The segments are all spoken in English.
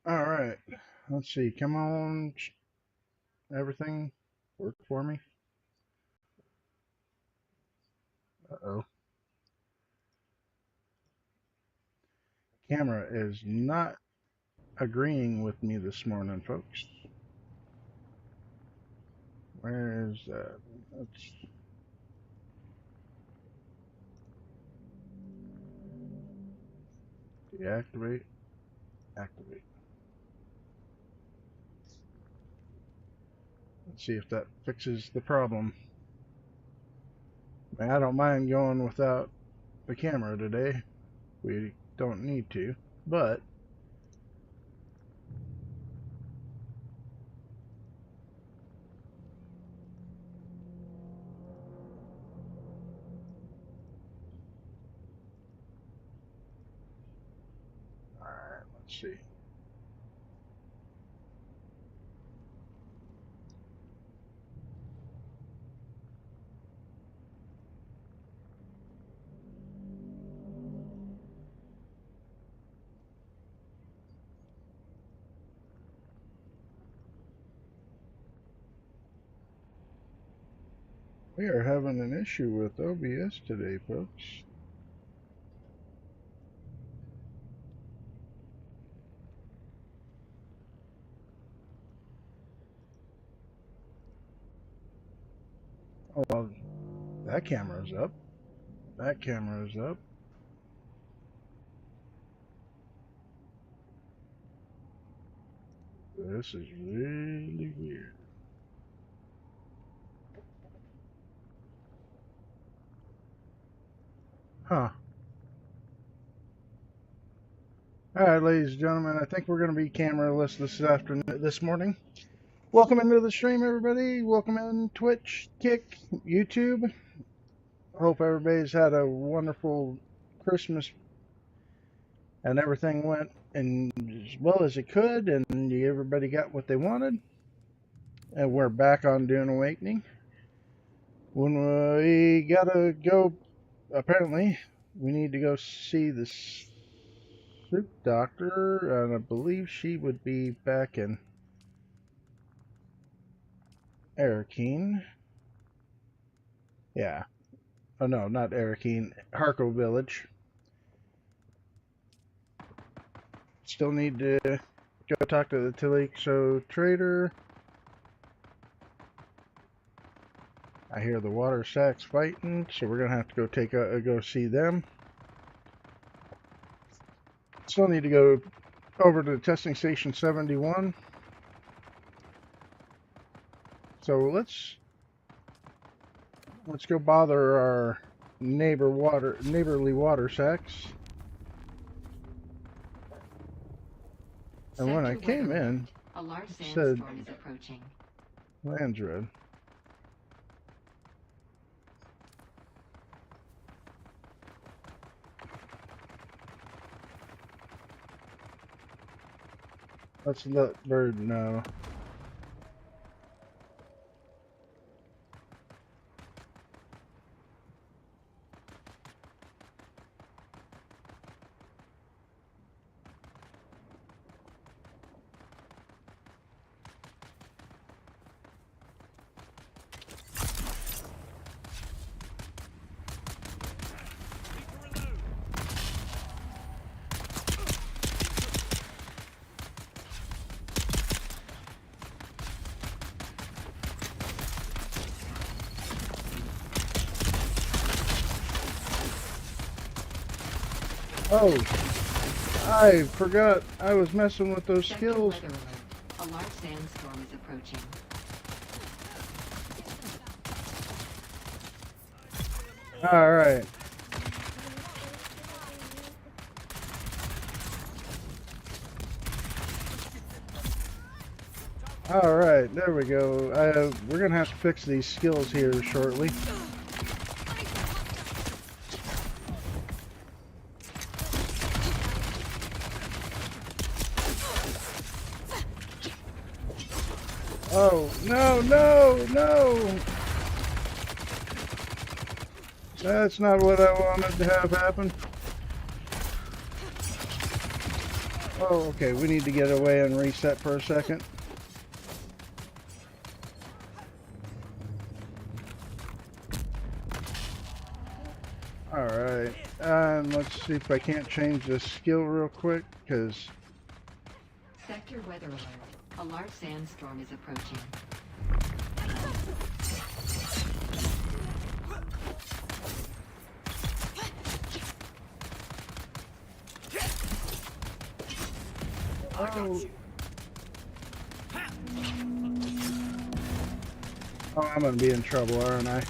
All right. Let's see. Come on. Everything work for me. Uh-oh. Camera is not agreeing with me this morning, folks. Where is that? Let's deactivate. Activate. Let's see if that fixes the problem. I don't mind going without the camera today. We don't need to, but all right, let's see. We are having an issue with OBS today, folks. Oh, well, that camera's up. That camera's up. This is really weird. Huh. All right, ladies and gentlemen, I think we're going to be cameraless this morning. Welcome into the stream, everybody. Welcome in Twitch, Kick, YouTube. Hope everybody's had a wonderful Christmas and everything went as well as it could, and everybody got what they wanted. And we're back on Dune Awakening. When we gotta go, apparently, we need to go see the soup doctor, and I believe she would be back in Arakeen. Yeah. Oh no, not Arakeen. Harko Village. Still need to go talk to the Tilixo trader. I hear the water sacks fighting, so we're gonna have to go see them. Still need to go over to testing station 71. So let's go bother our neighborly water sacks. And when I came in, it said Lands Red. Let's let Bird know. Oh, I forgot I was messing with those skills. A large sandstorm is approaching. Alright. Alright, there we go. We're gonna have to fix these skills here shortly. Oh, no, no, no! That's not what I wanted to have happen. Oh, okay, we need to get away and reset for a second. Alright, and let's see if I can't change this skill real quick, because... Sector weather alert. A large sandstorm is approaching. Oh. Oh, I'm gonna be in trouble, aren't I?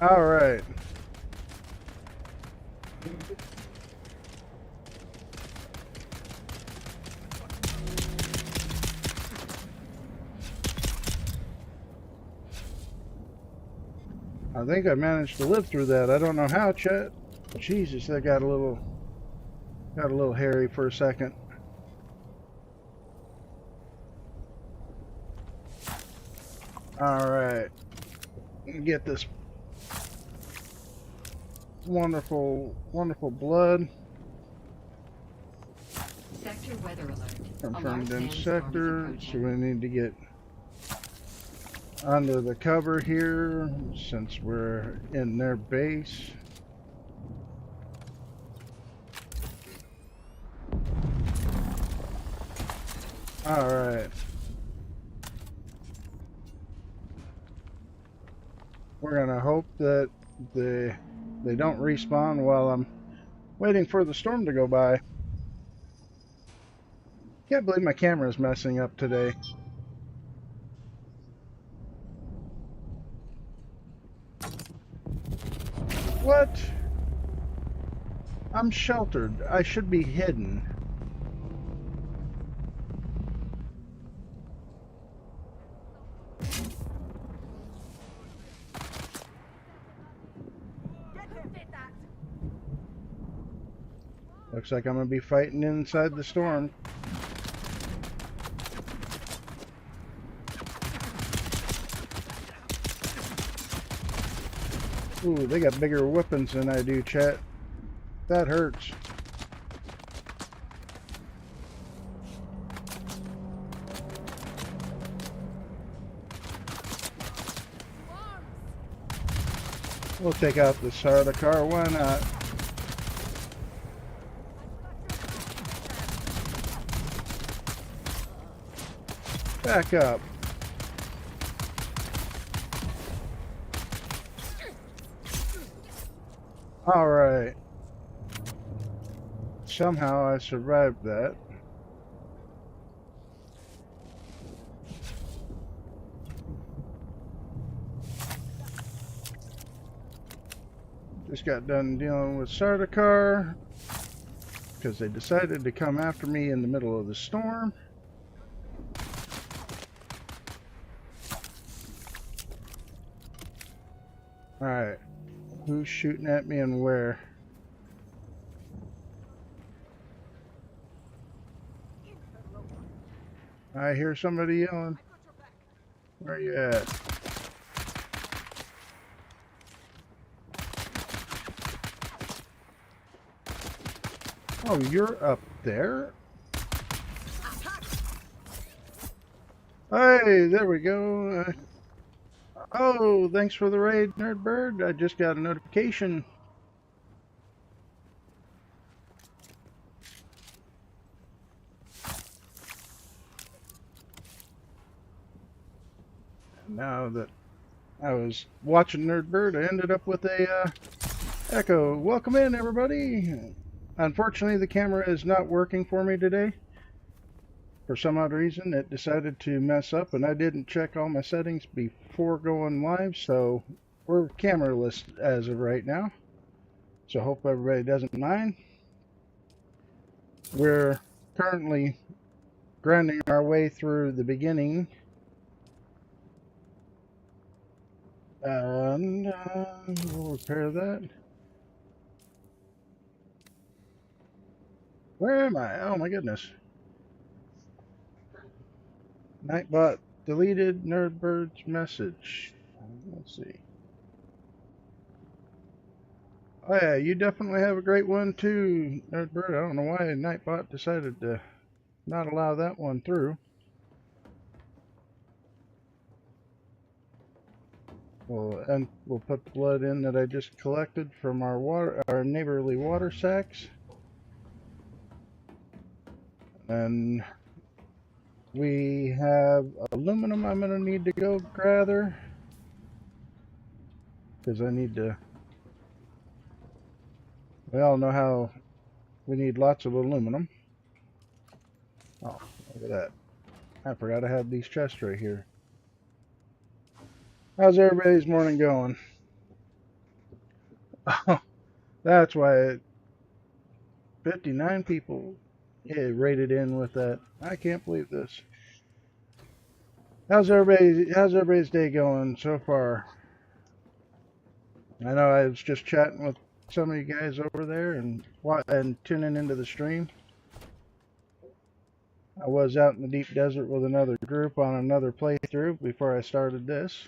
Alright. I think I managed to live through that. I don't know how, Chet. Jesus, that got a little hairy for a second. Alright. Get this wonderful, wonderful blood. Sector weather alert. Confirmed in sector. So we need to get under the cover here since we're in their base. Alright. We're gonna hope that they don't respawn while I'm waiting for the storm to go by. Can't believe my camera is messing up today. What? I'm sheltered. I should be hidden. Looks like I'm gonna be fighting inside the storm. Ooh, they got bigger weapons than I do, chat. That hurts. We'll take out the Sardaukar, why not? Back up. Alright. Somehow I survived that. Just got done dealing with Sardaukar because they decided to come after me in the middle of the storm. Alright. Who's shooting at me and where? I hear somebody yelling. Where are you at? Oh, you're up there? Hey, there we go. Oh, thanks for the raid, Nerdbird. I just got a notification. Now that I was watching Nerdbird, I ended up with a echo. Welcome in, everybody. Unfortunately, the camera is not working for me today. For some odd reason, it decided to mess up, and I didn't check all my settings before going live, so we're cameraless as of right now. So hope everybody doesn't mind. We're currently grinding our way through the beginning. And we'll repair that. Where am I? Oh my goodness. Nightbot deleted Nerdbird's message. Let's see. Oh yeah, you definitely have a great one too, Bird. I don't know why Nightbot decided to not allow that one through. And we'll put the blood in that I just collected from our neighborly water sacks. And we have aluminum I'm gonna need to go gather because I need to. We all know how we need lots of aluminum. Oh, look at that. I forgot I had these chests right here. How's everybody's morning going? Oh, that's why 59 people rated in with that. I can't believe this. How's everybody's day going so far? I know I was just chatting with some of you guys over there and tuning into the stream. I was out in the deep desert with another group on another playthrough before I started this.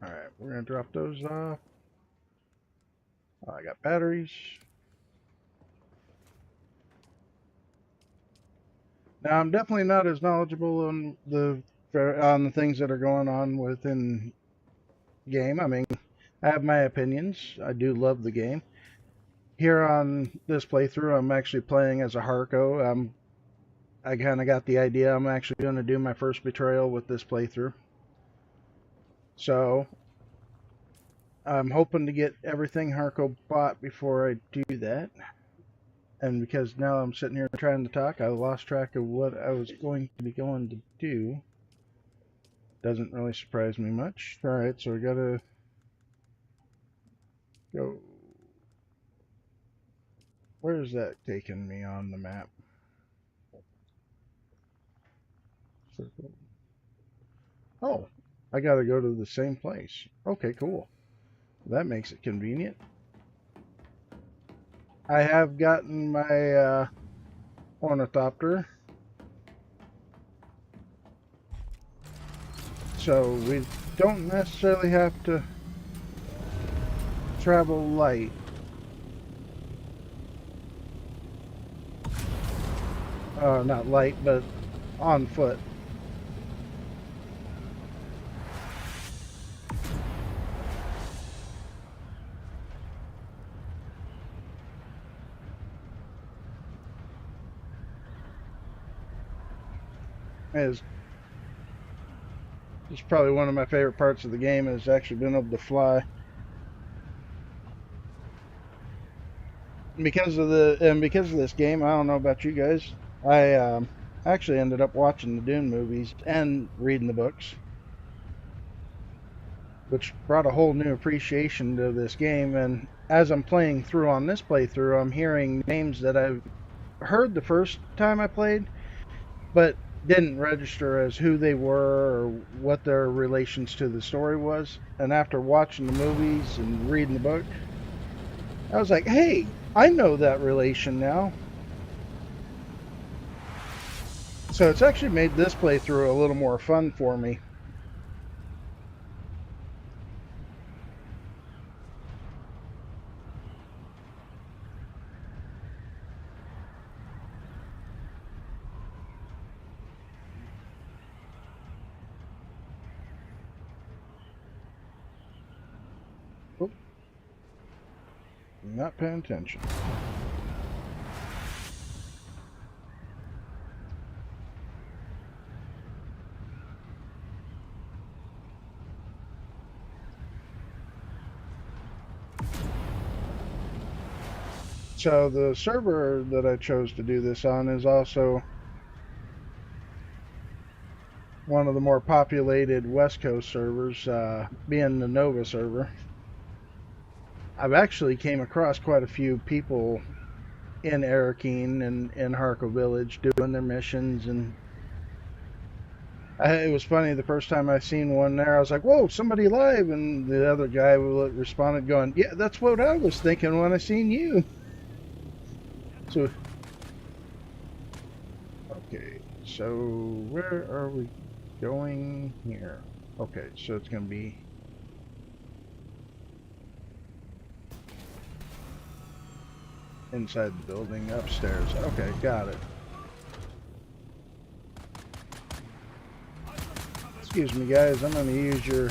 Alright, we're going to drop those off. Oh, I got batteries. Now, I'm definitely not as knowledgeable on the things that are going on within game. I mean, I have my opinions. I do love the game. Here on this playthrough, I'm actually playing as a Harco. I kind of got the idea I'm actually going to do my first betrayal with this playthrough. So, I'm hoping to get everything Harco bought before I do that. And because now I'm sitting here trying to talk, I lost track of what I was going to do. Doesn't really surprise me much. Alright, so we gotta go. Where's that taking me on the map? Circle. Oh, I gotta go to the same place. Okay, cool. That makes it convenient. I have gotten my ornithopter. So we don't necessarily have to travel light. Not light, but on foot. It's probably one of my favorite parts of the game is actually being able to fly. Because of this game, I don't know about you guys. I actually ended up watching the Dune movies and reading the books, which brought a whole new appreciation to this game. And as I'm playing through on this playthrough, I'm hearing names that I've heard the first time I played, but didn't register as who they were or what their relations to the story was. And after watching the movies and reading the book, I was like, hey, I know that relation now. So it's actually made this playthrough a little more fun for me. Oop, not paying attention. So the server that I chose to do this on is also one of the more populated West Coast servers, being the Nova server. I've actually came across quite a few people in Arakeen and in Harco Village doing their missions, and it was funny, the first time I seen one there, I was like, whoa, somebody live, and the other guy responded going, yeah, that's what I was thinking when I seen you. So, okay, so where are we going here? Okay, so it's going to be inside the building, upstairs. Okay, got it. Excuse me, guys. I'm going to use your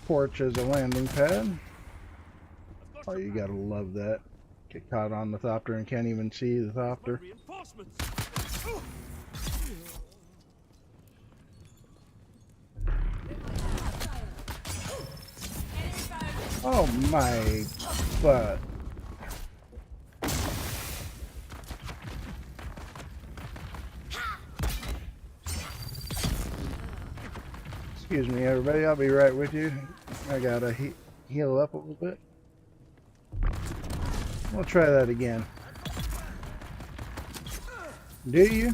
porch as a landing pad. Oh, you gotta love that. Get caught on the thopter and can't even see the thopter. Oh my butt. Excuse me, everybody. I'll be right with you. I gotta heal up a little bit. We'll try that again. Do you?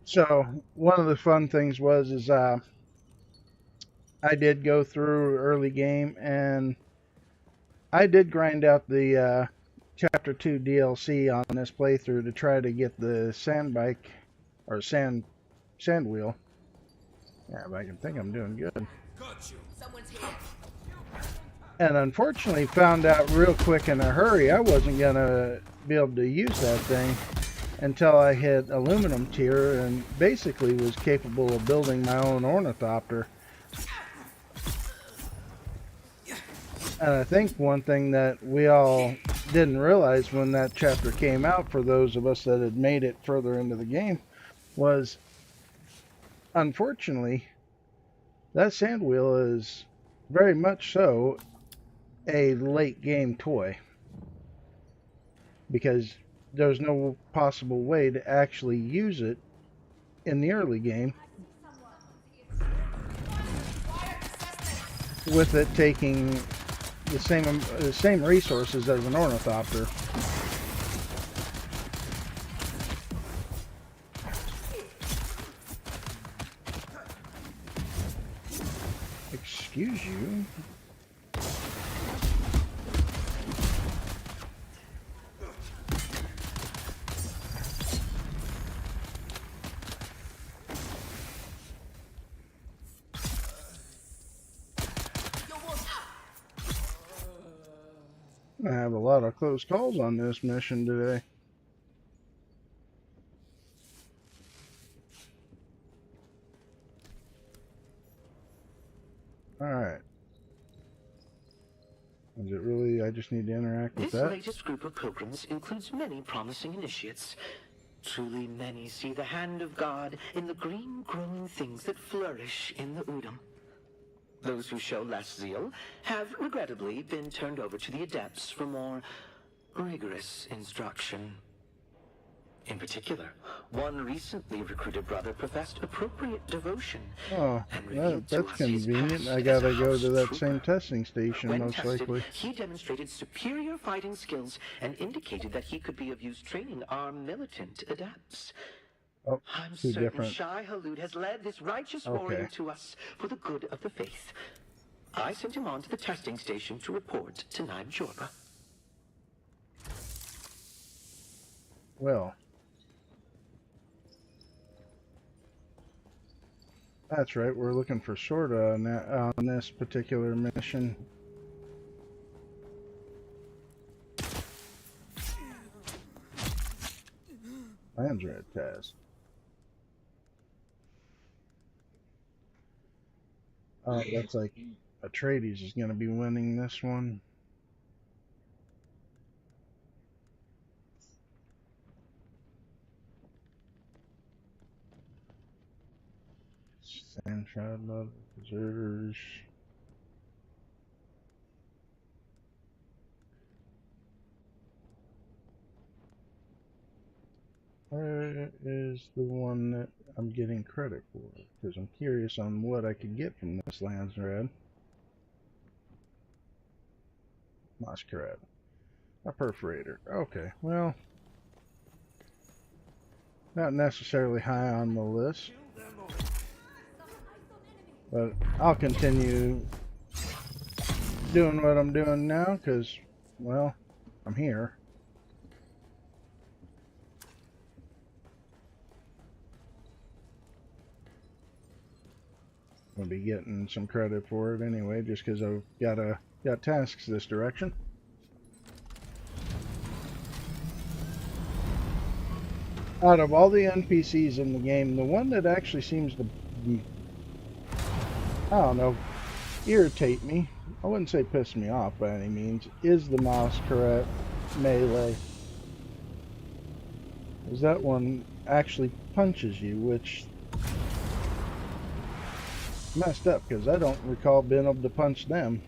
So one of the fun things was I did go through early game and I did grind out the Chapter 2 DLC on this playthrough to try to get the sand bike or sand wheel. Yeah, but I can think I'm doing good. And unfortunately found out real quick in a hurry I wasn't gonna be able to use that thing until I hit aluminum tier and basically was capable of building my own ornithopter. And I think one thing that we all didn't realize when that chapter came out, for those of us that had made it further into the game, was unfortunately that sand wheel is very much so a late game toy, because there's no possible way to actually use it in the early game with it taking the same resources as an ornithopter. Excuse you. I have a lot of close calls on this mission today. Alright. Is it really, I just need to interact with that? This latest group of pilgrims includes many promising initiates. Truly many see the hand of God in the green growing things that flourish in the Udam. Those who show less zeal have regrettably been turned over to the adepts for more rigorous instruction. In particular, one recently recruited brother professed appropriate devotion. Oh, that's convenient. I gotta go to that same testing station, When most tested, likely. he demonstrated superior fighting skills and indicated that he could be of use training our militant adepts. Oh, I'm two certain different. Shai Halud has led this righteous warrior to us for the good of the faith. I sent him on to the testing station to report to Naim Jorba. Well, that's right. We're looking for Sorta on this particular mission. Lands red test. Oh, that's like Atreides is going to be winning this one. Sandshroud Love Deserters. Where is the one that I'm getting credit for? Because I'm curious on what I could get from this Lands Red. Masquerade. A perforator. Okay, well, not necessarily high on the list, but I'll continue doing what I'm doing now because, well, I'm here. I'll be getting some credit for it anyway, just because I've got tasks this direction. Out of all the NPCs in the game, the one that actually seems to, I don't know, irritate me, I wouldn't say piss me off by any means, is the mouse correct melee. Is that one actually punches you, which messed up, because I don't recall being able to punch them,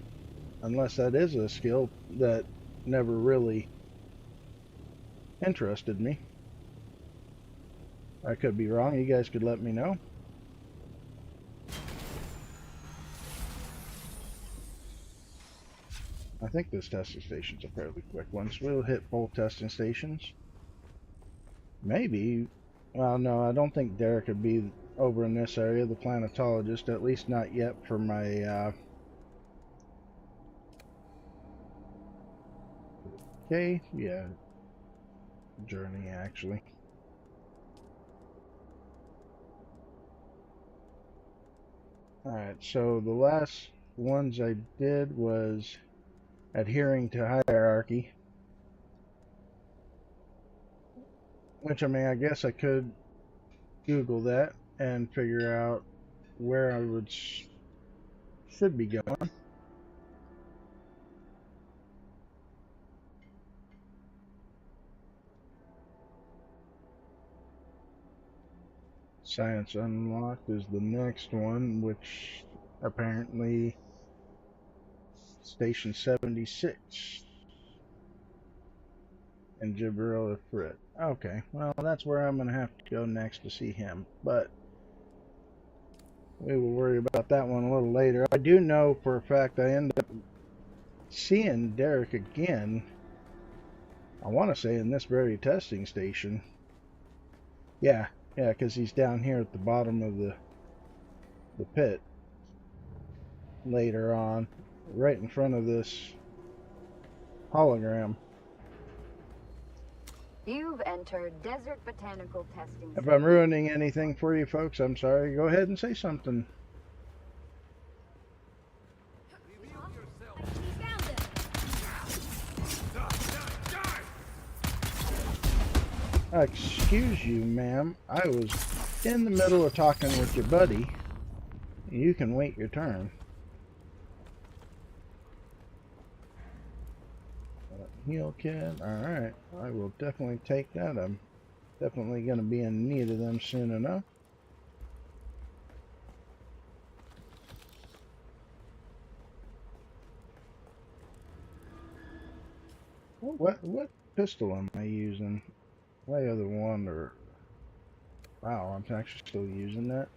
unless that is a skill that never really interested me. I could be wrong. You guys could let me know. I think this testing station's a fairly quick one, so we'll hit both testing stations. Maybe. Well, no, I don't think Derek would be over in this area, the planetologist, at least not yet for my, okay, yeah, journey, actually. Alright, so the last ones I did was adhering to hierarchy. Which, I mean, I guess I could Google that and figure out where I should be going. Science Unlocked is the next one, which apparently Station 76 and Gibraltar Frit. Okay, well, that's where I'm going to have to go next to see him, but we will worry about that one a little later. I do know for a fact I end up seeing Derek again, I want to say in this very testing station. Yeah, because he's down here at the bottom of the pit later on, right in front of this hologram. You've entered Desert Botanical Testing. If I'm ruining anything for you folks, I'm sorry. Go ahead and say something. Excuse you, ma'am. I was in the middle of talking with your buddy. You can wait your turn. Heal kit. Alright. I will definitely take that. I'm definitely going to be in need of them soon enough. What pistol am I using? My other one, or wow, I'm actually still using that.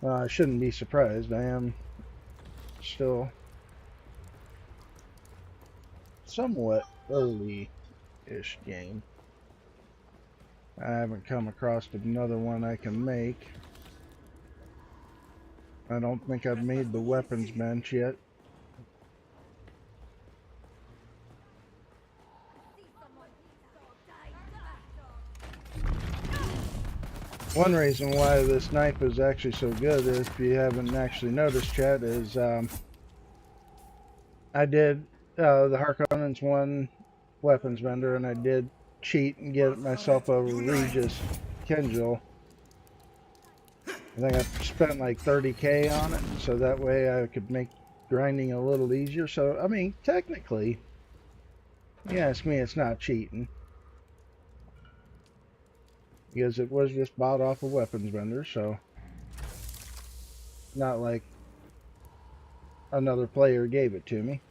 I shouldn't be surprised. I am still somewhat early-ish game. I haven't come across another one I can make. I don't think I've made the weapons bench yet. One reason why this knife is actually so good, if you haven't actually noticed, chat, is I did the Harkonnens 1 weapons vendor, and I did cheat and get myself a Regis Kenjal. I think I spent like 30k on it, so that way I could make grinding a little easier. So, I mean, technically, you ask me, it's not cheating. Because it was just bought off a weapons vendor, so not like another player gave it to me.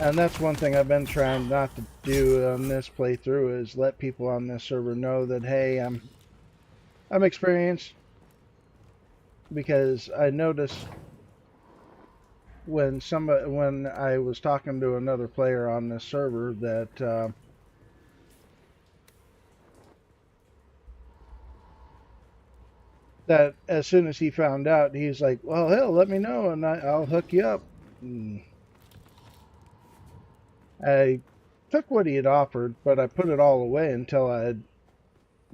And that's one thing I've been trying not to do on this playthrough, is let people on this server know that, hey, I'm experienced. Because I noticed when I was talking to another player on this server that as soon as he found out, he's like, well, hell, let me know and I'll hook you up. And I took what he had offered, but I put it all away until I had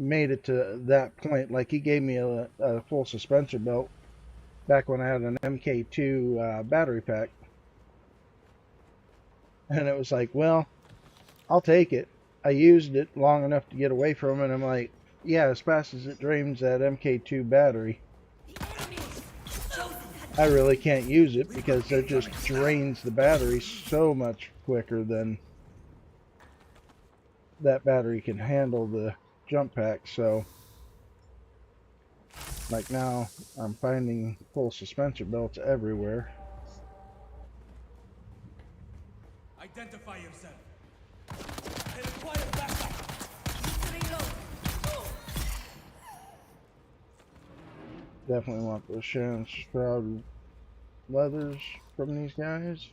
made it to that point. Like, he gave me a full suspension belt back when I had an MK2 battery pack. And it was like, well, I'll take it. I used it long enough to get away from it, and I'm like, yeah, as fast as it drains that MK2 battery, I really can't use it because it just drains the battery so much quicker than that battery can handle the jump pack. So, like, now I'm finding full suspension belts everywhere. Identify yourself. I require backup. Definitely want those Shannon Stroud leathers from these guys.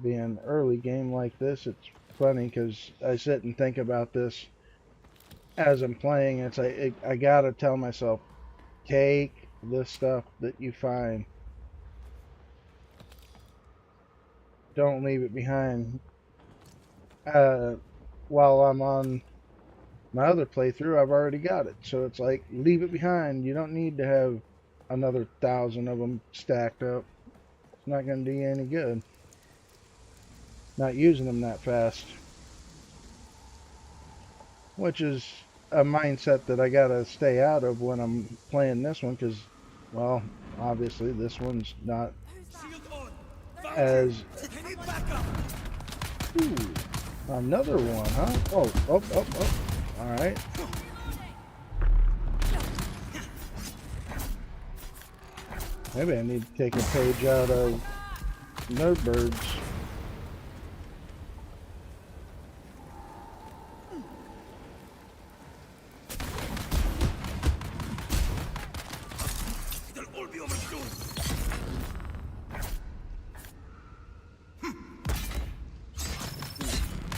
Being early game like this, it's funny because I sit and think about this as I'm playing. It's like, I gotta tell myself, take the stuff that you find. Don't leave it behind. While I'm on my other playthrough, I've already got it. So it's like, leave it behind. You don't need to have another 1,000 of them stacked up. It's not going to do you any good. Not using them that fast. Which is a mindset that I got to stay out of when I'm playing this one, because, well, obviously this one's not as... Ooh, another one, huh? Oh. Alright. Maybe I need to take a page out of Nerdbirds.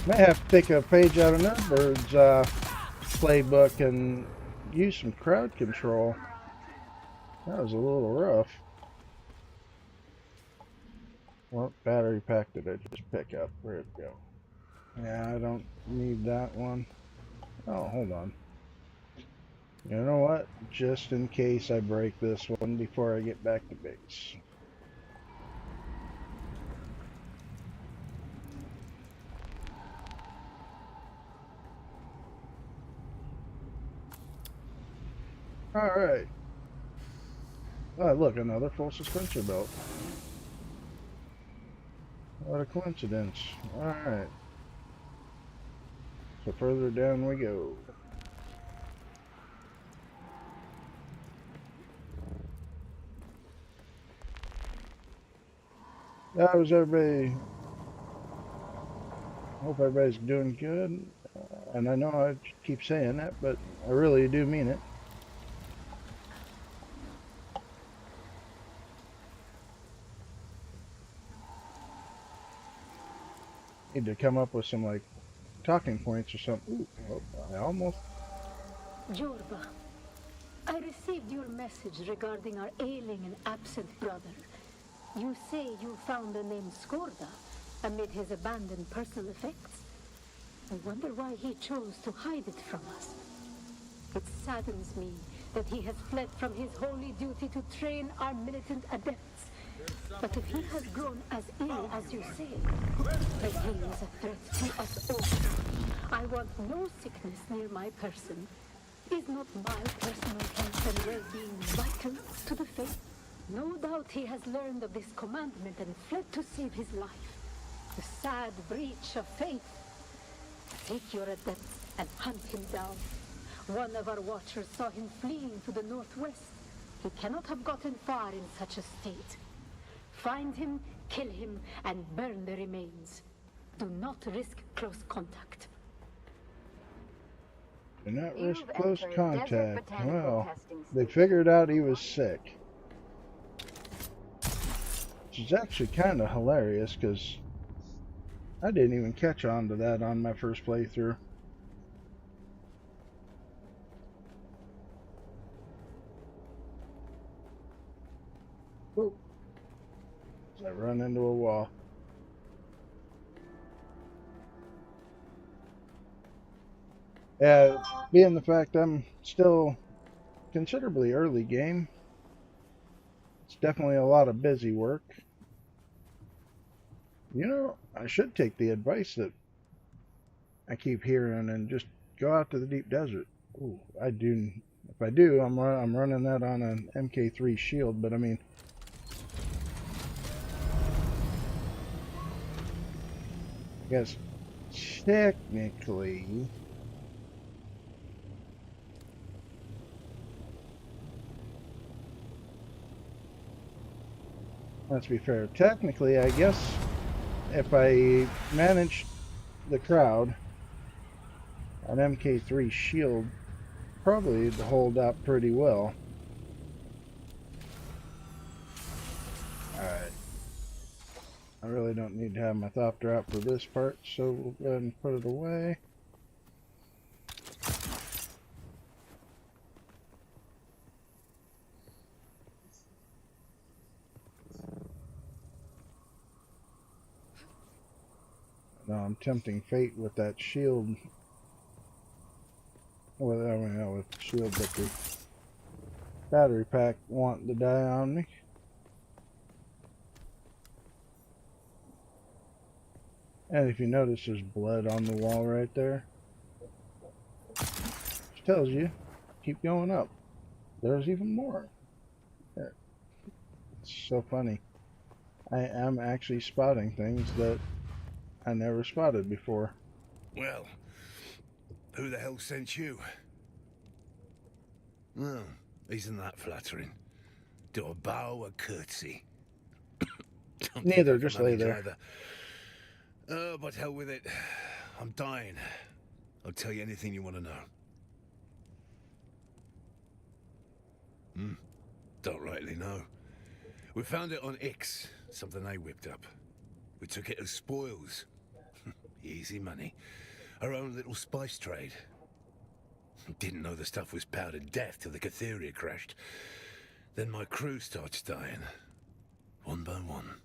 May have to take a page out of Nerdbird's playbook and use some crowd control. That was a little rough. What battery pack did I just pick up? Where'd it go? Yeah, I don't need that one. Oh, hold on. You know what? Just in case I break this one before I get back to base. Alright. Oh, look, another full suspension belt. What a coincidence. Alright. So further down we go. How was everybody? Hope everybody's doing good. And I know I keep saying that, but I really do mean it. Need to come up with some, like, talking points or something. Ooh, I almost... Jorba, I received your message regarding our ailing and absent brother. You say you found the name Skorda amid his abandoned personal effects. I wonder why he chose to hide it from us. It saddens me that he has fled from his holy duty to train our militant adepts. But if he has grown as ill as you say, then he is a threat to us all. I want no sickness near my person. Is not my personal health and well-being vital to the faith? No doubt he has learned of this commandment and fled to save his life. The sad breach of faith. Take your adepts and hunt him down. One of our watchers saw him fleeing to the northwest. He cannot have gotten far in such a state. Find him, kill him, and burn the remains. Do not risk close contact. Do not risk close contact. Well, they figured out he was sick. Which is actually kind of hilarious, because I didn't even catch on to that on my first playthrough. Oh. I run into a wall. Being the fact I'm still considerably early game, it's definitely a lot of busy work. You know, I should take the advice that I keep hearing and just go out to the deep desert. Ooh, I do. If I do, I'm running that on an MK3 shield. But I mean, I guess technically, let's be fair. Technically, I guess if I manage the crowd, an MK3 shield probably to hold up pretty well. Alright. I really don't need to have my thopter out for this part, so we'll go ahead and put it away. Now I'm tempting fate with that shield. Well, I mean, not with the shield, but the battery pack wanting to die on me. And if you notice, there's blood on the wall right there. Which tells you, keep going up. There's even more. There. It's so funny. I am actually spotting things that I never spotted before. Well, who the hell sent you? Well, isn't that flattering? Do a bow, a curtsy. Neither, just lay there. Either. Oh, but hell with it. I'm dying. I'll tell you anything you want to know. Don't rightly know. We found it on X, something they whipped up. We took it as spoils. Easy money. Our own little spice trade. Didn't know the stuff was powdered death till the Catheria crashed. Then my crew starts dying. One by one.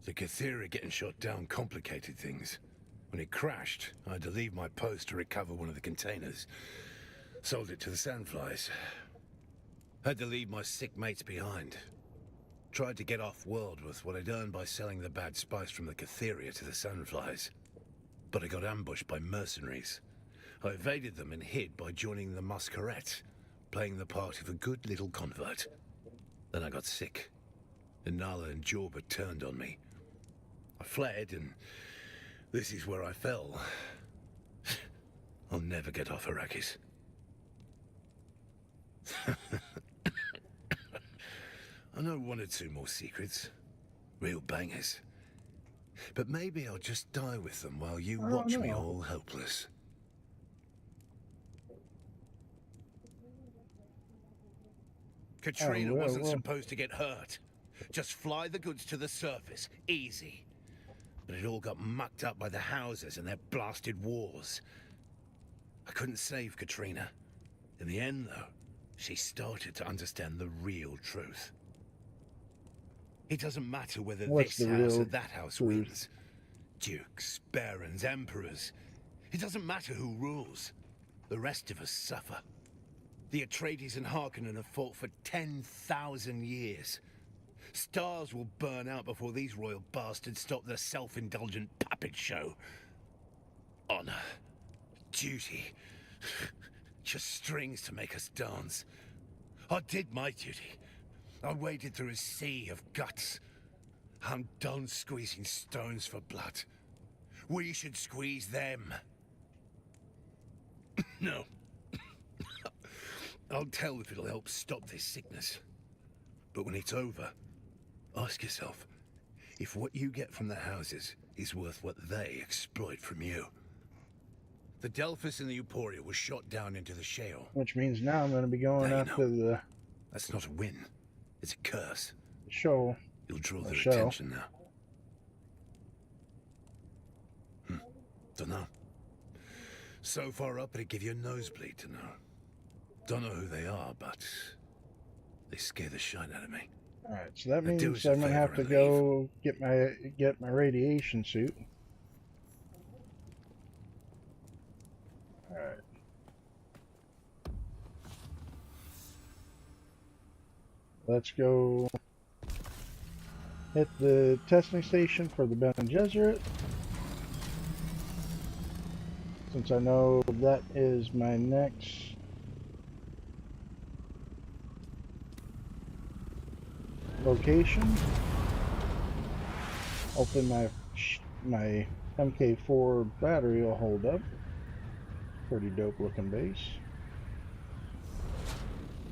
The Catheria getting shot down complicated things. When it crashed, I had to leave my post to recover one of the containers. Sold it to the Sandflies. Had to leave my sick mates behind. Tried to get off-world with what I'd earned by selling the bad spice from the Catheria to the Sandflies. But I got ambushed by mercenaries. I evaded them and hid by joining the Masquerette, playing the part of a good little convert. Then I got sick, and Nala and Jorba turned on me. I fled, and this is where I fell. I'll never get off Arrakis. I know one or two more secrets. Real bangers. But maybe I'll just die with them while you watch me all helpless. Katrina wasn't supposed to get hurt. Just fly the goods to the surface. Easy. But it all got mucked up by the houses and their blasted wars. I couldn't save Katrina. In the end, though, she started to understand the real truth. It doesn't matter whether this house or that house wins. Dukes, barons, emperors. It doesn't matter who rules. The rest of us suffer. The Atreides and Harkonnen have fought for 10,000 years. Stars will burn out before these royal bastards stop their self-indulgent puppet show. Honor. Duty. Just strings to make us dance. I did my duty. I waded through a sea of guts. I'm done squeezing stones for blood. We should squeeze them. No. I'll tell if it'll help stop this sickness. But when it's over, ask yourself if what you get from the houses is worth what they exploit from you. The Delphus and the Euphoria was shot down into the shale. Which means now I'm going to be going after the... That's not a win. It's a curse. Show. You'll draw their attention now. Don't know. So far up, it'd give you a nosebleed to know. Don't know who they are, but they scare the shit out of me. Alright, so that Now do means us a I'm gonna have favor to and go get my radiation suit. Alright. Let's go hit the testing station for the Bene Gesserit. Since I know that is my next location. Hoping my MK4 battery will hold up. Pretty dope looking base.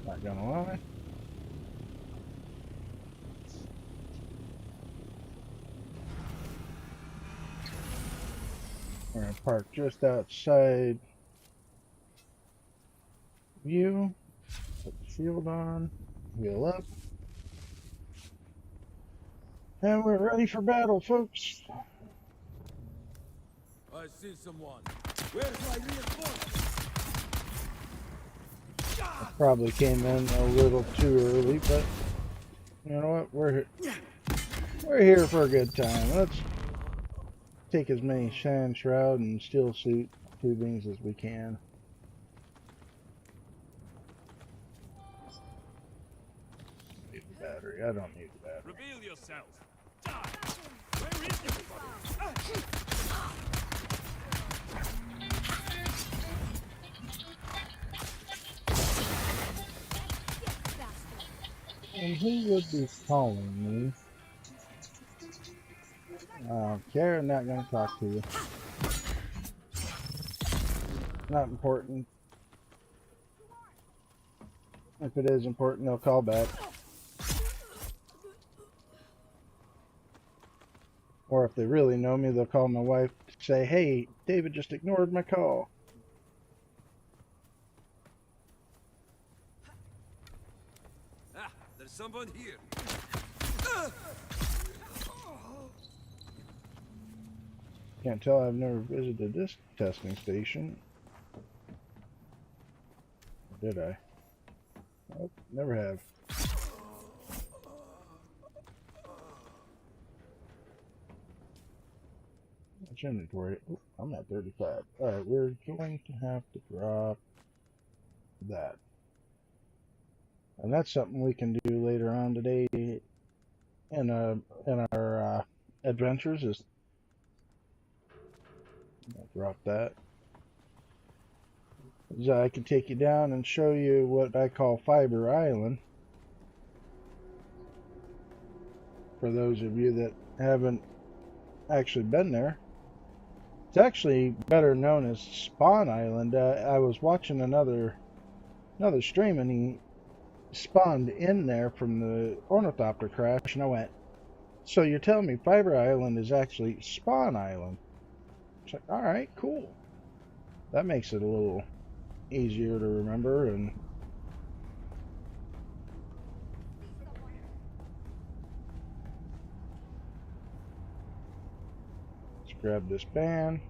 Not gonna lie. We're gonna park just outside view. Put the shield on. Wheel up. And we're ready for battle, folks. I see someone. Where's my reinforcements? I probably came in a little too early, but you know what? We're here for a good time. Let's take as many sand shroud and steel suit tubings as we can. Need the battery. I don't need the battery. Reveal yourself. Die. Where is everybody? And who would be calling me? I don't care. I'm not going to talk to you. Not important. If it is important, they'll call back. Or if they really know me, they'll call my wife to say, hey, David just ignored my call. Ah, there's someone here. Can't tell I've never visited this testing station. Or did I? Nope, never have. Much inventory. Oh, I'm at 35. Alright, we're going to have to drop that. And that's something we can do later on today in our adventures is I'll drop that. So I can take you down and show you what I call Fiber Island. For those of you that haven't actually been there. It's actually better known as Spawn Island. I was watching another stream and he spawned in there from the ornithopter crash and I went, so you're telling me Fiber Island is actually Spawn Island? It's like, alright, cool. That makes it a little easier to remember. And let's grab this band.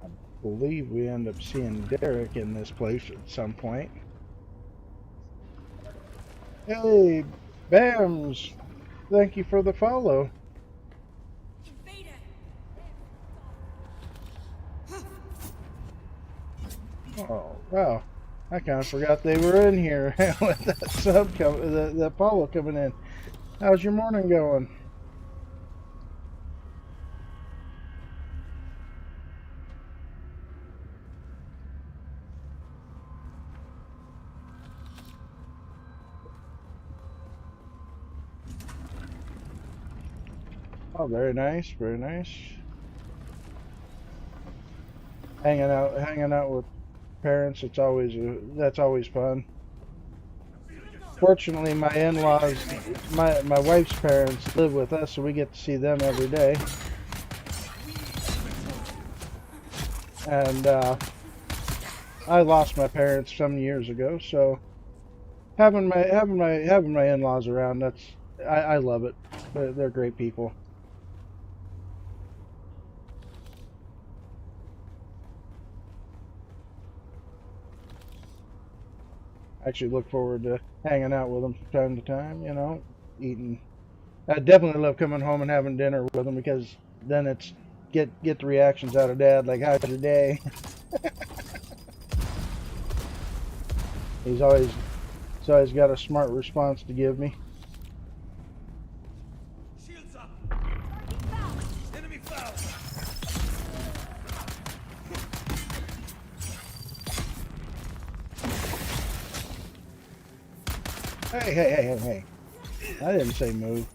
I believe we end up seeing Derek in this place at some point. Hey, Bams! Thank you for the follow. Oh, wow. I kind of forgot they were in here with that sub that follow coming in. How's your morning going? Oh, very nice, very nice. Hanging out with parents, that's always fun. Fortunately, my in-laws, my wife's parents live with us, so we get to see them every day. And I lost my parents some years ago, so having my in-laws around, I love it. They're great people. actually look forward to hanging out with them from time to time, you know, eating. I definitely love coming home and having dinner with them, because then it's get the reactions out of Dad, like, how's your day? He's always got a smart response to give me. Shields up. Enemy foul. Hey. I didn't say move.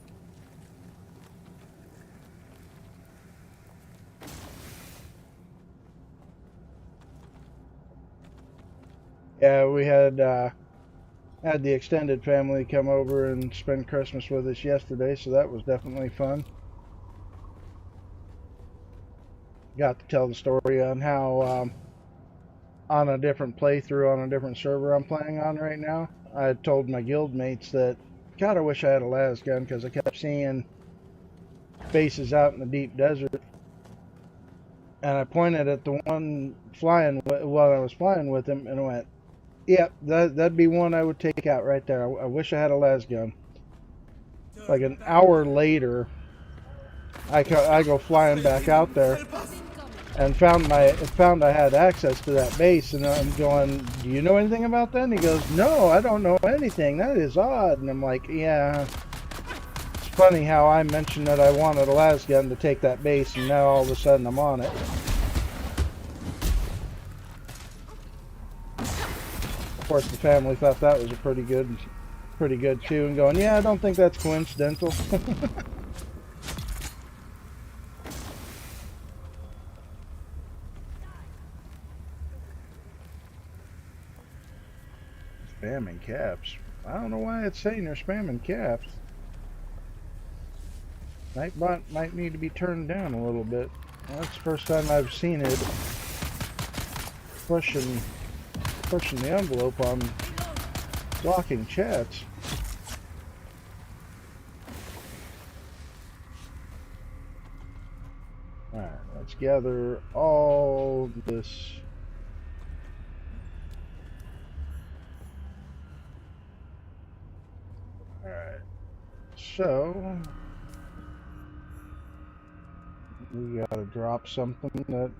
Yeah, we had the extended family come over and spend Christmas with us yesterday, so that was definitely fun. Got to tell the story on how on a different playthrough on a different server I'm playing on right now, I told my guild mates that, God, I wish I had a las gun, because I kept seeing faces out in the deep desert, and I pointed at the one flying while I was flying with him, and I went, "Yep, that'd be one I would take out right there. I wish I had a las gun." Like an hour later, I go flying back out there and found I had access to that base, and I'm going, "Do you know anything about that?" And he goes, "No, I don't know anything. That is odd." And I'm like, "Yeah, it's funny how I mentioned that I wanted a las gun to take that base, and now all of a sudden I'm on it." Of course, the family thought that was a pretty good too, and going, "Yeah, I don't think that's coincidental." Spamming caps. I don't know why it's saying they're spamming caps. Nightbot might need to be turned down a little bit. Well, that's the first time I've seen it pushing the envelope on blocking chats. Alright, let's gather all this. Alright, so we gotta drop something that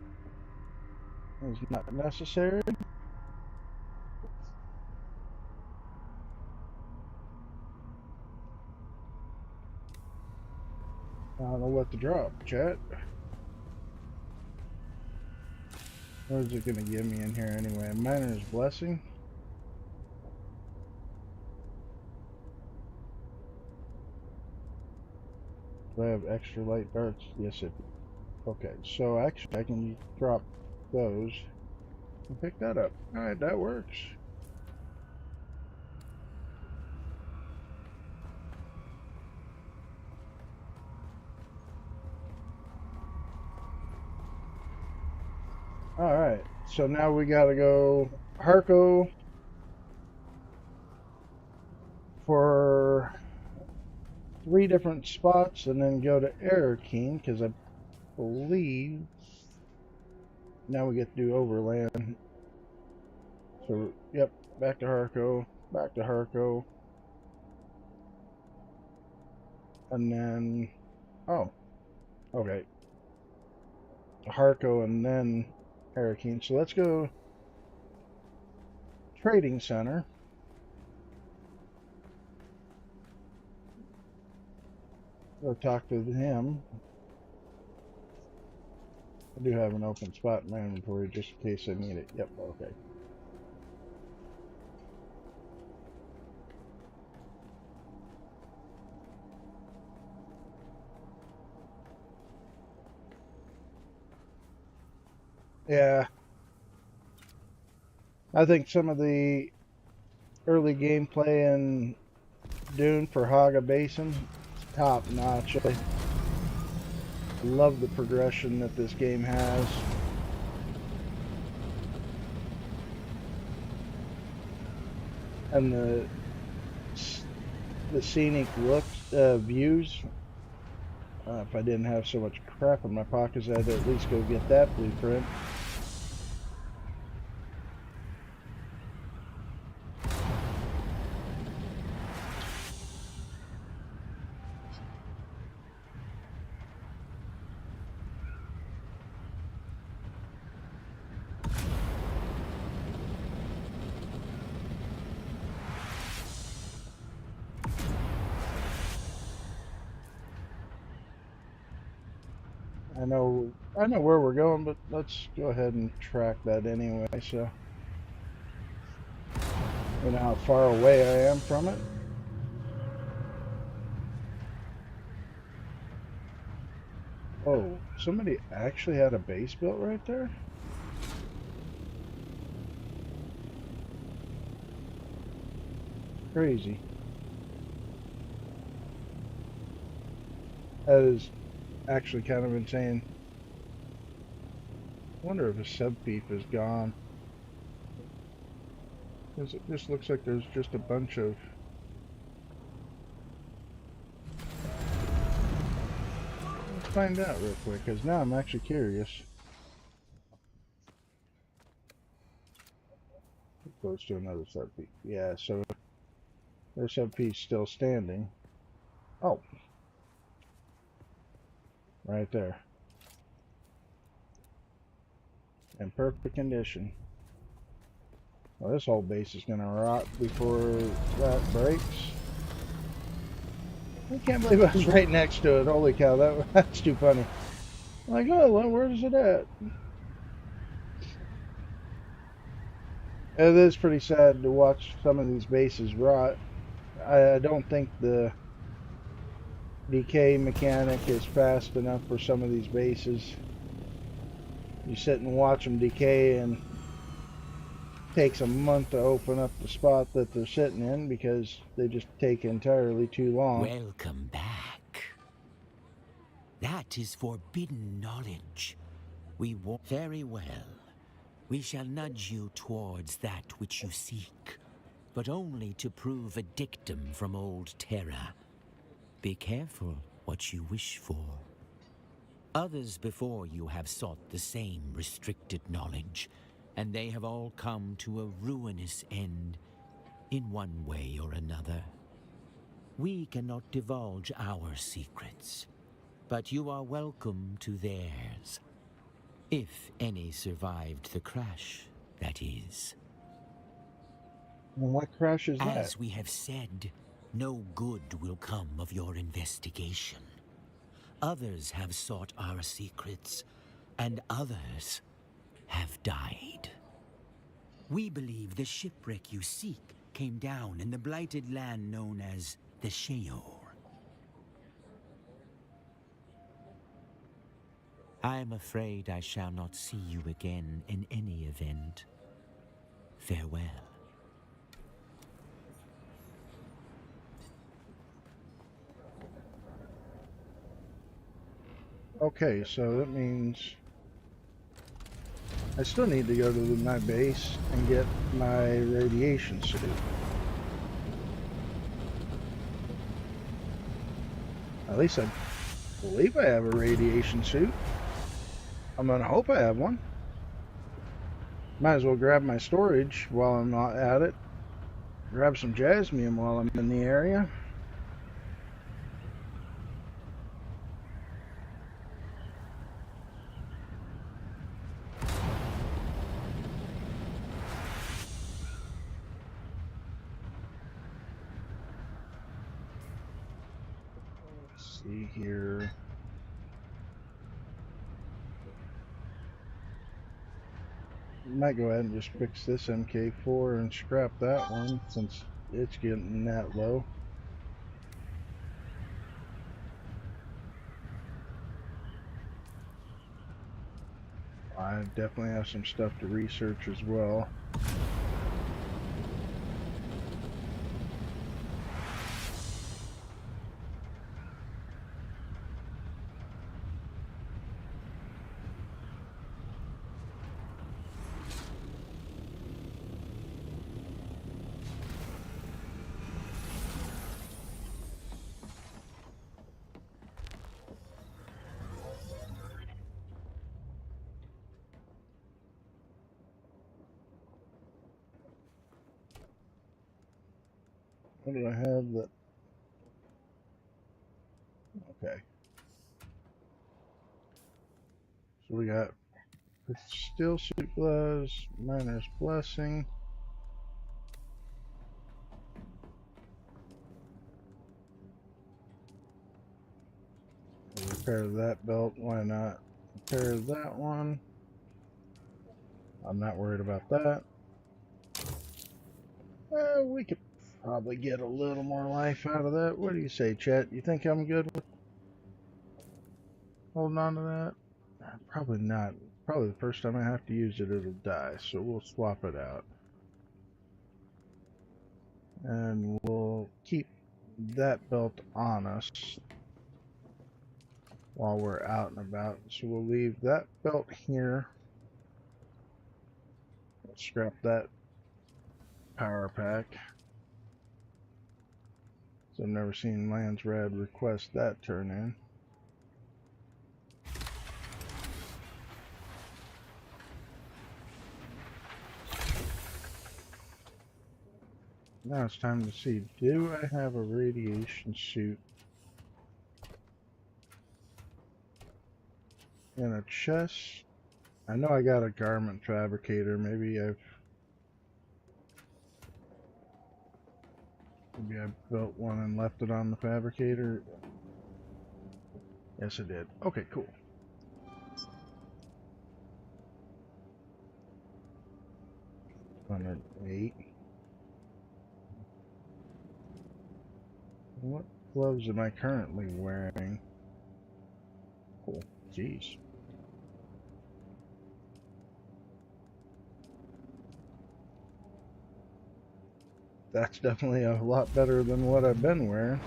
is not necessary. I don't know what to drop, chat. What is it gonna give me in here anyway? A miner's blessing? Do I have extra light darts? Yes, it. Okay, so actually I can drop those and pick that up. Alright, that works. Alright, so now we gotta go Harco for 3 different spots, and then go to Arakeen, because I believe now we get to do Overland. So, yep, back to Harco, and then, oh, okay, Harco and then Arakeen. So let's go Trading Center. Go talk to him. I do have an open spot in my inventory just in case I need it. Yep, okay. Yeah. I think some of the early gameplay in Dune for Haga Basin, top notch. I love the progression that this game has. And the scenic looks, views. If I didn't have so much crap in my pockets, I'd at least go get that blueprint. I know where we're going, but let's go ahead and track that anyway, so you know how far away I am from it. Oh, somebody actually had a base built right there? Crazy. That is actually kind of insane. I wonder if a sub-peep is gone. Because it just looks like there's just a bunch of... Let's find out real quick, because now I'm actually curious. Close to another sub-peep. Yeah, so their sub-peep's still standing. Oh. Right there. In perfect condition. Well, this whole base is going to rot before that breaks. I can't believe I was right next to it. Holy cow, that's too funny. I'm like, oh, well, where's it at? It is pretty sad to watch some of these bases rot. I don't think the decay mechanic is fast enough for some of these bases. You sit and watch them decay, and it takes a month to open up the spot that they're sitting in because they just take entirely too long. Welcome back. That is forbidden knowledge. We want very well. We shall nudge you towards that which you seek, but only to prove a dictum from old Terra. Be careful what you wish for. Others before you have sought the same restricted knowledge, and they have all come to a ruinous end in one way or another. We cannot divulge our secrets, but you are welcome to theirs. If any survived the crash, that is. And what crash is that? As we have said, no good will come of your investigation. Others have sought our secrets, and others have died. We believe the shipwreck you seek came down in the blighted land known as the Sheol. I am afraid I shall not see you again in any event. Farewell. Okay, so that means I still need to go to my base and get my radiation suit. At least I believe I have a radiation suit. I'm gonna hope I have one. Might as well grab my storage while I'm not at it. Grab some jasmium while I'm in the area. Let's see here. Might go ahead and just fix this MK4 and scrap that one since it's getting that low. I definitely have some stuff to research as well. What do I have that? Okay. So we got steel suit gloves, miner's blessing. Repair that belt. Why not? Repair that one. I'm not worried about that. We could probably get a little more life out of that. What do you say, chat? You think I'm good with holding on to that? Probably not. Probably the first time I have to use it, it'll die. So we'll swap it out. And we'll keep that belt on us while we're out and about. So we'll leave that belt here. We'll scrap that power pack. So I've never seen Lance Rad request that turn in. Now it's time to see, do I have a radiation suit in a chest? I know I got a garment fabricator. Maybe I built one and left it on the fabricator. Yes, I did. Okay, cool. $108. What gloves am I currently wearing? Cool. Jeez. That's definitely a lot better than what I've been wearing.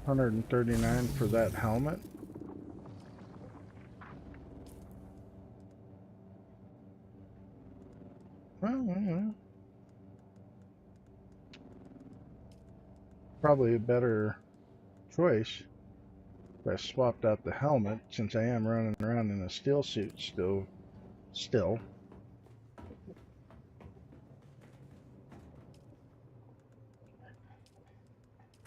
$139 for that helmet. Well, probably a better choice if I swapped out the helmet, since I am running around in a steel suit still.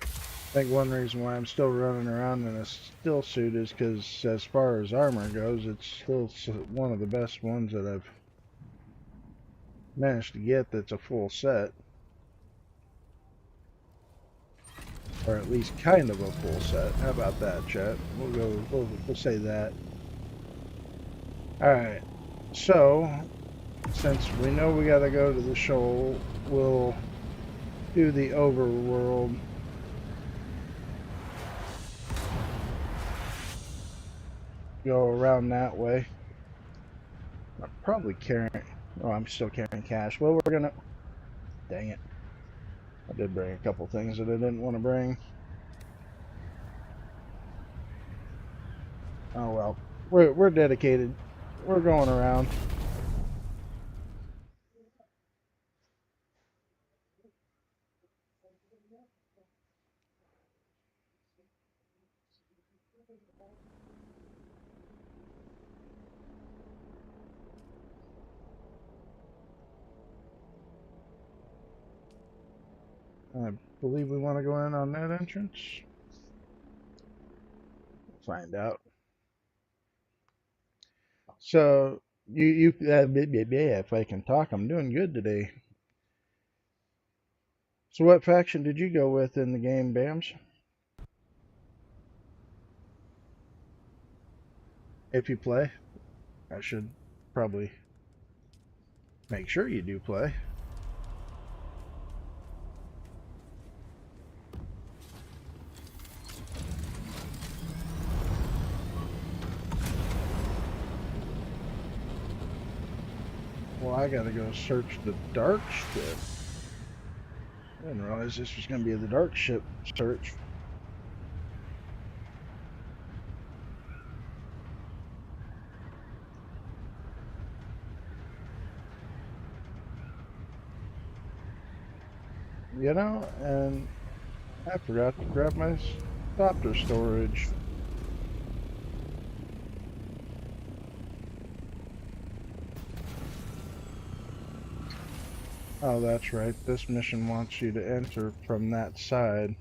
I think one reason why I'm still running around in a steel suit is because, as far as armor goes, it's still one of the best ones that I've managed to get that's a full set. Or at least kind of a full set. How about that, chat? We'll say that. Alright. So, since we know we gotta go to the shoal, we'll do the overworld. Go around that way. I'm probably carrying... Oh, I'm still carrying cash. Well, we're gonna... Dang it. I did bring a couple things that I didn't want to bring. Oh well. We're dedicated. We're going around. I believe we want to go in on that entrance. Find out. So if I can talk, I'm doing good today. So what faction did you go with in the game, Bams? If you play, I should probably make sure you do play. Well, I gotta go search the dark ship. I didn't realize this was gonna be the dark ship search. You know, and I forgot to grab my adapter storage. Oh, that's right. This mission wants you to enter from that side.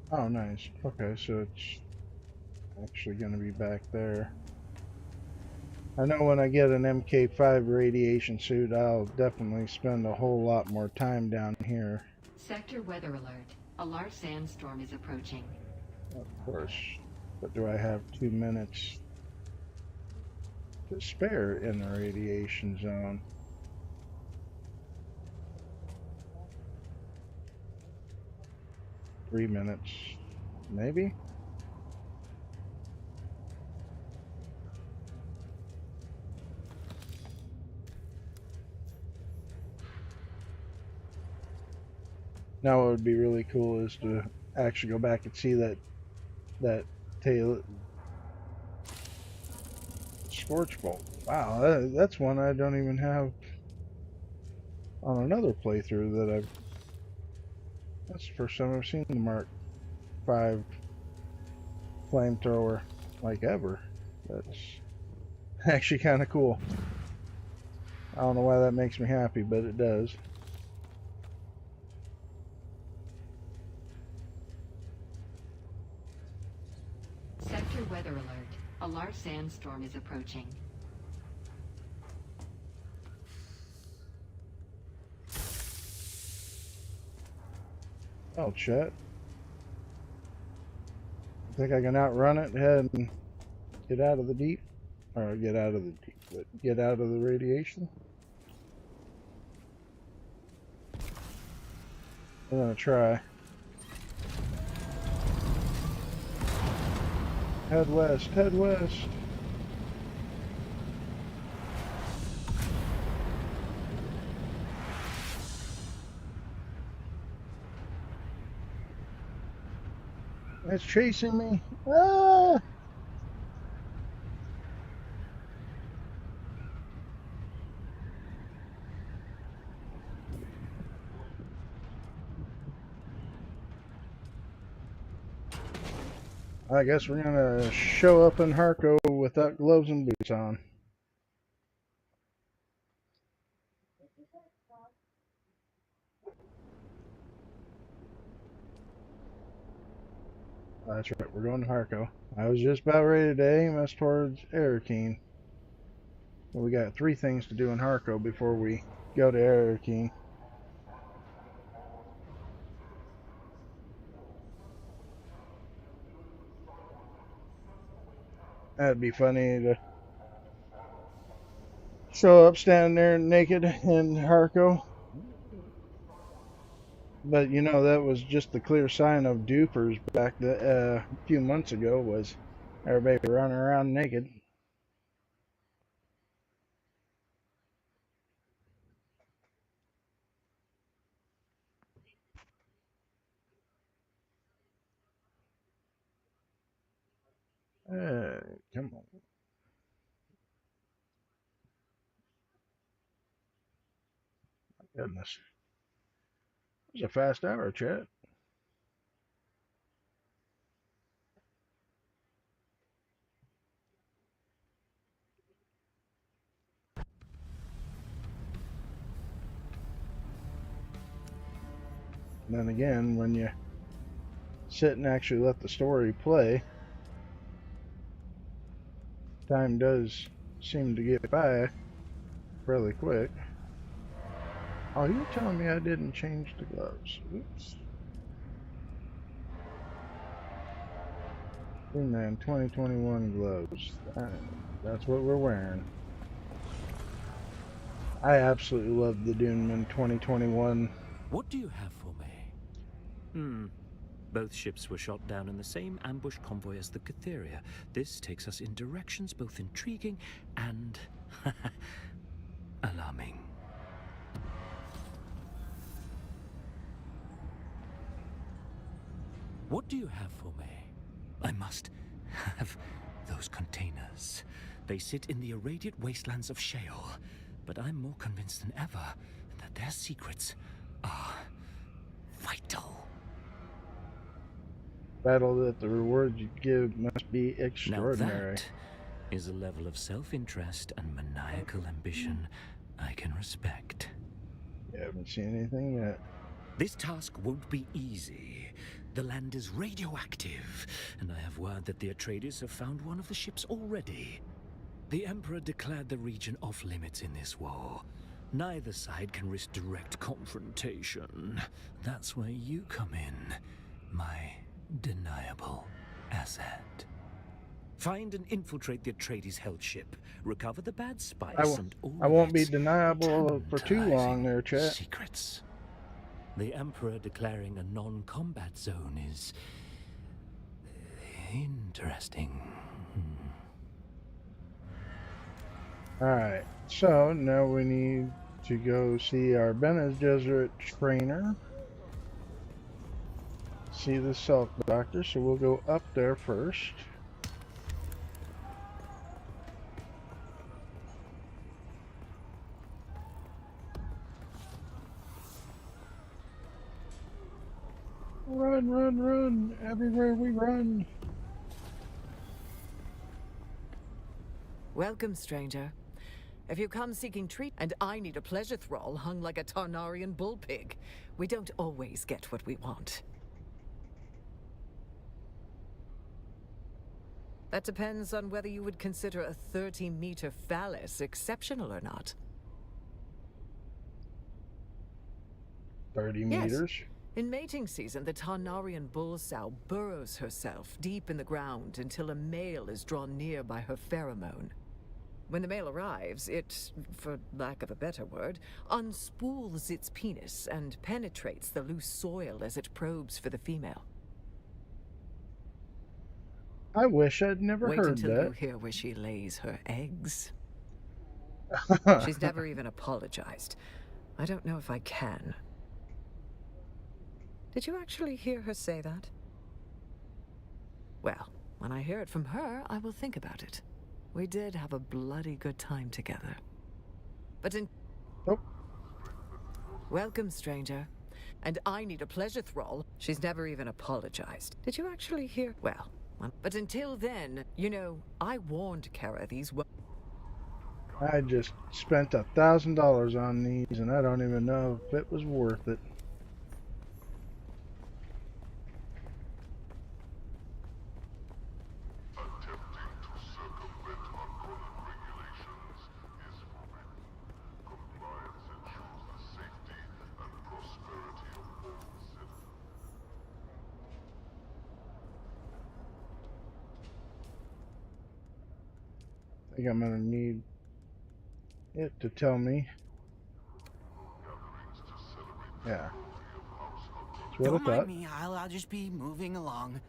Oh, nice. Okay, so it's actually going to be back there. I know when I get an MK5 radiation suit, I'll definitely spend a whole lot more time down here. Sector weather alert. A large sandstorm is approaching. Of course. But do I have 2 minutes to spare in the radiation zone? Three minutes, maybe? Now what would be really cool is to actually go back and see that tail scorch bolt. Wow, that's one I don't even have on another playthrough that I've. That's the first time I've seen the Mark 5 flamethrower like ever. That's actually kind of cool. I don't know why that makes me happy, but it does. Sector weather alert. A large sandstorm is approaching. Oh, Chet. I think I can outrun it, head and get out of the deep. Or get out of the deep, but get out of the radiation. I'm gonna try. Head west, head west. It's chasing me. Ah! I guess we're gonna show up in Harco without gloves and boots on. That's right, we're going to Harco. I was just about ready to aim us towards Arakeen. Well, we got 3 things to do in Harco before we go to Arakeen. That'd be funny to show up standing there naked in Harco. But you know, that was just the clear sign of dupers back a few months ago, was everybody running around naked. Come on. Goodness. It was a fast hour, Chet. And then again, when you sit and actually let the story play, time does seem to get by fairly quick. Oh, you're telling me I didn't change the gloves. Oops. Dune Man 2021 gloves. That's what we're wearing. I absolutely love the Dune Man 2021. What do you have for me? Both ships were shot down in the same ambush convoy as the Cytheria. This takes us in directions both intriguing and alarming. What do you have for me? I must have those containers. They sit in the irradiate wastelands of Sheol, but I'm more convinced than ever that their secrets are vital. Battle that the rewards you give must be extraordinary. Now that is a level of self-interest and maniacal ambition I can respect. You haven't seen anything yet. This task won't be easy. The land is radioactive, and I have word that the Atreides have found one of the ships already. The Emperor declared the region off limits in this war. Neither side can risk direct confrontation. That's where you come in, my deniable asset. Find and infiltrate the Atreides held ship. Recover the bad spice and all I won't be its deniable for too long there, chat. secrets. The Emperor declaring a non-combat zone is interesting. Alright, so now we need to go see our Bene Gesserit trainer. See the Self Doctor, so we'll go up there first. Run, run, run! Everywhere we run! Welcome, stranger. If you come seeking treat, and I need a pleasure thrall hung like a Tarnarian bull pig, we don't always get what we want. That depends on whether you would consider a 30-meter phallus exceptional or not. 30 Yes. meters. In mating season, the Tarnarian bull sow burrows herself deep in the ground until a male is drawn near by her pheromone. When the male arrives, it, for lack of a better word, unspools its penis and penetrates the loose soil as it probes for the female. I wish I'd never Wait heard until that. you hear where she lays her eggs. She's never even apologized. I don't know if I can. Did you actually hear her say that? Well, when I hear it from her, I will think about it. We did have a bloody good time together. But in... Oh. Welcome, stranger. And I need a pleasure thrall. She's never even apologized. Did you actually hear? Well, but until then, you know, I warned Kara these... I just spent $1,000 on these, and I don't even know if it was worth it. I think I'm gonna need it to tell me. Yeah. That's what Don't I mind thought. me, I'll just be moving along.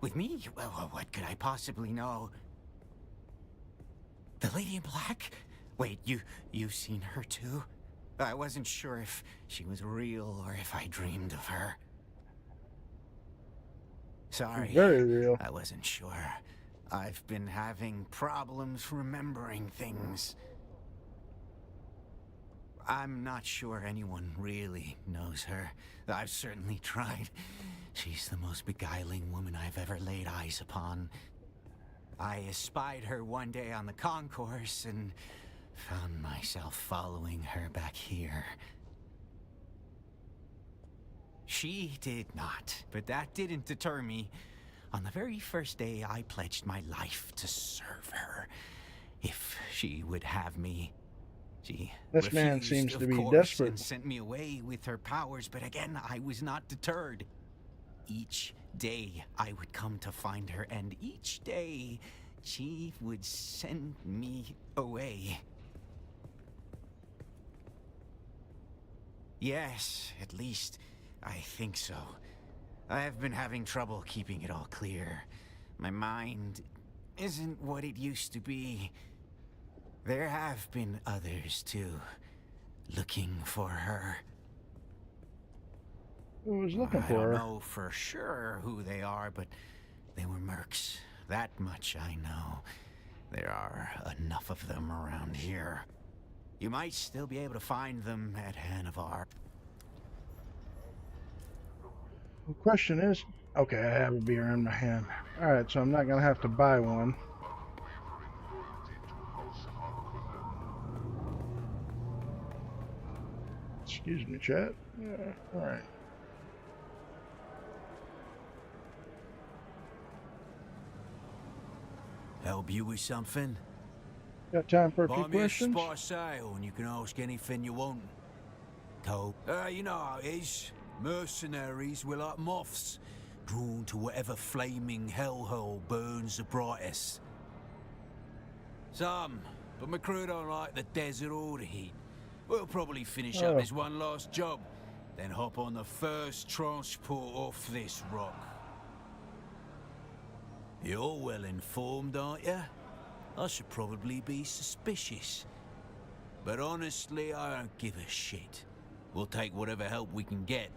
With me? Well, what could I possibly know? The lady in black? Wait, you've seen her too? I wasn't sure if she was real or if I dreamed of her. Sorry. Very real. I wasn't sure. I've been having problems remembering things. I'm not sure anyone really knows her. I've certainly tried. She's the most beguiling woman I've ever laid eyes upon. I espied her one day on the concourse and found myself following her back here. She did not, but that didn't deter me. On the very first day, I pledged my life to serve her, if she would have me. She This man refused, seems to of be course, desperate. and sent me away with her powers, but again, I was not deterred. Each day, I would come to find her, and each day, she would send me away. Yes, at least, I think so. I have been having trouble keeping it all clear. My mind isn't what it used to be. There have been others, too, looking for her. Who was looking I for her? don't know for sure who they are, but they were mercs. That much I know. There are enough of them around here. You might still be able to find them at Hanavar. The question is, okay, I have a beer in my hand. Alright, so I'm not gonna have to buy one. Let's Excuse me, chat. All right. Help you with something? Got time for a few Buy me a questions? spot sale and you can ask anything you want. Told. You know how it is. Mercenaries were like moths, drawn to whatever flaming hellhole burns the brightest. Some, but my crew don't like the desert or the heat. We'll probably finish up this one last job, then hop on the first transport off this rock. You're well informed, aren't you? I should probably be suspicious. But honestly, I don't give a shit. We'll take whatever help we can get.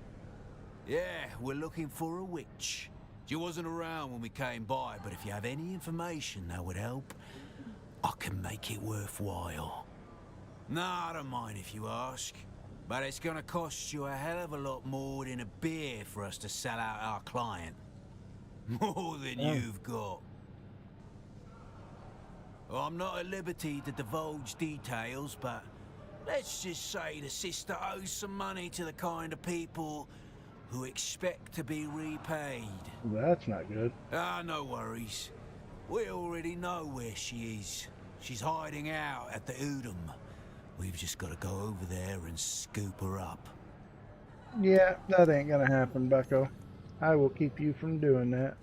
Yeah, we're looking for a witch. She wasn't around when we came by, but if you have any information that would help, I can make it worthwhile. Nah, I don't mind if you ask. But it's gonna cost you a hell of a lot more than a beer for us to sell out our client. More than you've got. Well, I'm not at liberty to divulge details, but let's just say the sister owes some money to the kind of people who expect to be repaid. That's not good. Ah, no worries. We already know where she is. She's hiding out at the Udom. We've just got to go over there and scoop her up. Yeah, that ain't gonna happen, Bucko. I will keep you from doing that.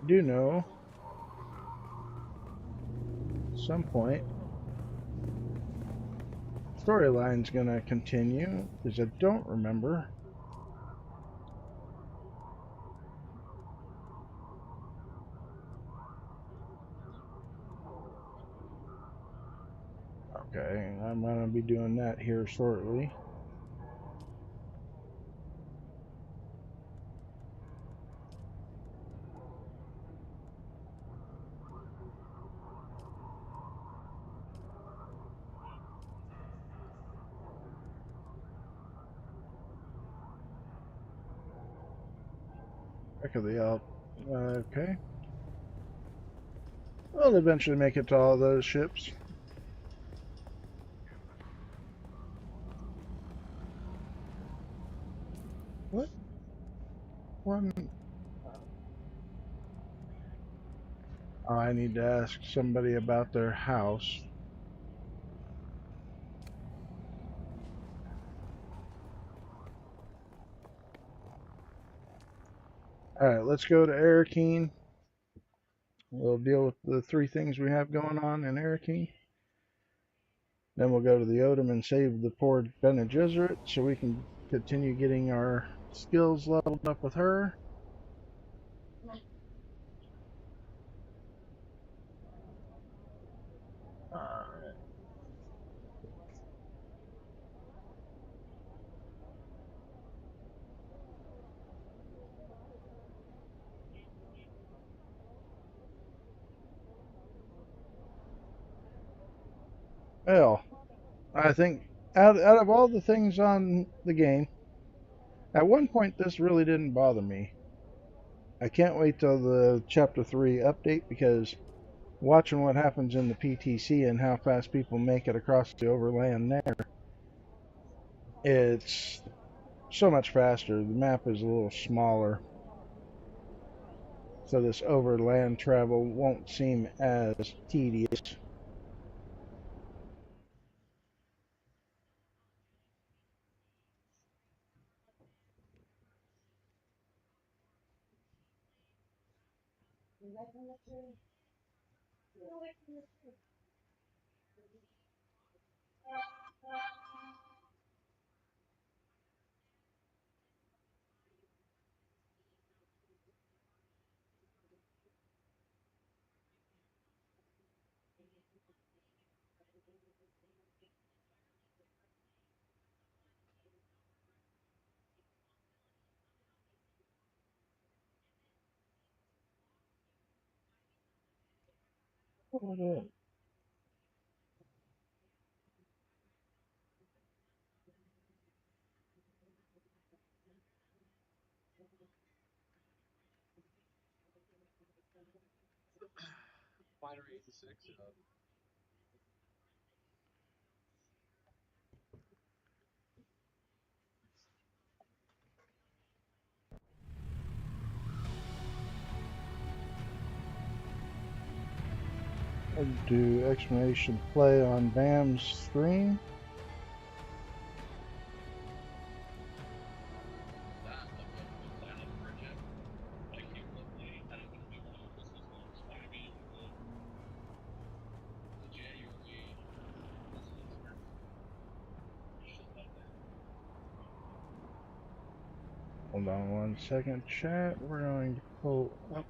Do know at some point storyline's gonna continue, because I don't remember. Okay, I'm gonna be doing that here shortly. Back of the out. Okay. We'll eventually make it to all those ships. What? One. Oh, I need to ask somebody about their house. Alright, let's go to Arakeen. We'll deal with the 3 things we have going on in Arakeen. Then we'll go to the Odom and save the poor Bene Gesserit so we can continue getting our skills leveled up with her. Alright. Well, I think out of all the things on the game, at one point this really didn't bother me. I can't wait till the Chapter 3 update, because watching what happens in the PTC and how fast people make it across the overland there, it's so much faster. The map is a little smaller, so this overland travel won't seem as tedious. I'll do exclamation play on Bam's screen. Hold on 1 second, chat. We're going to pull up.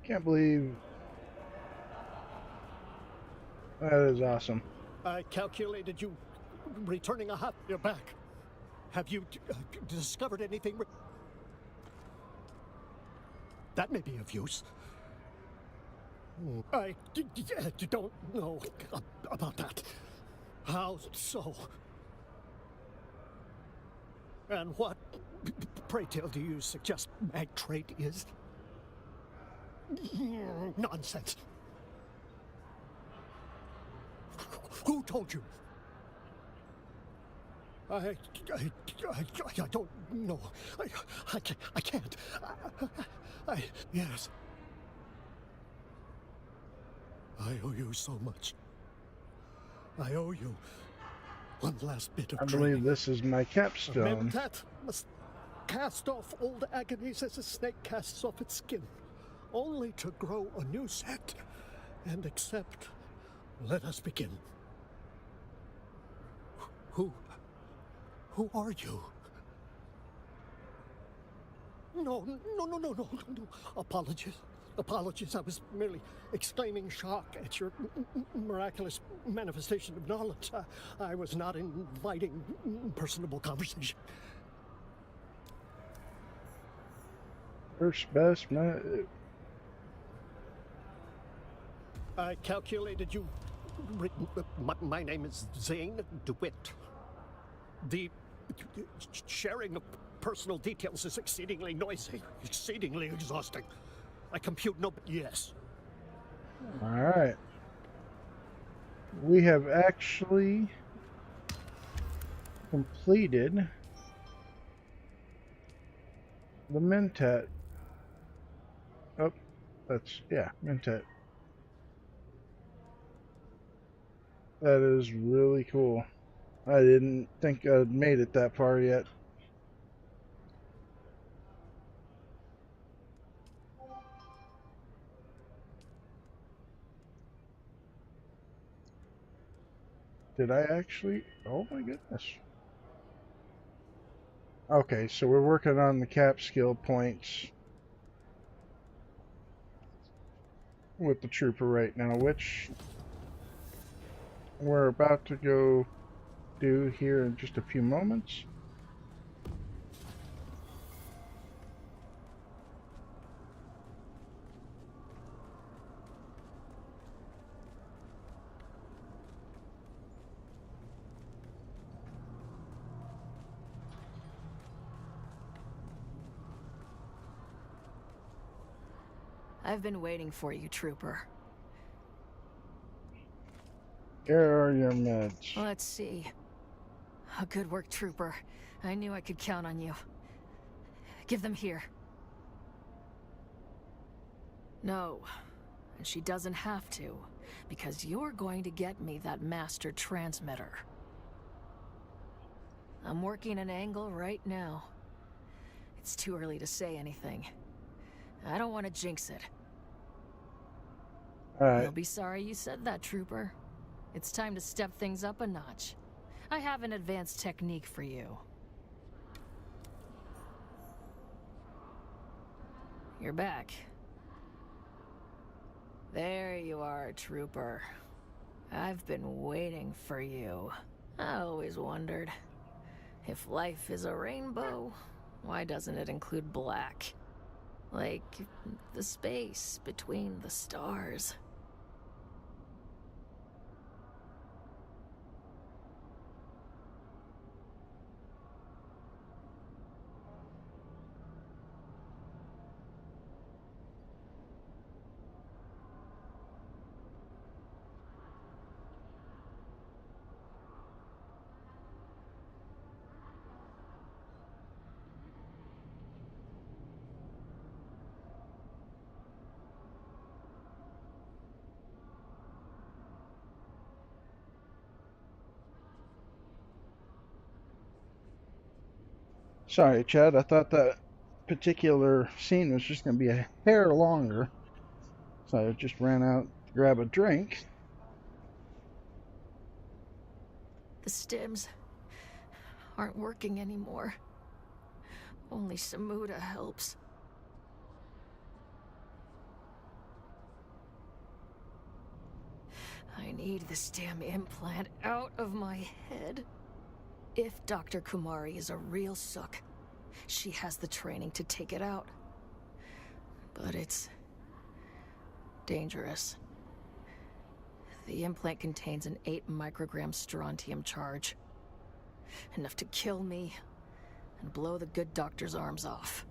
Can't believe that is awesome. I calculated you returning a hot. You're back. Have you discovered anything? That may be of use. I don't know about that. How so? And what, pray tell, do you suggest mag trait is? Nonsense. Who told you? I don't know. I can't. Yes. I owe you so much. I owe you one last bit of I training. believe this is my capstone. Memtat must cast off old agonies as a snake casts off its skin, only to grow a new set and accept. Let us begin. Who are you? No. Apologies. I was merely exclaiming shock at your miraculous manifestation of knowledge. I was not inviting personable conversation. First best man. I calculated you. My name is Zane DeWitt. The sharing of personal details is exceedingly noisy, exceedingly exhausting. I compute no. Yes. All right. We have actually completed the Mentat. Oh, that's, yeah, Mentat. That is really cool. I didn't think I'd made it that far yet. Did I actually? Oh my goodness. Okay, so we're working on the cap skill points with the trooper right now, which we're about to go do here in just a few moments. I've been waiting for you, Trooper. Here are your meds. Let's see. Oh, good work, Trooper. I knew I could count on you. Give them here. No, and she doesn't have to, because you're going to get me that master transmitter. I'm working an angle right now. It's too early to say anything. I don't want to jinx it. All right. You'll be sorry you said that, Trooper. It's time to step things up a notch. I have an advanced technique for you. You're back. There you are, Trooper. I've been waiting for you. I always wondered, if life is a rainbow, why doesn't it include black? Like the space between the stars. Sorry, Chad. I thought that particular scene was just going to be a hair longer. So I just ran out to grab a drink. The stims aren't working anymore. Only Samuda helps. I need this damn implant out of my head. If Dr. Kumari is a real sook, she has the training to take it out. But it's dangerous. The implant contains an 8 microgram strontium charge. Enough to kill me and blow the good doctor's arms off.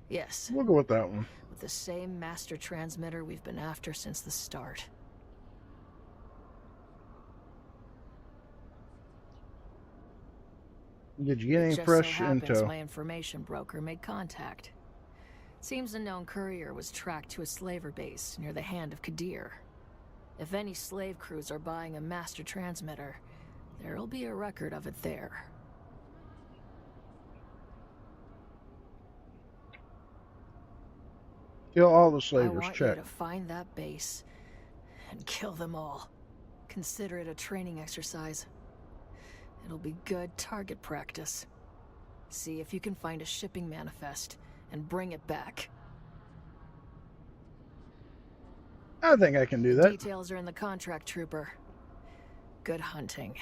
Yes. We'll go with that one. With the same master transmitter we've been after since the start. Did you get any Just fresh so happens intel? my information broker made contact. Seems a known courier was tracked to a slaver base near the Hand of Kadir. If any slave crews are buying a master transmitter, there'll be a record of it there. Kill all the I slavers, want check. you to find that base and kill them all. Consider it a training exercise. It'll be good target practice. See if you can find a shipping manifest and bring it back. I think I can do that. Details are in the contract, Trooper. Good hunting.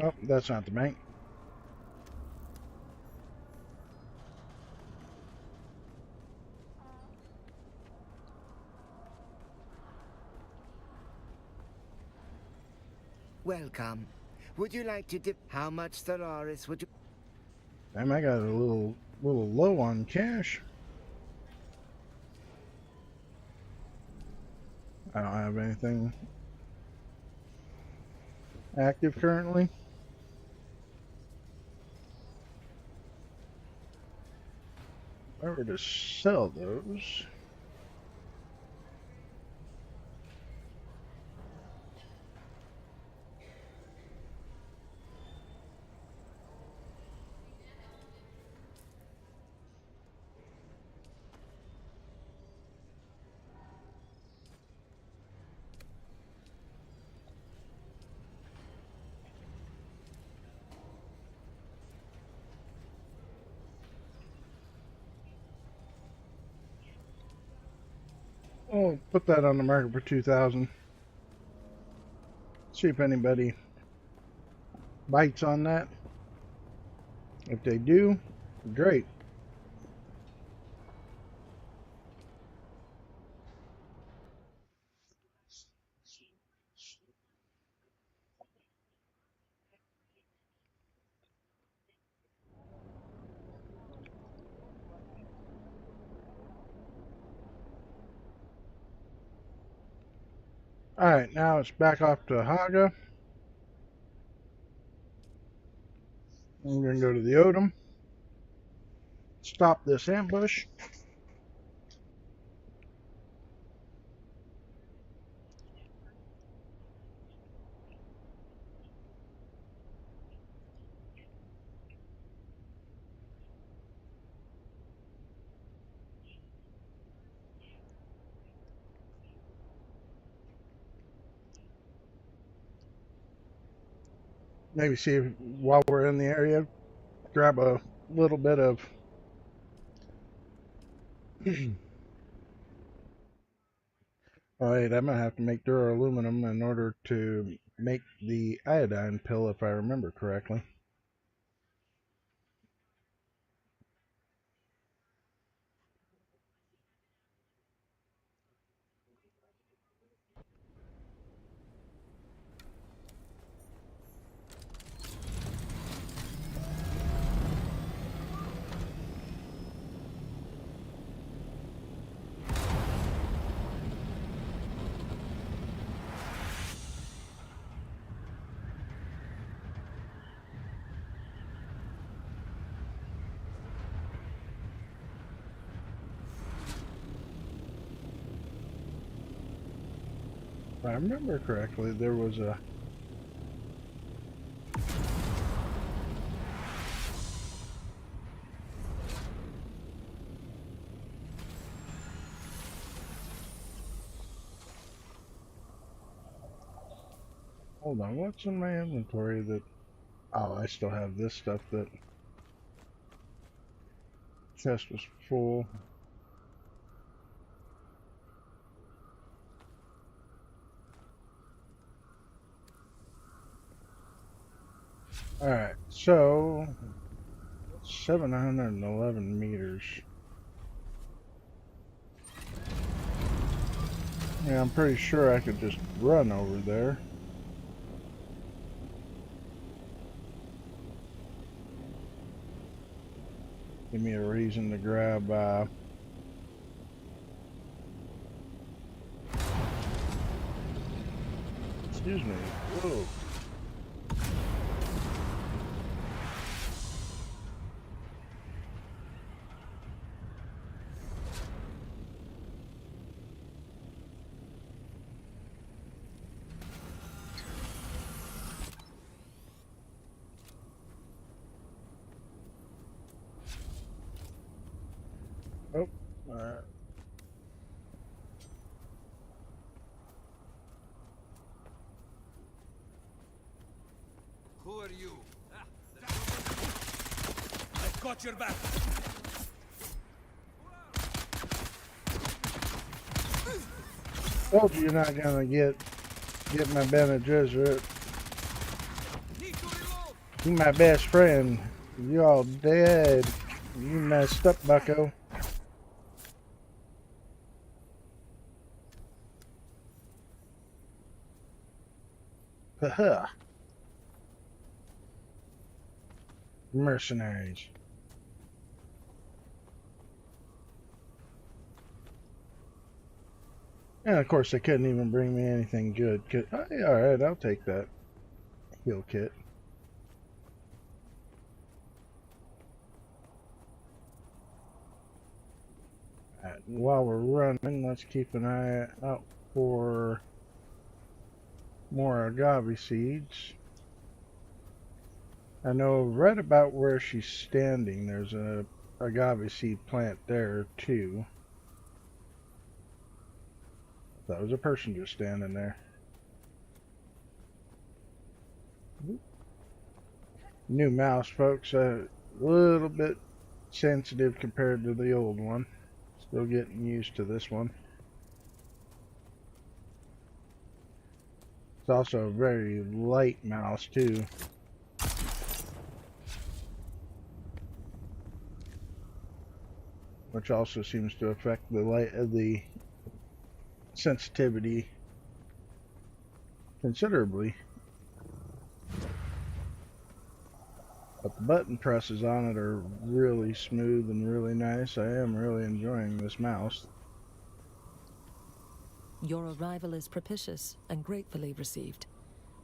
Oh, that's not the bank. Welcome. Would you like to dip? How much Stellaris would you? Damn, I got a little low on cash. I don't have anything active currently. If I were to sell those. Oh, put that on the market for 2,000. See if anybody bites on that. If they do, great. Alright, now it's back off to Haga. I'm going to go to the Odom. Stop this ambush. maybe see if, while we're in the area, grab a little bit of oh wait, I'm gonna have to make duraluminum in order to make the iodine pill if I remember correctly. If I remember correctly, there was a hold on, what's in my inventory that oh, I still have this stuff that chest was full. Alright, so 711 meters. Yeah, I'm pretty sure I could just run over there. Give me a reason to grab excuse me. Whoa. Oh, alright. Who are you? I've got your back. Told you you're not gonna get my Bene Gesserit. You my best friend. You all dead. You messed up, bucko. Haha. Mercenaries. And of course they couldn't even bring me anything good. Oh, yeah, alright, I'll take that heal kit. Alright, while we're running, let's keep an eye out for more agave seeds. I know right about where she's standing, there's a agave seed plant there too. That was a person just standing there. New mouse, folks. A little bit sensitive compared to the old one. Still getting used to this one. It's also a very light mouse too. Which also seems to affect the sensitivity considerably. But the button presses on it are really smooth and really nice. I am really enjoying this mouse. Your arrival is propitious and gratefully received.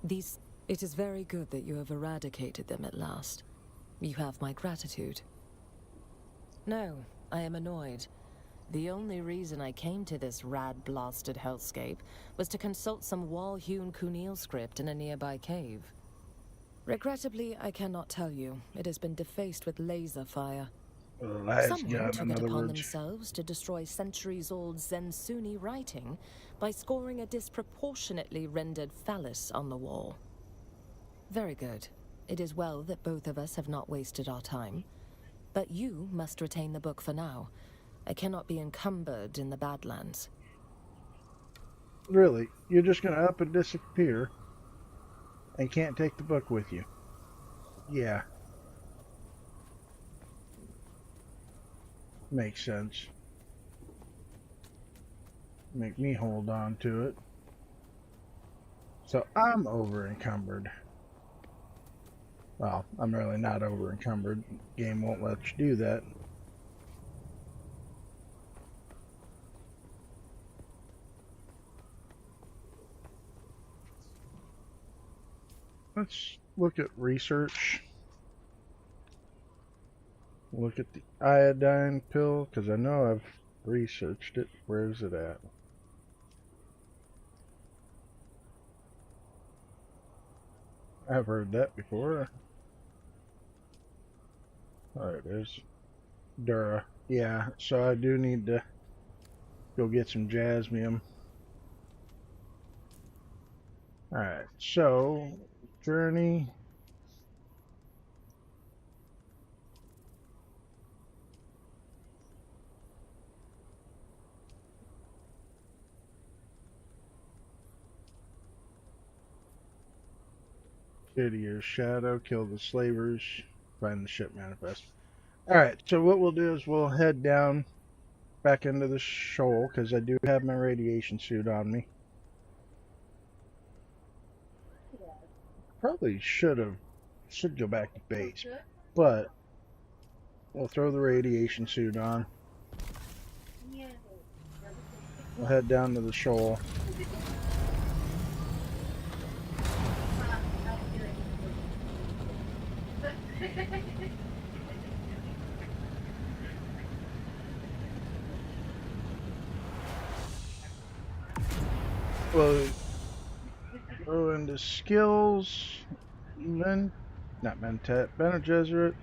It is very good that you have eradicated them at last. You have my gratitude. No, I am annoyed. The only reason I came to this rad-blasted hellscape was to consult some wall-hewn Kunil script in a nearby cave. Regrettably, I cannot tell you. It has been defaced with laser fire. Someone took it upon themselves to destroy centuries-old Zensuni writing by scoring a disproportionately rendered phallus on the wall. Very good. It is well that both of us have not wasted our time. But you must retain the book for now. I cannot be encumbered in the Badlands. Really? You're just gonna up and disappear and can't take the book with you? Yeah. Makes sense. Make me hold on to it. So I'm over encumbered. Well, I'm really not over encumbered. Game won't let you do that. Let's look at research. Look at the iodine pill, because I know I've researched it. Where is it at? I've heard that before. There it is. Dura. Yeah, so I do need to go get some jasmium. Alright, so journey. Year's shadow, kill the slavers, find the ship manifest. Alright, so what we'll do is we'll head down back into the shoal, because I do have my radiation suit on me. Probably should go back to base, but we'll throw the radiation suit on. We'll head down to the shoal. We'll go into skills, not Mentat, Bene Gesserit.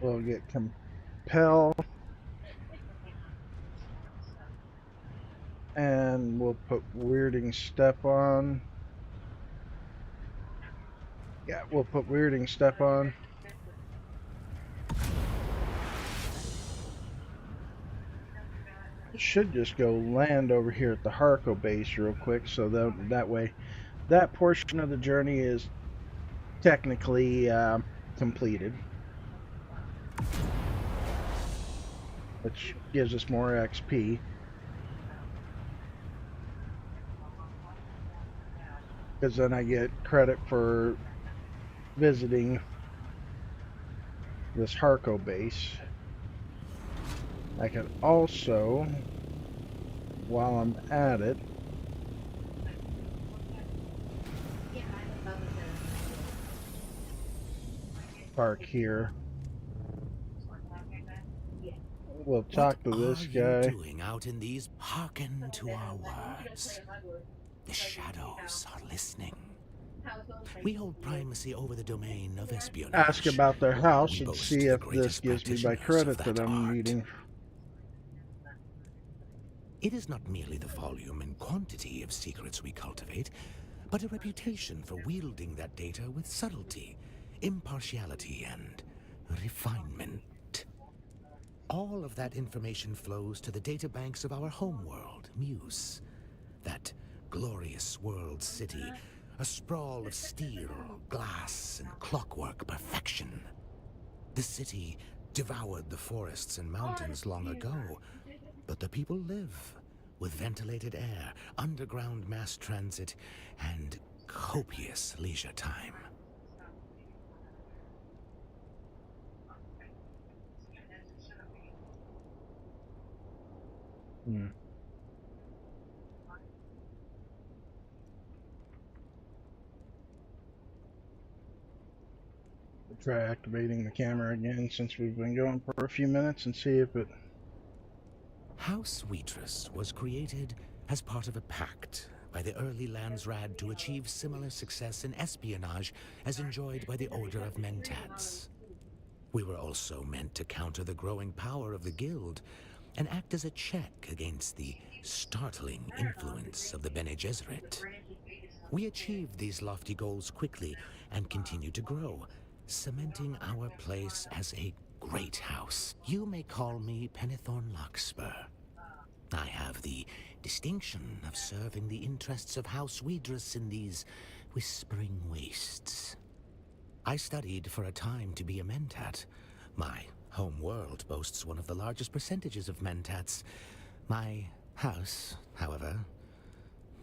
We'll get Compel, and we'll put Weirding Step on. Yeah, we'll put Weirding Step on. Should just go land over here at the Harco base real quick, so that way that portion of the journey is technically completed, which gives us more XP. Because then I get credit for visiting this Harco base. I can also, while I'm at it, park here. We'll talk to this guy. What are you doing out in these? Hearken to our words. The shadows are listening. We hold primacy over the domain of espionage. Ask about their house and see if this gives me my credit that I'm needing. It is not merely the volume and quantity of secrets we cultivate, but a reputation for wielding that data with subtlety, impartiality, and refinement. All of that information flows to the databanks of our homeworld, Muse. That glorious world city, a sprawl of steel, glass, and clockwork perfection. The city devoured the forests and mountains long ago, but the people live with ventilated air, underground mass transit, and copious leisure time. Try activating the camera again since we've been going for a few minutes and see if it... House Wheatress was created as part of a pact by the early Landsrad to achieve similar success in espionage as enjoyed by the Order of Mentats. We were also meant to counter the growing power of the Guild and act as a check against the startling influence of the Bene Gesserit. We achieved these lofty goals quickly and continue to grow, cementing our place as a great house. You may call me Penethorn Larkspur. I have the distinction of serving the interests of House Wedrus in these whispering wastes. I studied for a time to be a mentat. My home world boasts one of the largest percentages of mentats. My house, however,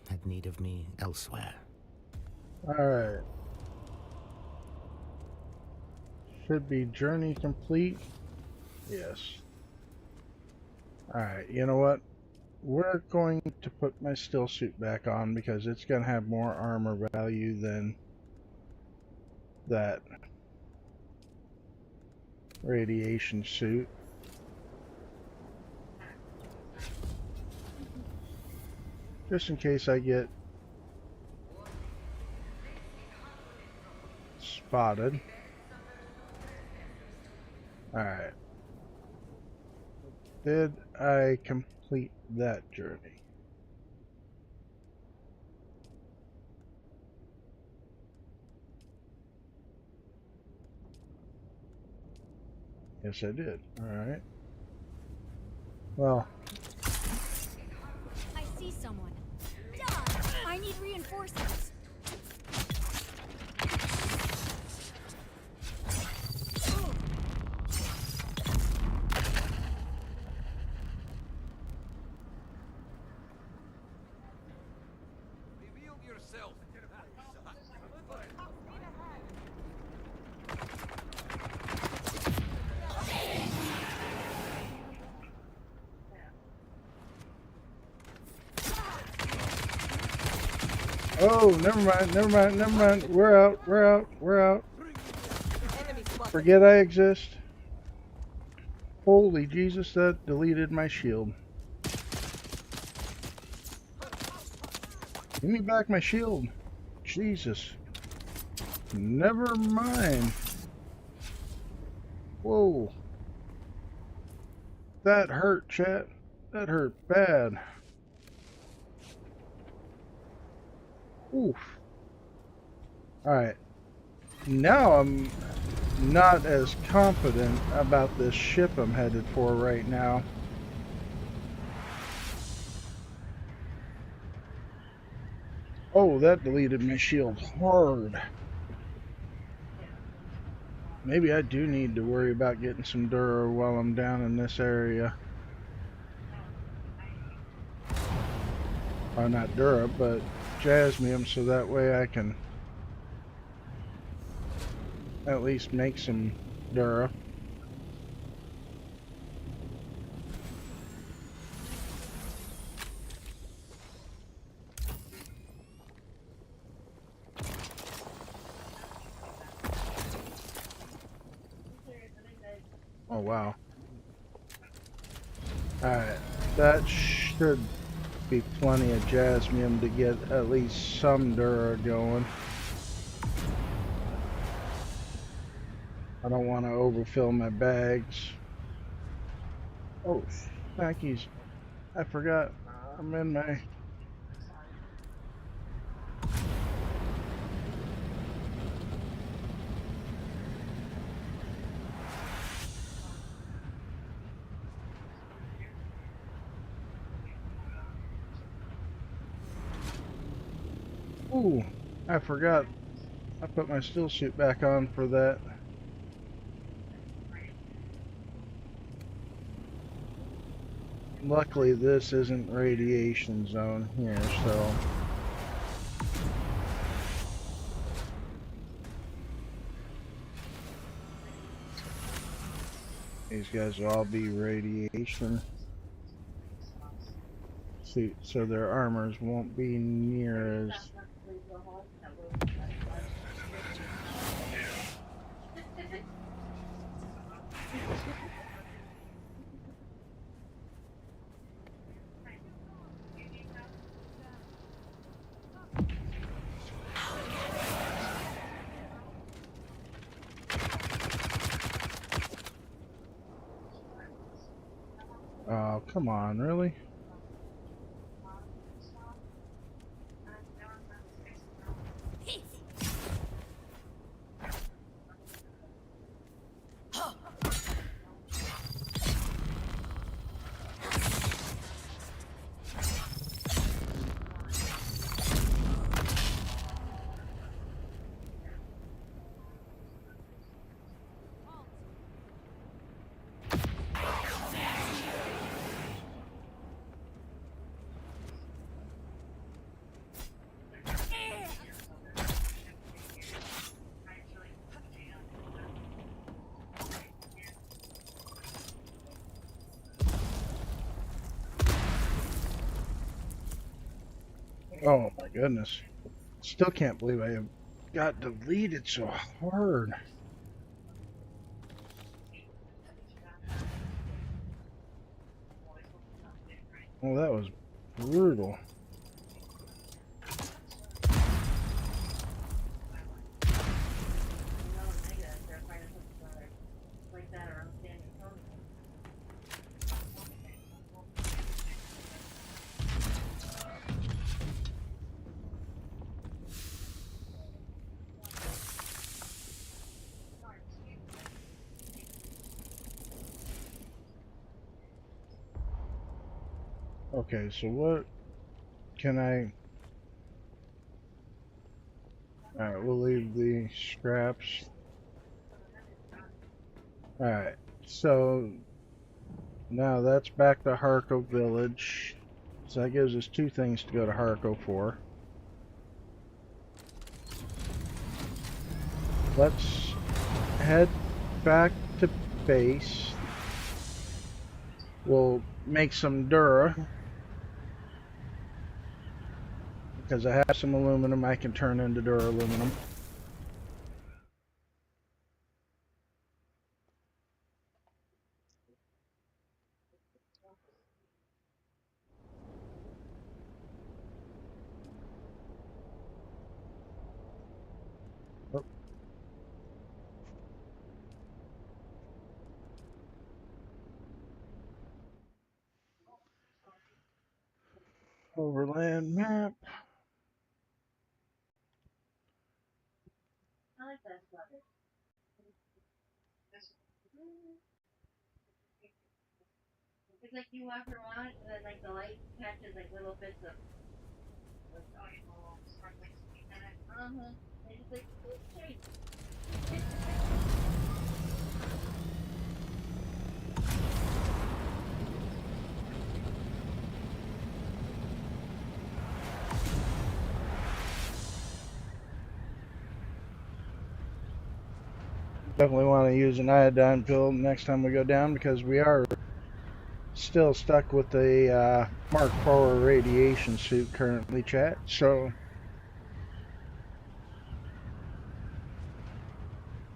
had need of me elsewhere. Alright. Should be journey complete. Yes. Alright, you know what? We're going to put my still suit back on because it's going to have more armor value than that radiation suit. Just in case I get spotted. Alright. Did I complete that journey? Yes, I did. Alright. Well. I see someone. Duh! I need reinforcements. Reveal yourself. Oh, never mind, never mind, never mind. We're out, we're out, we're out. Forget I exist. Holy Jesus, that deleted my shield. Give me back my shield. Jesus. Never mind. Whoa. That hurt, chat. That hurt bad. Oof. Alright. Now I'm not as confident about this ship I'm headed for right now. Oh, that deleted my shield hard. Maybe I do need to worry about getting some Dura while I'm down in this area. Or not Dura, but Jasmium, so that way I can at least make some Dura. Oh wow. Alright, that should be plenty of Jasmium to get at least some Dura going. I don't want to overfill my bags. Oh, snackies. I forgot. I'm in my... Ooh, I forgot. I put my still suit back on for that. Luckily, this isn't radiation zone here, so... These guys will all be radiation suits, so their armors won't be near as... Oh, come on, really? Oh my goodness. Still can't believe I got deleted so hard. Well, that was brutal. Okay, so what can I... Alright, we'll leave the scraps. Alright, so now that's back to Harko Village. So that gives us 2 things to go to Harko for. Let's head back to base. We'll make some Dura, because I have some aluminum I can turn into Dura aluminum. Oh. Overland map. I like that sweater. It's like you walk around and then like the light catches like little bits of like sparkling sweet in it. They just like shade. Definitely want to use an iodine pill next time we go down, because we are still stuck with the Mark IV radiation suit currently, chat. So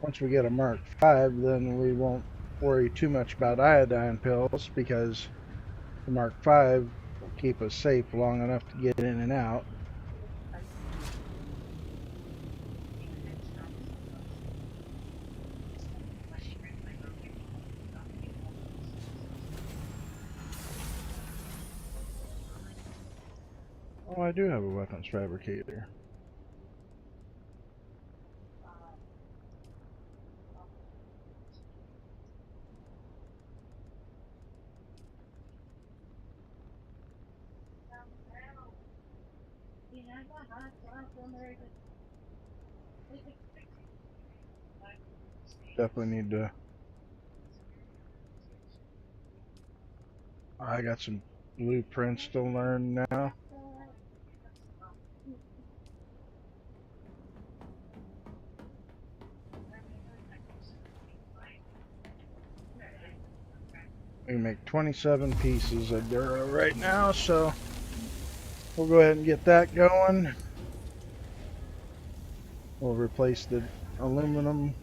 once we get a Mark V, then we won't worry too much about iodine pills, because the Mark V will keep us safe long enough to get in and out. Oh, I do have a weapons fabricator. Definitely need to... I got some blueprints to learn now. We can make 27 pieces of Dura right now, so we'll go ahead and get that going. We'll replace the aluminum.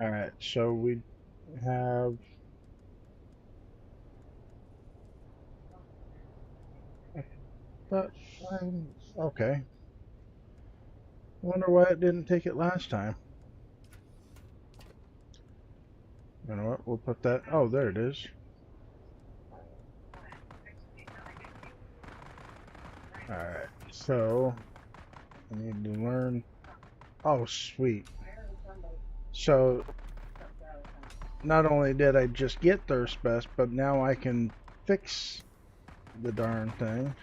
Alright, so we have... okay. Wonder why it didn't take it last time. You know what? We'll put that... Oh, there it is. Alright, so... I need to learn... Oh, sweet. So... Not only did I just get Thirst Best, but now I can fix the darn thing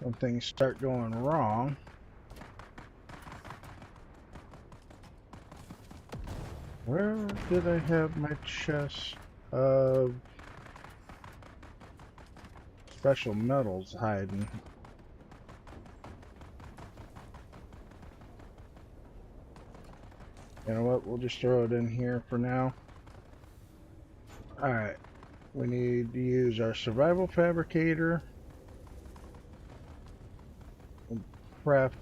when things start going wrong. Where did I have my chest of... special metals hiding. You know what? We'll just throw it in here for now. Alright. We need to use our survival fabricator. And craft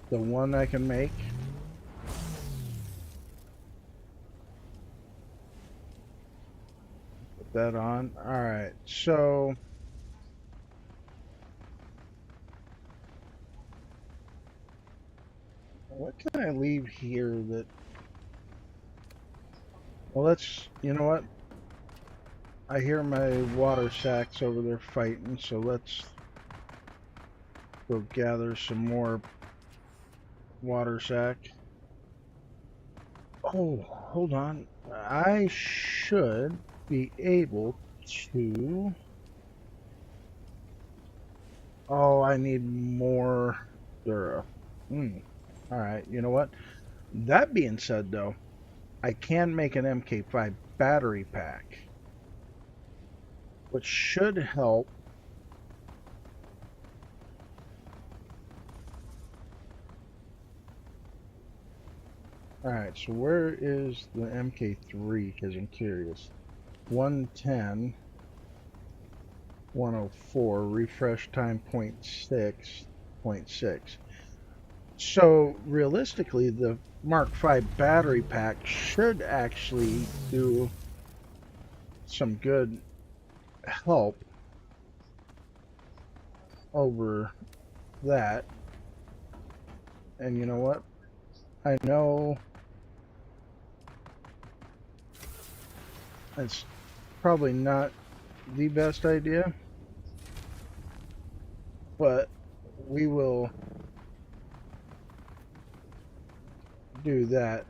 the one I can make. Put that on. Alright, so what can I leave here that... Well, let's... You know what? I hear my water sacks over there fighting, so let's go gather some more water sack. Oh, hold on. I should be able to... Oh, I need more Dura. Alright, you know what? That being said, though, I can make an MK5 battery pack, which should help. Alright, so where is the MK3? Because I'm curious. 110, 104, refresh time 0.6. So realistically, the Mark V battery pack should actually do some good help over that. And you know what? I know it's probably not the best idea, but we will do that.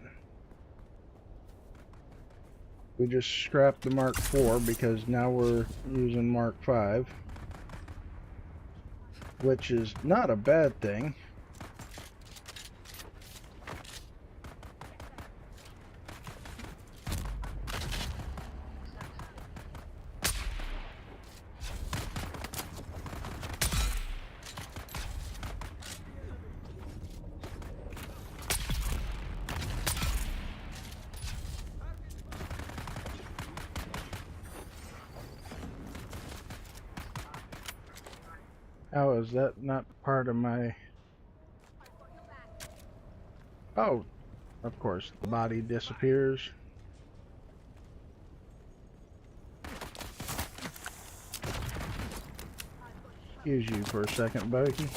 We just scrapped the Mark IV because now we're using Mark V, which is not a bad thing. How is that not part of my... Oh, of course, the body disappears. Excuse you for a second, Bucky.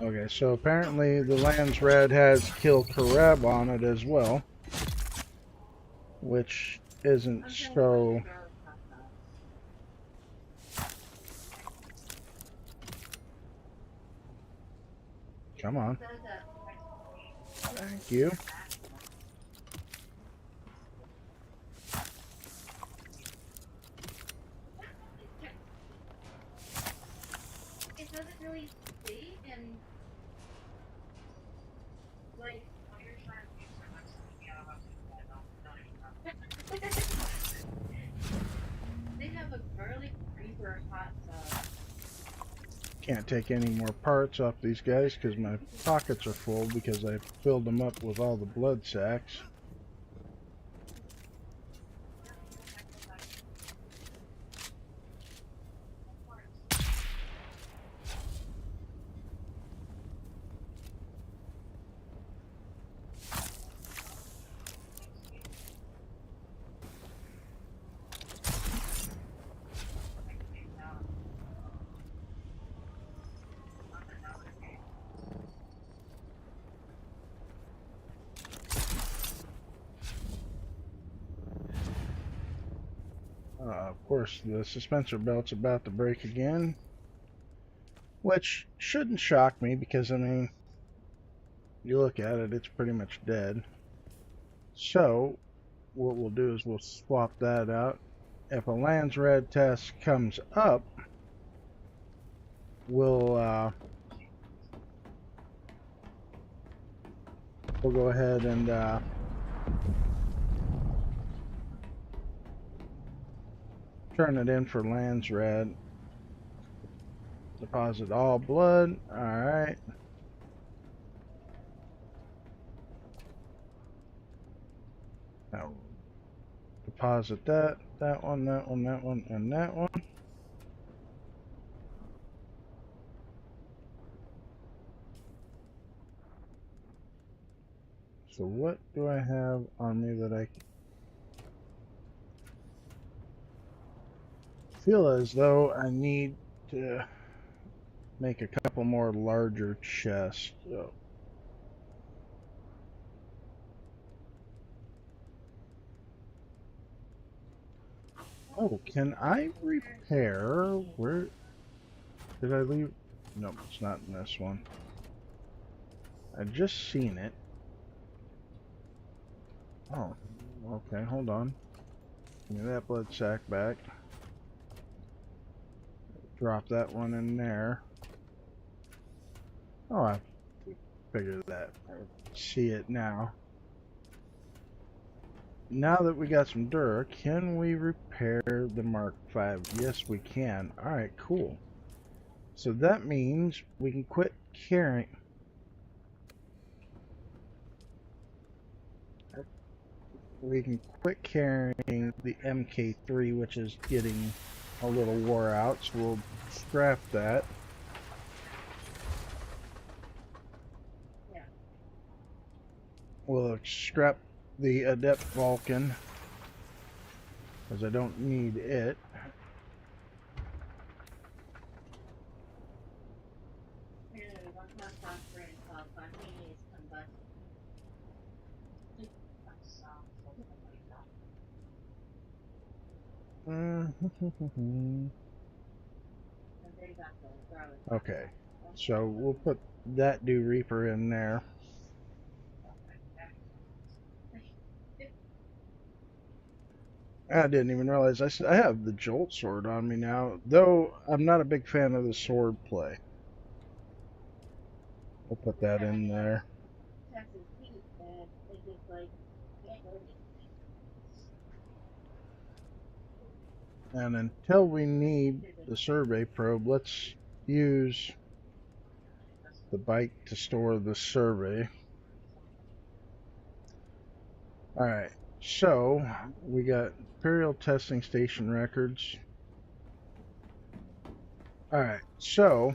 Okay, so apparently the Lands Red has Kill Kareb on it as well, which isn't so... Come on. Thank you. It doesn't really state and like they have a garlic creeper hot dog. Can't take any more parts off these guys because my pockets are full because I filled them up with all the blood sacks. Of course, the suspensor belt's about to break again, which shouldn't shock me because, I mean, you look at it, it's pretty much dead. So what we'll do is we'll swap that out. If a lands red test comes up, we'll go ahead and turn it in for lands red. Deposit all blood. Alright. Now deposit that one, that one, that one, and that one. So what do I have on me that I feel as though I need to make a couple more larger chests? Oh, can I repair? Where did I leave? Nope, it's not in this one. I just seen it. Oh, okay, hold on. Give me that blood sack back. Drop that one in there. Oh, I figured that. I see it now. Now that we got some dirt, can we repair the Mark V? Yes, we can. Alright, cool. So that means we can quit carrying. We can quit carrying the MK3, which is getting a little wore out, so we'll scrap that. We'll scrap the Adept Vulcan, because I don't need it. Okay, so we'll put that Dew Reaper in there. I didn't even realize I have the Jolt Sword on me now, though I'm not a big fan of the sword play. We'll put that in there. And until we need the survey probe, let's use the bike to store the survey. Alright, so we got Imperial Testing Station records. Alright, so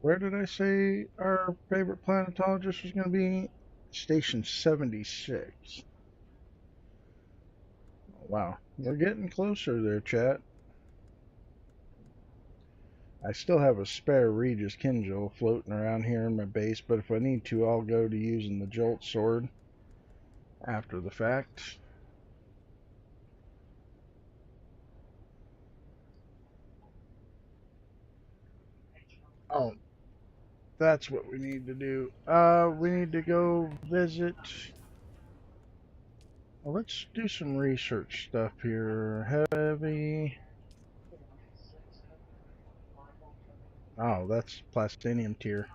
where did I say our favorite planetologist was going to be? Station 76. Wow, we're getting closer there, chat. I still have a spare Regis Kinjal floating around here in my base, but if I need to, I'll go to using the Jolt Sword after the fact. Oh, that's what we need to do. We need to go visit. Well, let's do some research stuff here. Heavy. Oh, that's Plastinium tier.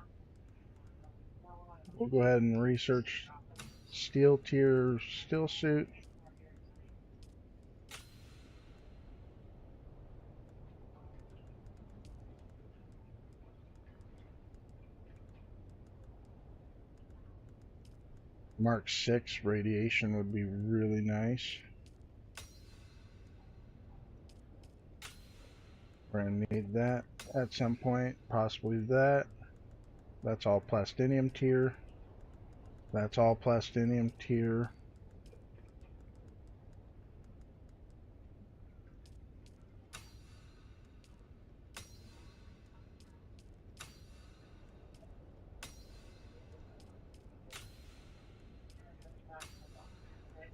We'll go ahead and research steel tier steel suit. Mark 6 radiation would be really nice. We're going to need that at some point, possibly that. That's all Plastinium tier. That's all Plastinium tier.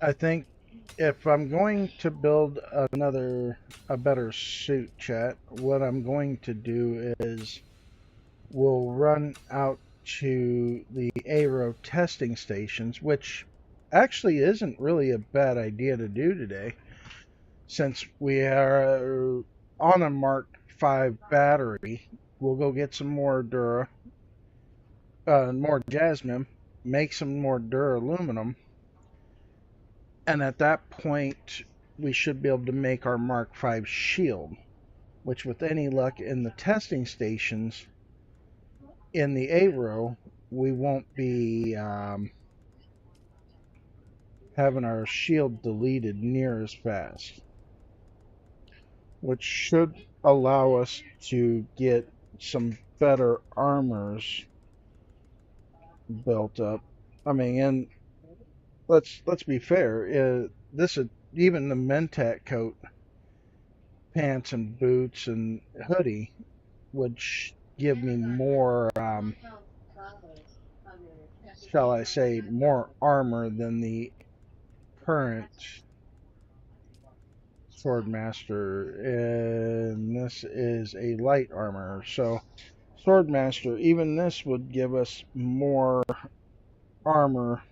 I think if I'm going to build a better suit, chat, what I'm going to do is we'll run out to the aero testing stations, which actually isn't really a bad idea to do today, since we are on a Mark V battery. We'll go get some more more Jasmine, make some more Duraluminum, and at that point we should be able to make our Mark V shield, which with any luck in the testing stations in the aero, we won't be having our shield deleted near as fast, which should allow us to get some better armors built up. I mean, and let's be fair. This is even the Mentat coat, pants and boots and hoodie would give me more, shall I say, more armor than the current Swordmaster, and this is a light armor. So Swordmaster, even this would give us more armor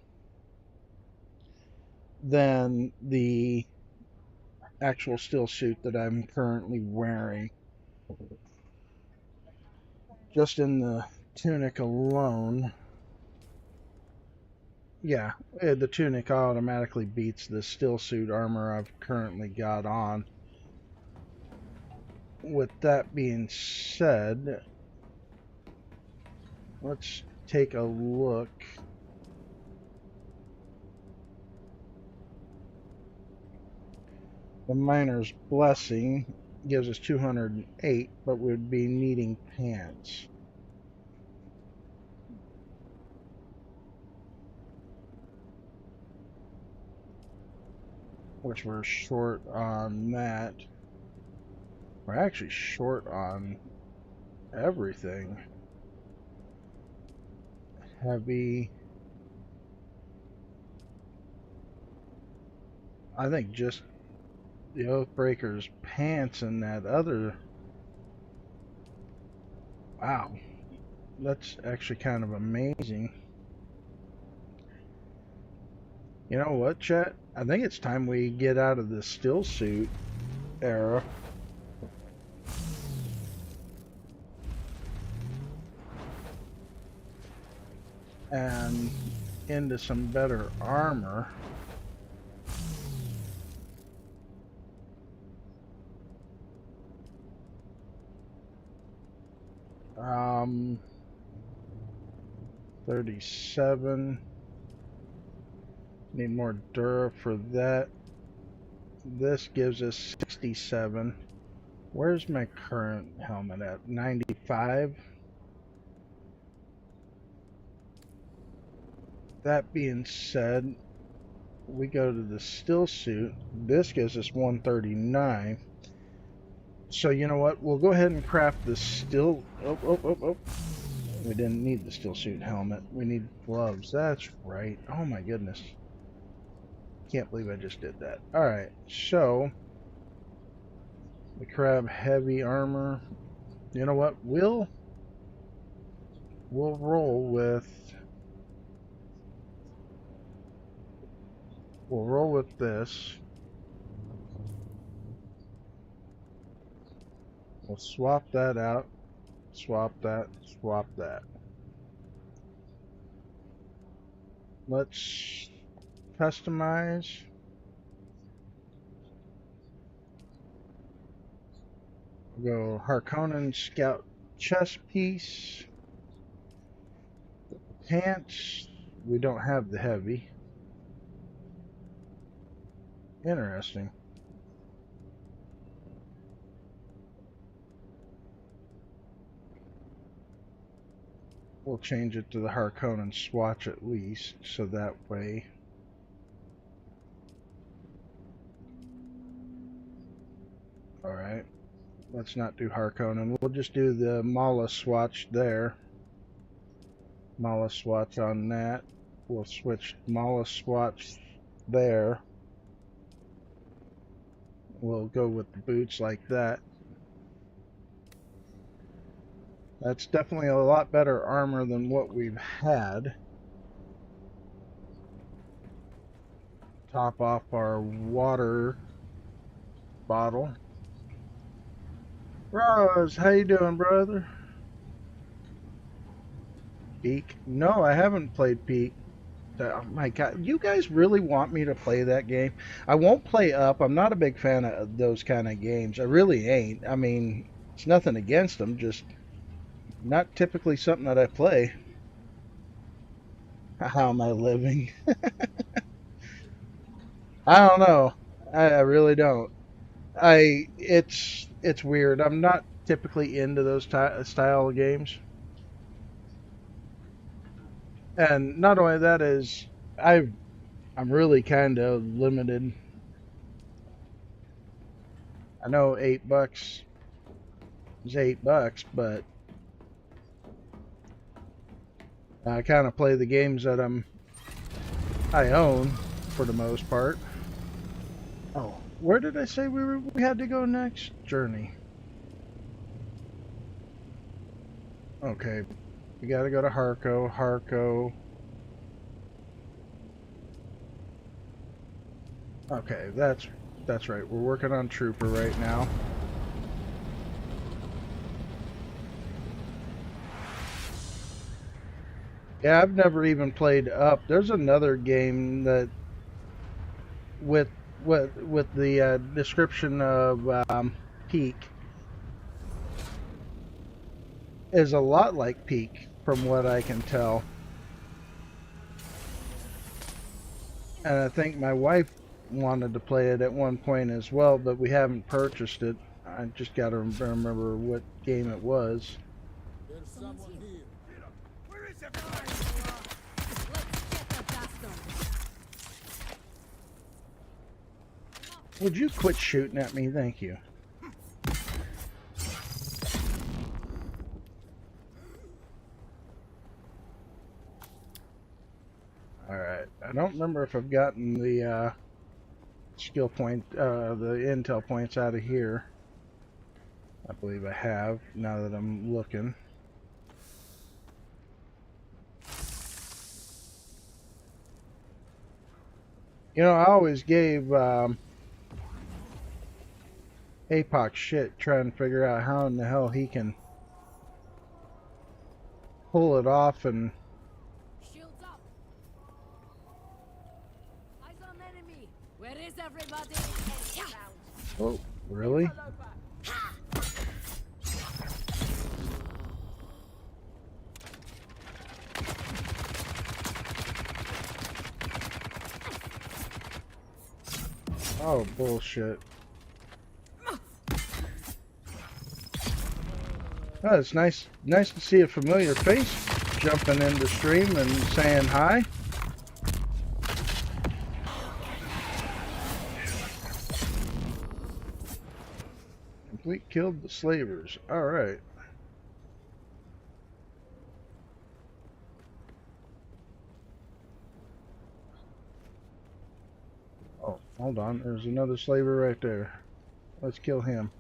than the actual steel suit that I'm currently wearing. Just in the tunic alone, yeah, the tunic automatically beats the steel suit armor I've currently got on. With that being said, let's take a look. The Miner's Blessing gives us 208, but we'd be needing pants. Which we're short on that. We're actually short on everything. Heavy. I think just the Oathbreaker's pants and that other. Wow. That's actually kind of amazing. You know what, chat? I think it's time we get out of the still suit era. And into some better armor. 37. Need more Dura for that. This gives us 67. Where's my current helmet at? 95. That being said, we go to the still suit. This gives us 139. So you know what? We'll go ahead and craft the still. Oh. We didn't need the still suit helmet. We need gloves. That's right. Oh my goodness. Can't believe I just did that. Alright, so we grab heavy armor. You know what? We'll roll with this. We'll swap that out. Swap that. Swap that. Let's customize. We'll go Harkonnen Scout chest piece. Pants. We don't have the heavy. Interesting. We'll change it to the Harkonnen swatch at least, so that way alright. Let's not do Harkonnen. We'll just do the Mala swatch there. Mala swatch on that. We'll switch Mala swatch there. We'll go with the boots like that. That's definitely a lot better armor than what we've had. Top off our water bottle. Rose, how you doing, brother? Peak? No, I haven't played Peak. Oh my god, you guys really want me to play that game? I won't play Up. I'm not a big fan of those kind of games. I really ain't. I mean, it's nothing against them, just not typically something that I play. How am I living? I don't know. I really don't. It's weird. I'm not typically into those style of games. And not only that is I'm really kind of limited. I know $8 is $8, but I kind of play the games that I own for the most part. Oh, where did I say we had to go next? Journey. Okay, we got to go to Harco. Harco. Okay, that's right. We're working on Trooper right now. Yeah, I've never even played Up. There's another game that with the description of Peak is a lot like Peak from what I can tell. And I think my wife wanted to play it at one point as well, but we haven't purchased it. I just got to remember what game it was. There's someone here. Where is everybody? Would you quit shooting at me? Thank you. Alright, I don't remember if I've gotten the skill point, the intel points out of here. I believe I have, now that I'm looking. You know, I always gave APOC shit trying to figure out how in the hell he can pull it off and... Shields up. Eyes on enemy. Where is everybody? Oh, really? Oh, bullshit. Oh, it's nice to see a familiar face jumping into stream and saying hi. Complete killed the slavers. Alright. Oh, hold on. There's another slaver right there. Let's kill him.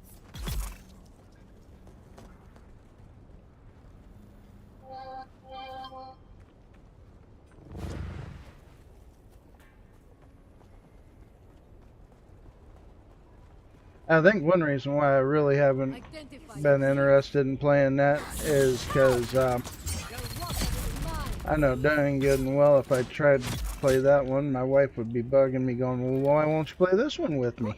I think one reason why I really haven't been interested in playing that is because I know dang good and well if I tried to play that one, my wife would be bugging me going, well, why won't you play this one with me?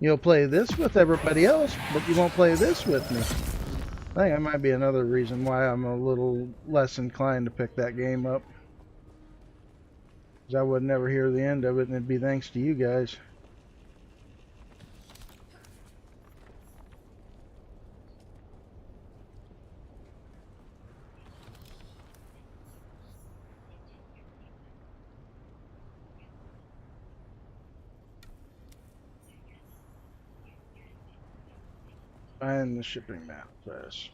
You'll play this with everybody else, but you won't play this with me. I think that might be another reason why I'm a little less inclined to pick that game up. Because I would never hear the end of it, and it'd be thanks to you guys. Find the shipping map first.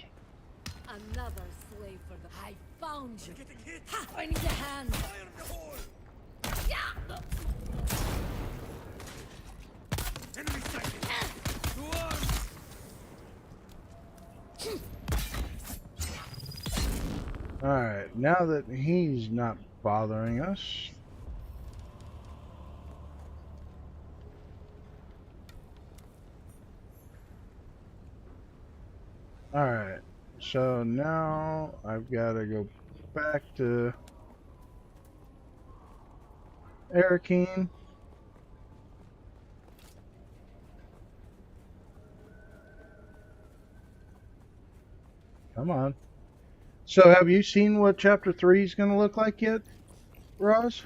Another slave for the... I found you. Ha! I need a hand. Fire in the hole. Yeah. Enemy sighted. To arms. Alright, now that he's not bothering us. Alright, so now I've got to go back to Arakeen. Come on. So have you seen what Chapter 3 is going to look like yet, Roz?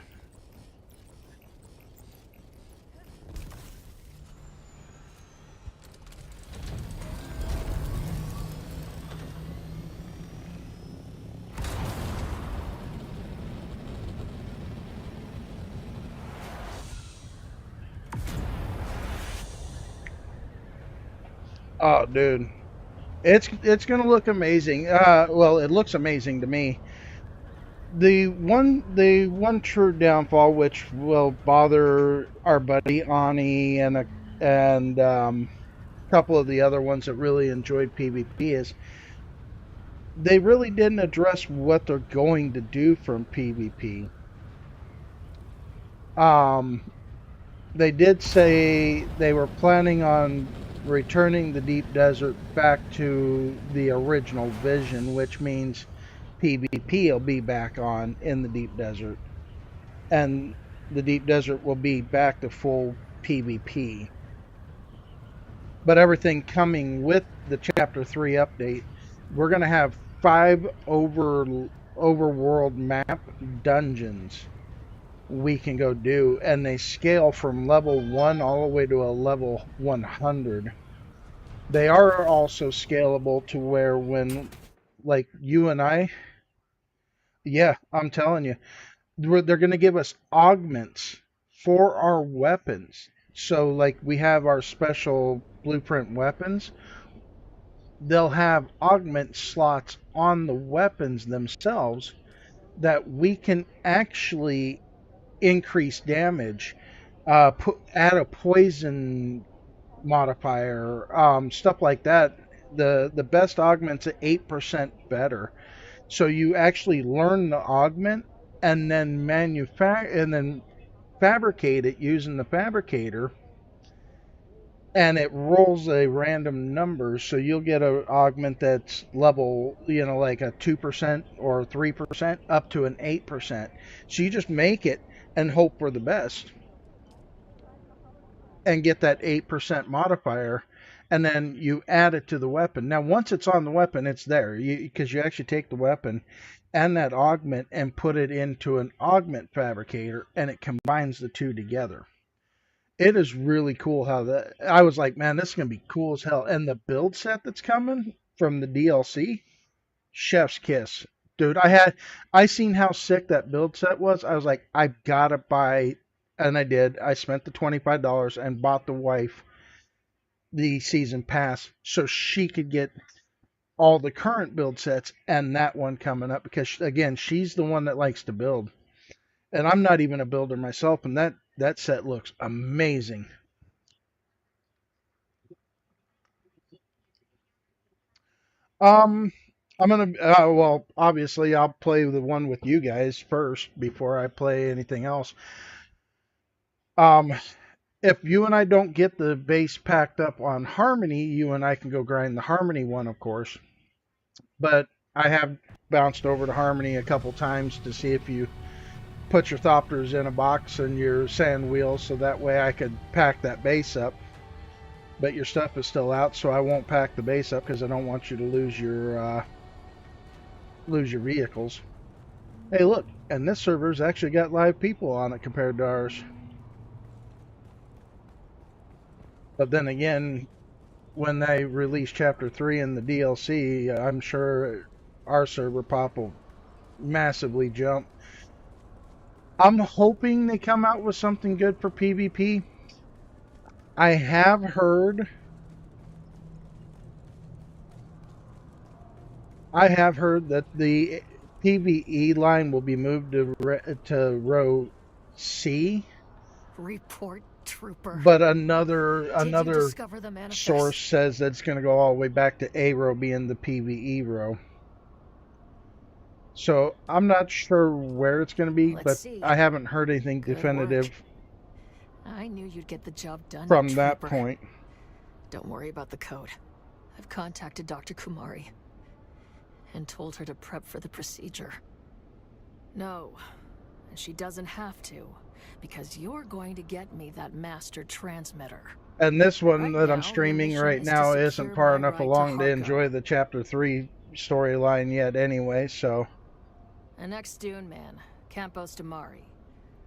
Oh, dude. It's going to look amazing. Well, it looks amazing to me. The one true downfall, which will bother our buddy Ani and a couple of the other ones that really enjoyed PvP, is they really didn't address what they're going to do from PvP. They did say they were planning on returning the Deep Desert back to the original vision, which means PvP will be back on in the Deep Desert. And the Deep Desert will be back to full PvP. But everything coming with the Chapter 3 update, we're going to have 5 overworld map dungeons we can go do, and they scale from level 1 all the way to a level 100. They are also scalable to where when, like, you and I, yeah, I'm telling you, they're going to give us augments for our weapons. So, like, we have our special blueprint weapons. They'll have augment slots on the weapons themselves that we can actually increase damage, add a poison modifier, stuff like that. The best augment's at 8% better. So you actually learn the augment and then fabricate it using the fabricator, and it rolls a random number. So you'll get an augment that's level, like a 2% or 3% up to an 8%. So you just make it and hope for the best and get that 8% modifier, and then you add it to the weapon. Now, once it's on the weapon, it's there, because you actually take the weapon and that augment and put it into an augment fabricator, and it combines the two together. It is really cool how that. I was like, man, this is going to be cool as hell. And the build set that's coming from the DLC, chef's kiss. Dude, I seen how sick that build set was. I was like, I've got to buy, and I did. I spent the $25 and bought the wife the season pass so she could get all the current build sets and that one coming up, because again, she's the one that likes to build. And I'm not even a builder myself, and that set looks amazing. I'm gonna well, obviously I'll play the one with you guys first before I play anything else. If you and I don't get the base packed up on Harmony, you and I can go grind the Harmony one, of course. But I have bounced over to Harmony a couple times to see if you put your Thopters in a box and your sand wheels, so that way I could pack that base up. But your stuff is still out, so I won't pack the base up because I don't want you to lose your vehicles. Hey, look, and this server's actually got live people on it compared to ours. But then again, when they release Chapter 3 in the DLC, I'm sure our server pop will massively jump. I'm hoping they come out with something good for PvP. I have heard that the PvE line will be moved to row C. Report, trooper. But another Manifest? source says that it's going to go all the way back to A row being the PvE row. So I'm not sure where it's going to be, Let's but see. I haven't heard anything Good definitive work. I knew you'd get the job done, from you that trooper. point. Don't worry about the code. I've contacted Dr. Kumari and told her to prep for the procedure. No, and she doesn't have to, because you're going to get me that master transmitter. And this one Right that I'm now, streaming your mission right is to now secure isn't far my enough ride along to Harko. enjoy the Chapter 3 storyline yet anyway, so... An ex-Dune man, Campos Damari,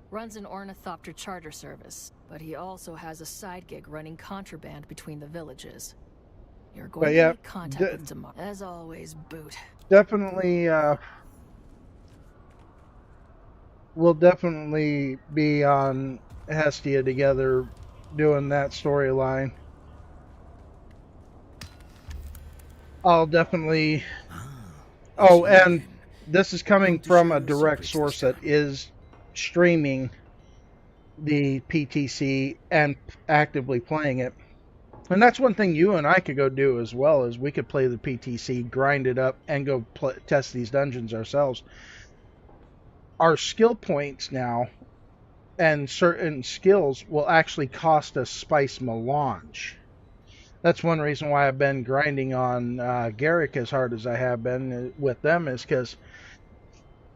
runs an ornithopter charter service, but he also has a side gig running contraband between the villages. You're going to make contact with Damari. As always, Boot. Definitely, we'll definitely be on Hestia together doing that storyline. I'll definitely... Oh, and this is coming from a direct source that is streaming the PTC and actively playing it. And that's one thing you and I could go do as well, is we could play the PTC, grind it up, and go test these dungeons ourselves. Our skill points now and certain skills will actually cost us spice melange. That's one reason why I've been grinding on Garrick as hard as I have been with them, is because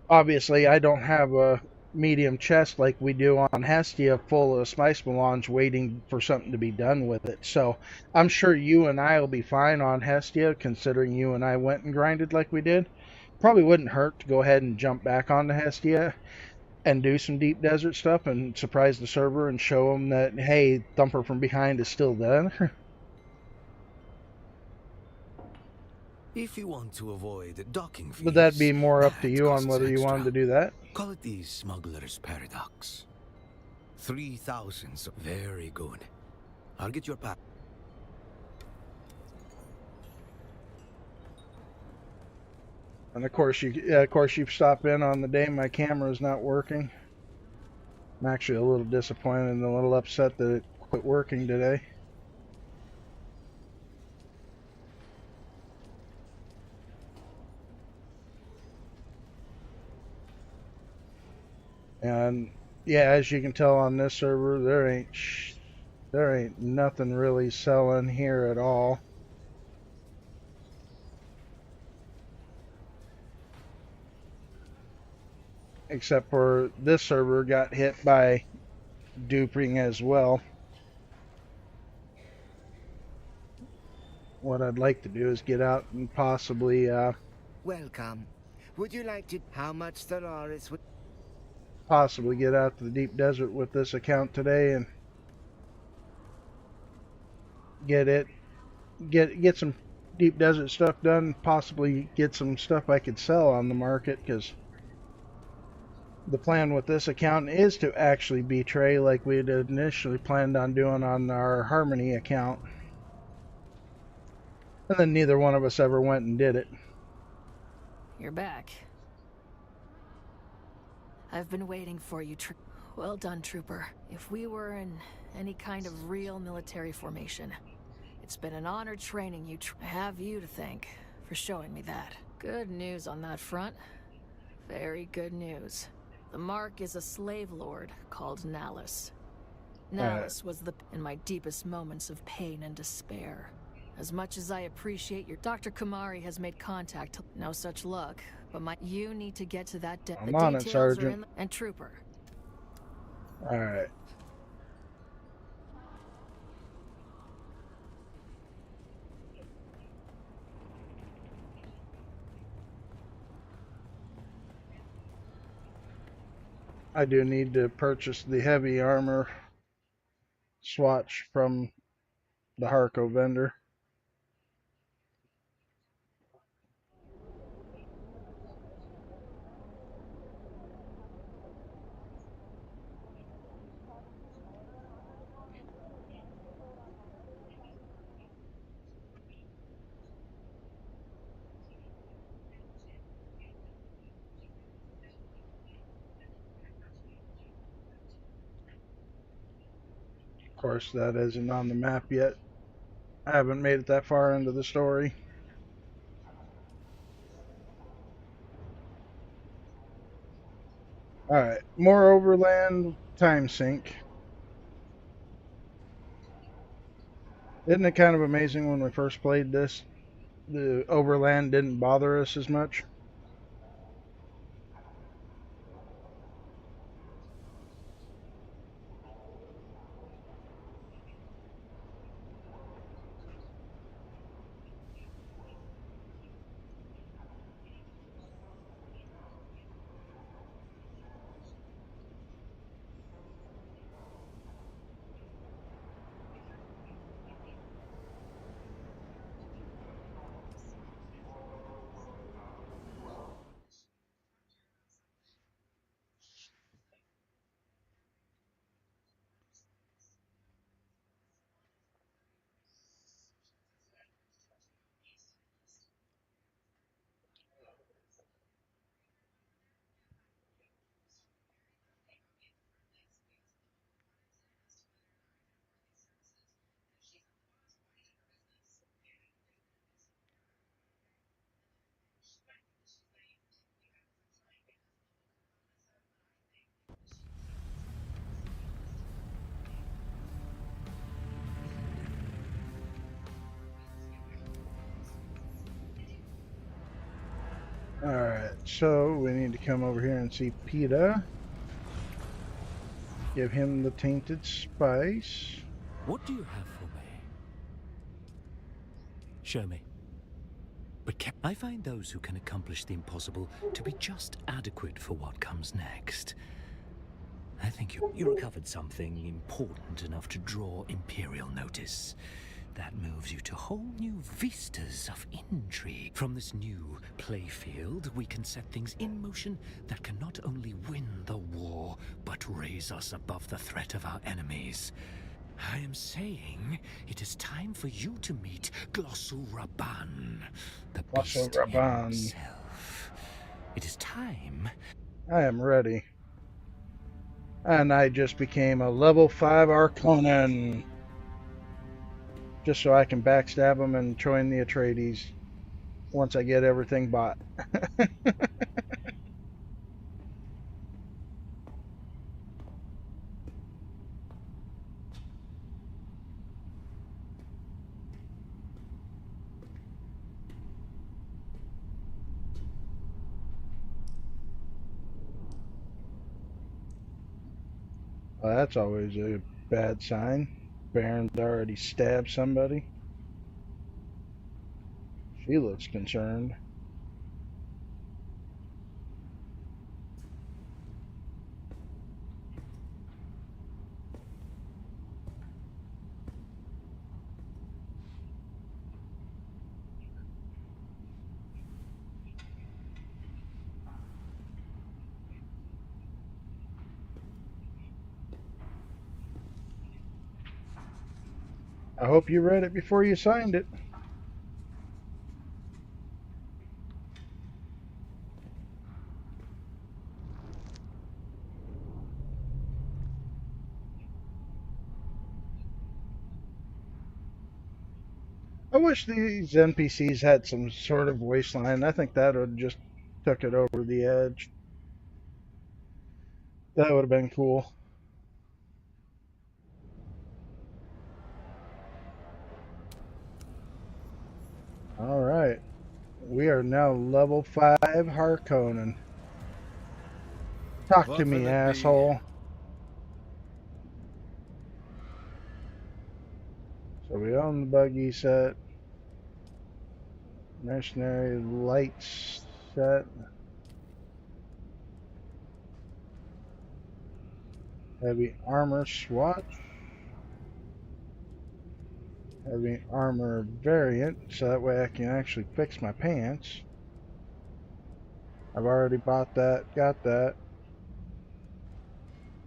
obviously I don't have a medium chest like we do on Hestia full of spice melange waiting for something to be done with it. So I'm sure you and I will be fine on Hestia, considering you and I went and grinded like we did. Probably wouldn't hurt to go ahead and jump back onto Hestia and do some deep desert stuff and surprise the server and show them that, hey, Thumper from Behind is still there. If you want to avoid docking fees, Would that be more up to you on whether you wanted to do that? Call it the smuggler's paradox. 3,000. Very good. I'll get your pack. And of course you stop in on the day my camera's not working. I'm actually a little disappointed and a little upset that it quit working today. And yeah, as you can tell on this server, there ain't nothing really selling here at all. Except for this server got hit by duping as well. What I'd like to do is get out and possibly Welcome. Would you like to... How much Stellaris would... Possibly get out to the deep desert with this account today and get some deep desert stuff done, possibly get some stuff I could sell on the market, because the plan with this account is to actually betray like we had initially planned on doing on our Harmony account. And then neither one of us ever went and did it. You're back. I've been waiting for you, well done, Trooper. If we were in any kind of real military formation, it's been an honor training you. I have you to thank for showing me that. Good news on that front. Very good news. The Mark is a slave lord called Nallus. Nallus was in my deepest moments of pain and despair. As much as I appreciate your... Dr. Kumari has made contact. No such luck, but you need to get to that... I'm on it, Sergeant. And Trooper. Alright. I do need to purchase the heavy armor swatch from the Harko vendor. Of course, that isn't on the map yet. I haven't made it that far into the story. Alright, more overland time sink. Isn't it kind of amazing when we first played this, the overland didn't bother us as much? Alright, so we need to come over here and see PETA. Give him the tainted spice. What do you have for me? Show me. But I find those who can accomplish the impossible to be just adequate for what comes next. I think you recovered something important enough to draw Imperial notice. That moves you to whole new vistas of intrigue. From this new playfield, we can set things in motion that can not only win the war, but raise us above the threat of our enemies. I am saying it is time for you to meet Glossu-Raban, the beast himself. It is time. I am ready. And I just became a level 5 Arconan. Just so I can backstab him and join the Atreides once I get everything bought. Well, that's always a bad sign. Baron's already stabbed somebody. She looks concerned. I hope you read it before you signed it. I wish these NPCs had some sort of voice line. I think that would just took it over the edge. That would have been cool. Alright. We are now level 5 Harkonnen. Talk to me, asshole. So we own the buggy set. Mercenary lights set. Heavy armor swatch. Heavy armor variant, so that way I can actually fix my pants. I've already bought that, got that.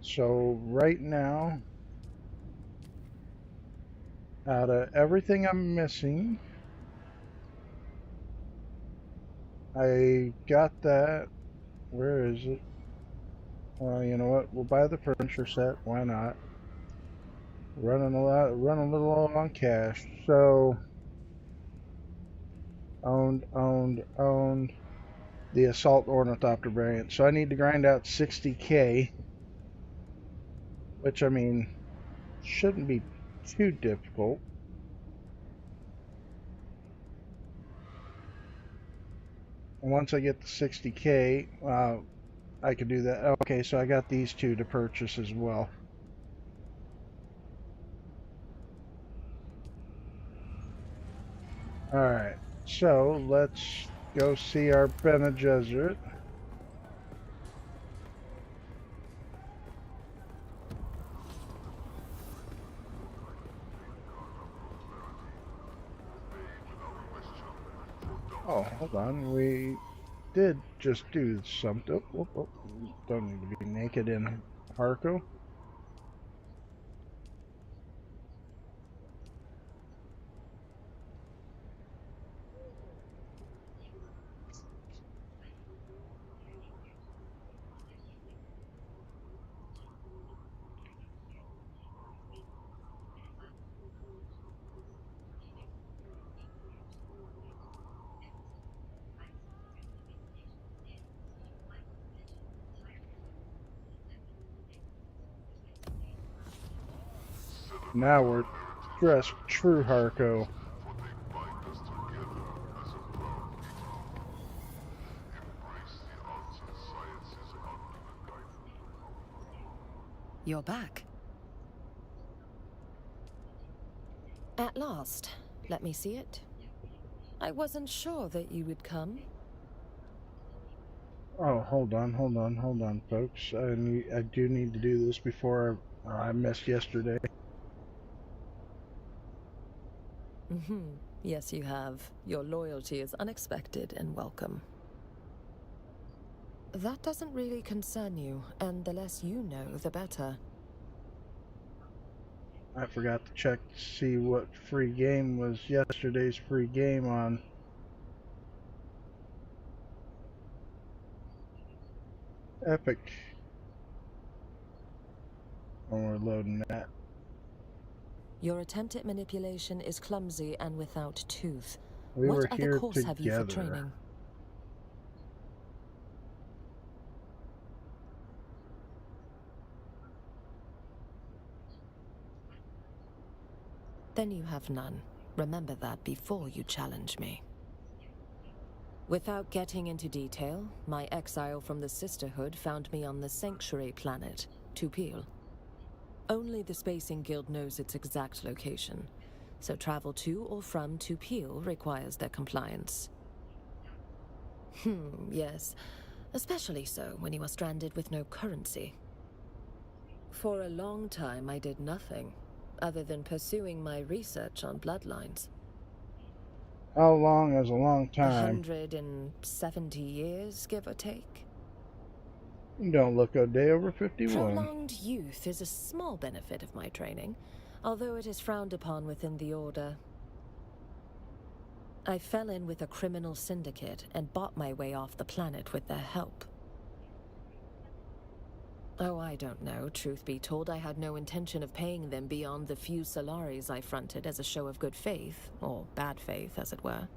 So right now, out of everything I'm missing, I got that. Where is it? Well, you know what? We'll buy the furniture set. Why not? Running a little low on cash. So owned. the Assault Ornithopter variant. So I need to grind out 60k, which I mean shouldn't be too difficult. And once I get the 60k, I could do that. Okay, so I got these two to purchase as well. Alright, so let's go see our Bene Gesserit. Oh, hold on, we did just do something. Oh, don't need to be naked in Harco. Now we're dressed true Harco. You're back. At last. Let me see it. I wasn't sure that you would come. Oh, hold on, folks. I do need to do this before I missed yesterday. Yes, you have. Your loyalty is unexpected and welcome. That doesn't really concern you, and the less you know, the better. I forgot to check to see what free game was yesterday's free game on. Epic. When we're loading that. Your attempt at manipulation is clumsy and without tooth. We were What other here course have you for together. training? Then you have none. Remember that before you challenge me. Without getting into detail, my exile from the Sisterhood found me on the Sanctuary planet, Tupil. Only the Spacing Guild knows its exact location, so travel to or from Tupil requires their compliance. Yes, especially so when you are stranded with no currency. For a long time I did nothing, other than pursuing my research on bloodlines. How long is a long time? 170 years, give or take. You don't look a day over 51. Prolonged youth is a small benefit of my training, although it is frowned upon within the Order. I fell in with a criminal syndicate and bought my way off the planet with their help. Oh, I don't know. Truth be told, I had no intention of paying them beyond the few Solaris I fronted as a show of good faith, or bad faith, as it were.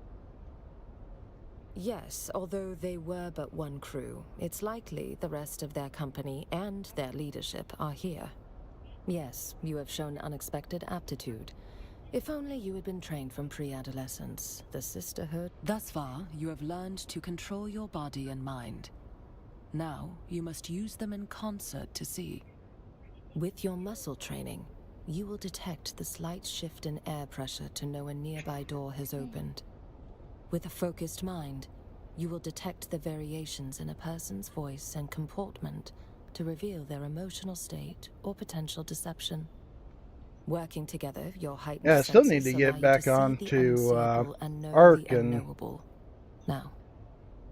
Yes, although they were but one crew, it's likely the rest of their company and their leadership are here. Yes, you have shown unexpected aptitude. If only you had been trained from pre-adolescence, the Sisterhood... Thus far, you have learned to control your body and mind. Now, you must use them in concert to see. With your muscle training, you will detect the slight shift in air pressure to know a nearby door has opened. With a focused mind, you will detect the variations in a person's voice and comportment to reveal their emotional state or potential deception. Working together, your heightened Yeah, I still need senses to get allow back you to on see the to unseeable and know Ark the and unknowable. Now,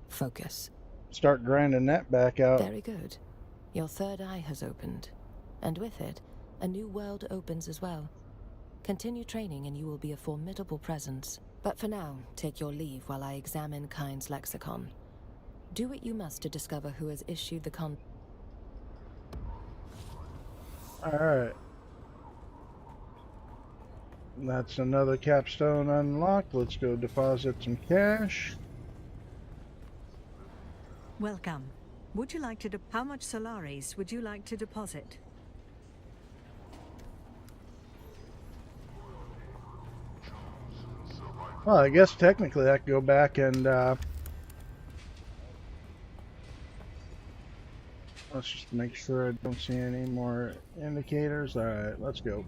focus. start grinding that back out. Very good. Your third eye has opened, and with it, a new world opens as well. Continue training and you will be a formidable presence. But for now, take your leave while I examine Kind's lexicon. Do what you must to discover who has issued the Alright. That's another capstone unlocked. Let's go deposit some cash. Welcome. Would you like to how much Solaris would you like to deposit? Well, I guess technically I could go back and let's just make sure I don't see any more indicators. All right, let's go.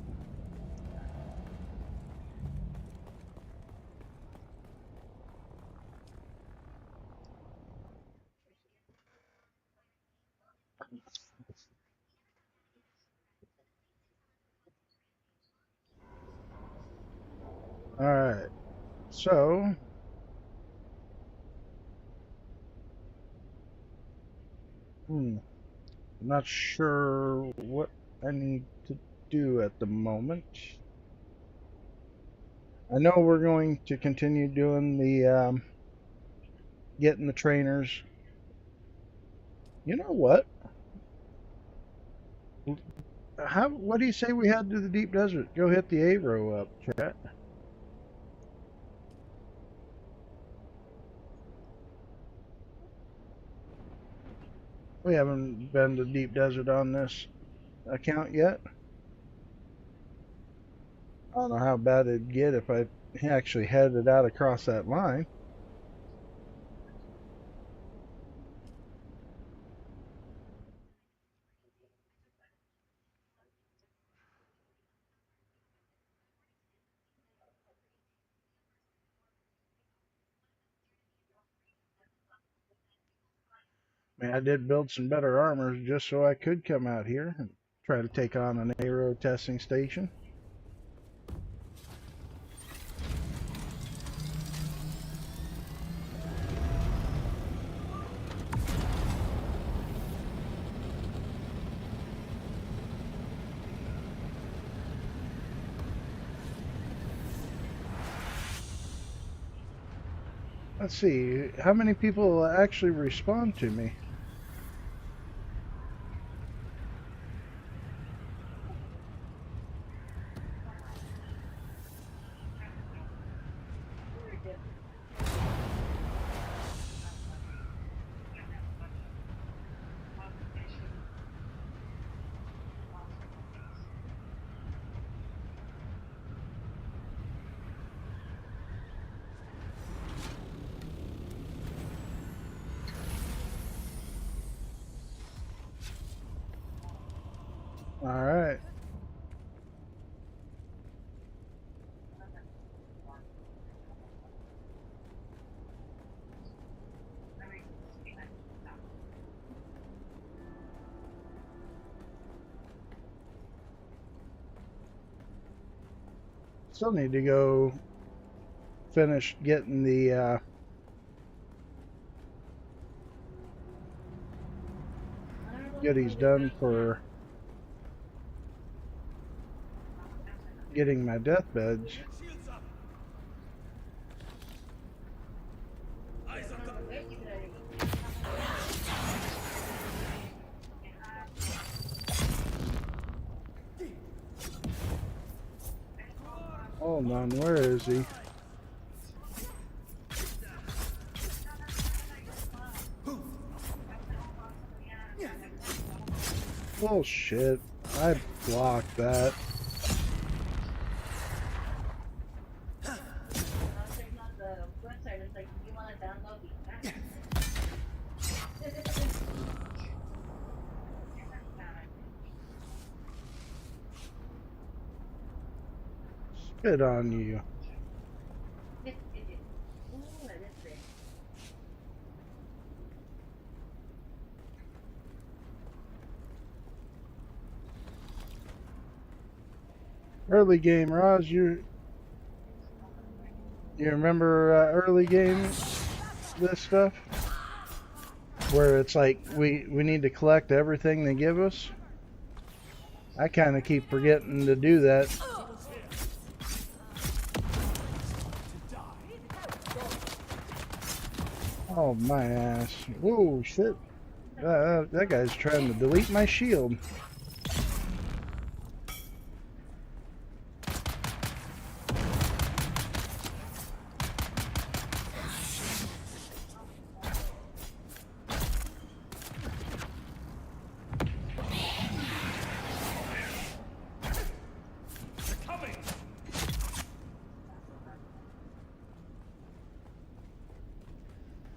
All right, so I'm not sure what I need to do at the moment. I know we're going to continue doing the getting the trainers. You know what? What do you say we head to the deep desert? Go hit the Avro up, chat. We haven't been to deep desert on this account yet. I don't know how bad it'd get if I actually headed out across that line. I mean, I did build some better armors just so I could come out here and try to take on an aero testing station. Let's see, how many people actually respond to me? All right. Still need to go finish getting the goodies done for getting my deathbeds. Hold on, where is he? Bullshit. I blocked that. Spit on you. Early game, Roz, you remember early game this stuff? Where it's like we need to collect everything they give us? I kind of keep forgetting to do that. Oh my ass. Whoa, shit. That guy's trying to delete my shield.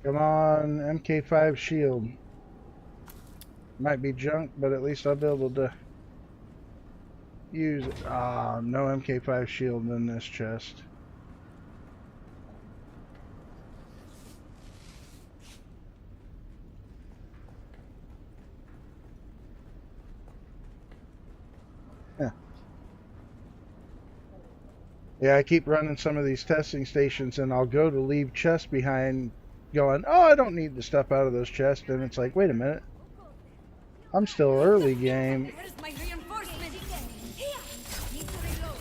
Come on, MK5 shield. Might be junk, but at least I'll be able to use it. Ah, no MK5 shield in this chest. Yeah, I keep running some of these testing stations, and I'll go to leave chests behind going, oh, I don't need the stuff out of those chests. And it's like, wait a minute. I'm still early game. Where's my reinforcement? Here! Need to reload.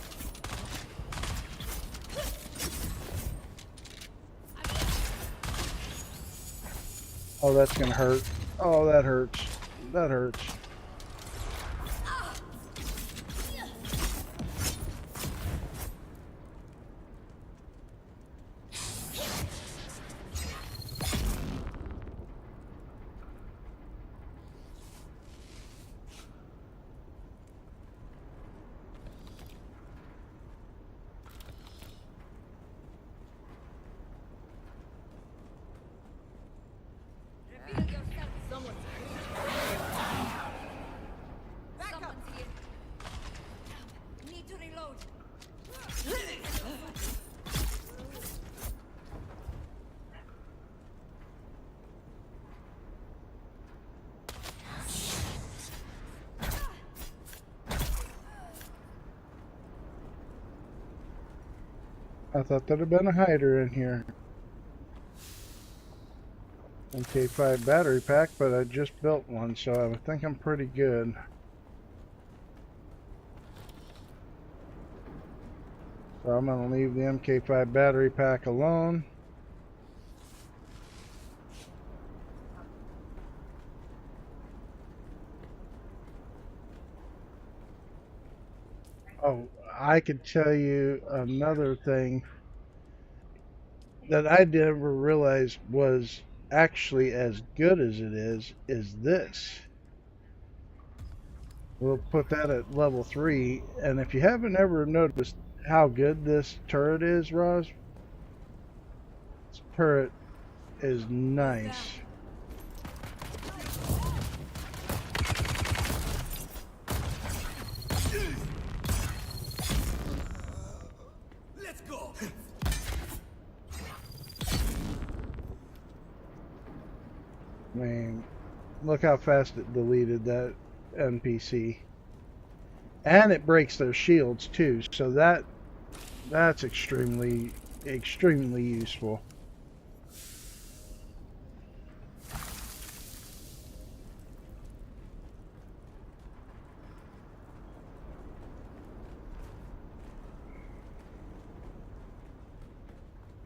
Oh, that's going to hurt. Oh, that hurts. That hurts. I thought there'd have been a hider in here. MK5 battery pack, but I just built one, so I think I'm pretty good. So I'm going to leave the MK5 battery pack alone. Oh, I could tell you another thing that I never realized was actually as good as it is this. We'll put that at level 3, and if you haven't ever noticed how good this turret is, Roz, this turret is nice. Let's go. I mean, look how fast it deleted that NPC. And it breaks their shields too, so that's extremely useful.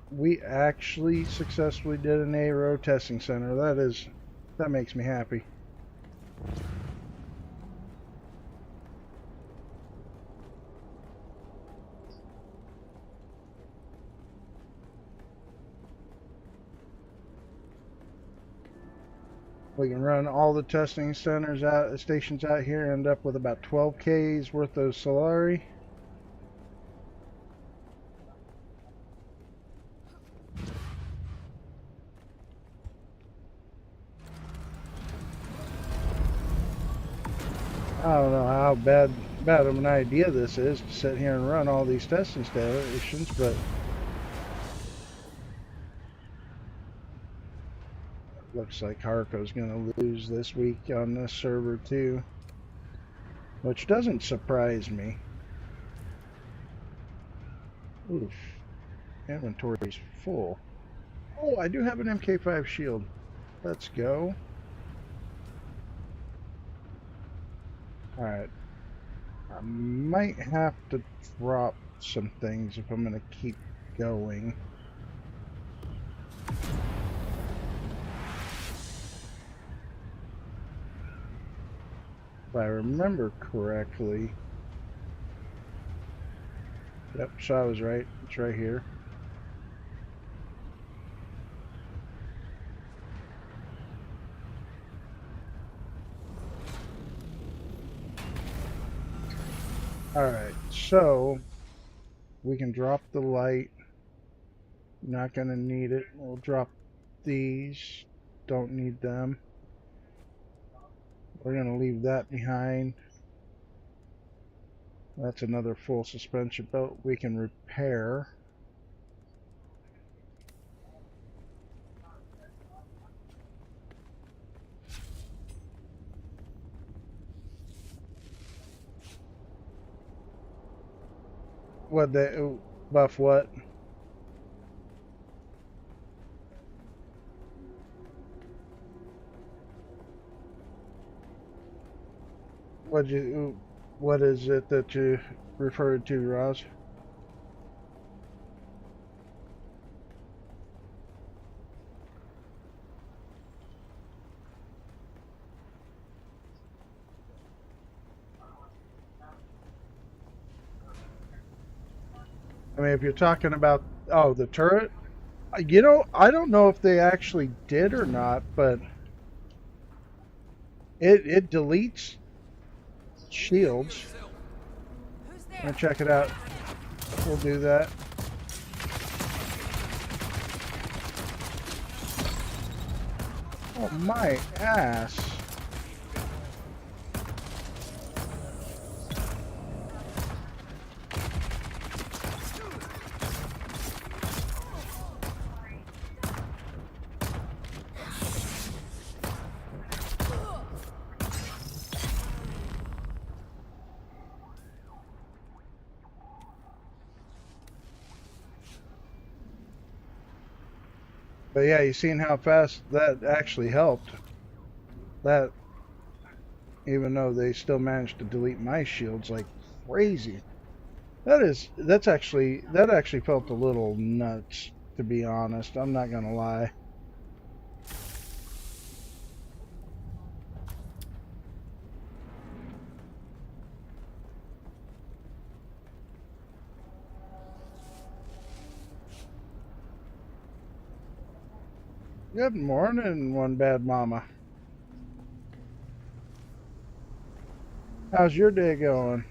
We actually successfully did an ARO testing center. That makes me happy. We can run all the testing stations out here, end up with about 12K's worth of Solari. I don't know how bad of an idea this is to sit here and run all these testing stations, but looks like Harko's going to lose this week on this server too, which doesn't surprise me. Oof, inventory's full. Oh, I do have an MK5 shield. Let's go. Alright. I might have to drop some things if I'm going to keep going. If I remember correctly. Yep, so I was right. It's right here. Alright, so we can drop the light. Not going to need it. We'll drop these. Don't need them. We're going to leave that behind. That's another full suspension belt we can repair. What they buff what? What is it that you referred to, Roz? I mean, if you're talking about, oh, the turret, you know, I don't know if they actually did or not, but it deletes shields. I'm gonna check it out. We'll do that. Oh, my ass. But yeah, you seen how fast that actually helped. That, even though they still managed to delete my shields like crazy. That actually felt a little nuts, to be honest. I'm not gonna lie. Good morning, one bad mama. How's your day going?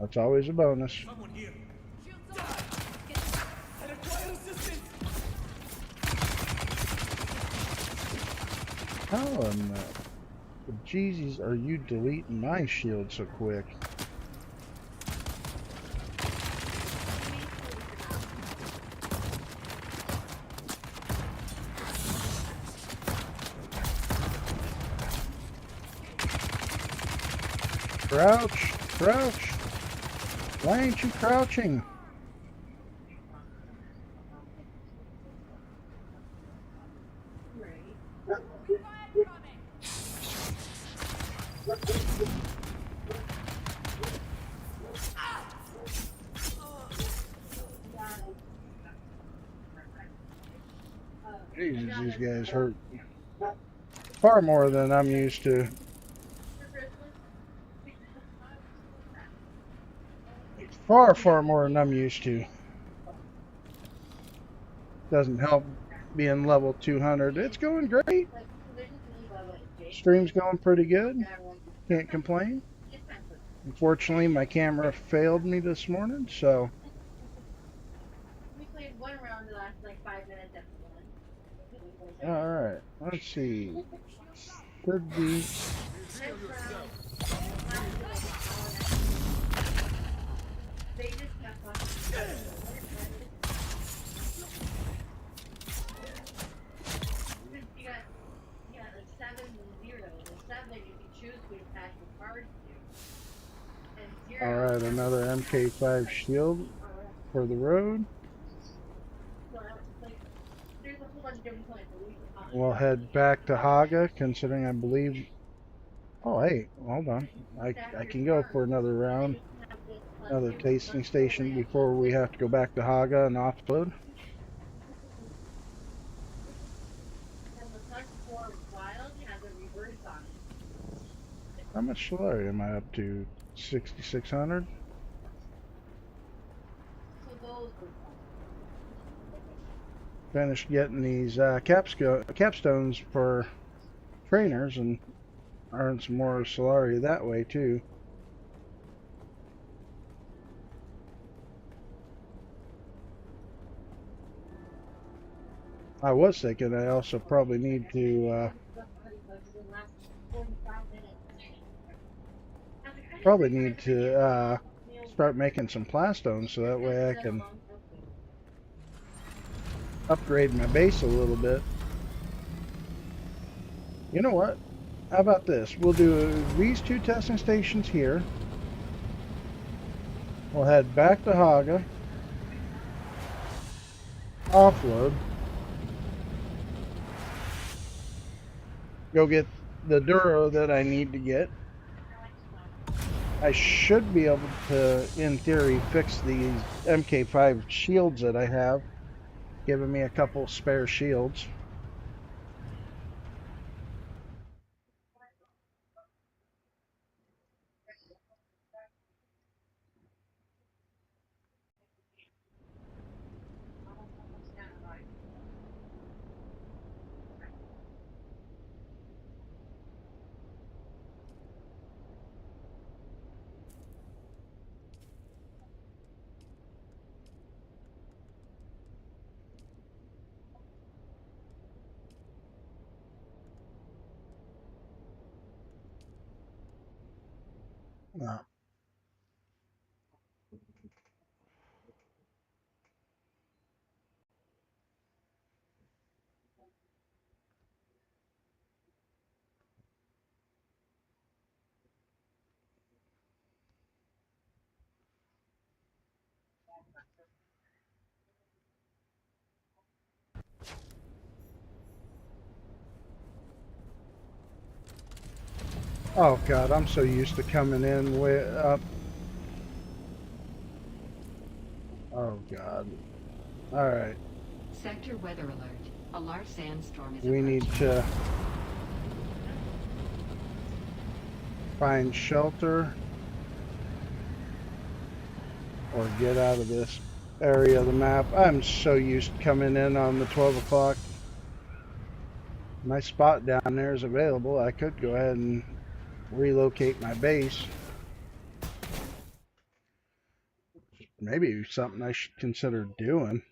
That's always a bonus. Someone here. I require assistance. How in the Jeezies are you deleting my shield so quick? Crouch! Crouch! Why ain't you crouching? Jesus, these guys hurt far more than I'm used to. Far, far more than I'm used to. Doesn't help being level 200. It's going great. Stream's going pretty good. Can't complain. Unfortunately, my camera failed me this morning, so. We played one round the last like 5 minutes after one. Alright, let's see. Should be. They just kept on. You got like 7 and 0. The 7 you can choose who to pass the cards to. And 0. Alright, another MK5 shield for the road. We'll head back to Haga, considering I believe. Oh, hey, hold on. I can go for another round, another tasting station before we have to go back to Haga and offload. How much salary am I up to? 6,600? Finished getting these capstones for trainers, and Earn some more Solari that way too. I was thinking I also probably need to start making some plastones so that way I can upgrade my base a little bit. You know what? How about this? We'll do these 2 testing stations here. We'll head back to Haga. Offload. Go get the Duro that I need to get. I should be able to, in theory, fix these MK5 shields that I have, giving me a couple spare shields. No. Oh god, I'm so used to coming in way up. Oh god. Alright. Sector weather alert. A large sandstorm is We need to find shelter or get out of this area of the map. I'm so used to coming in on the 12 o'clock. My spot down there is available. I could go ahead and relocate my base. Maybe something I should consider doing.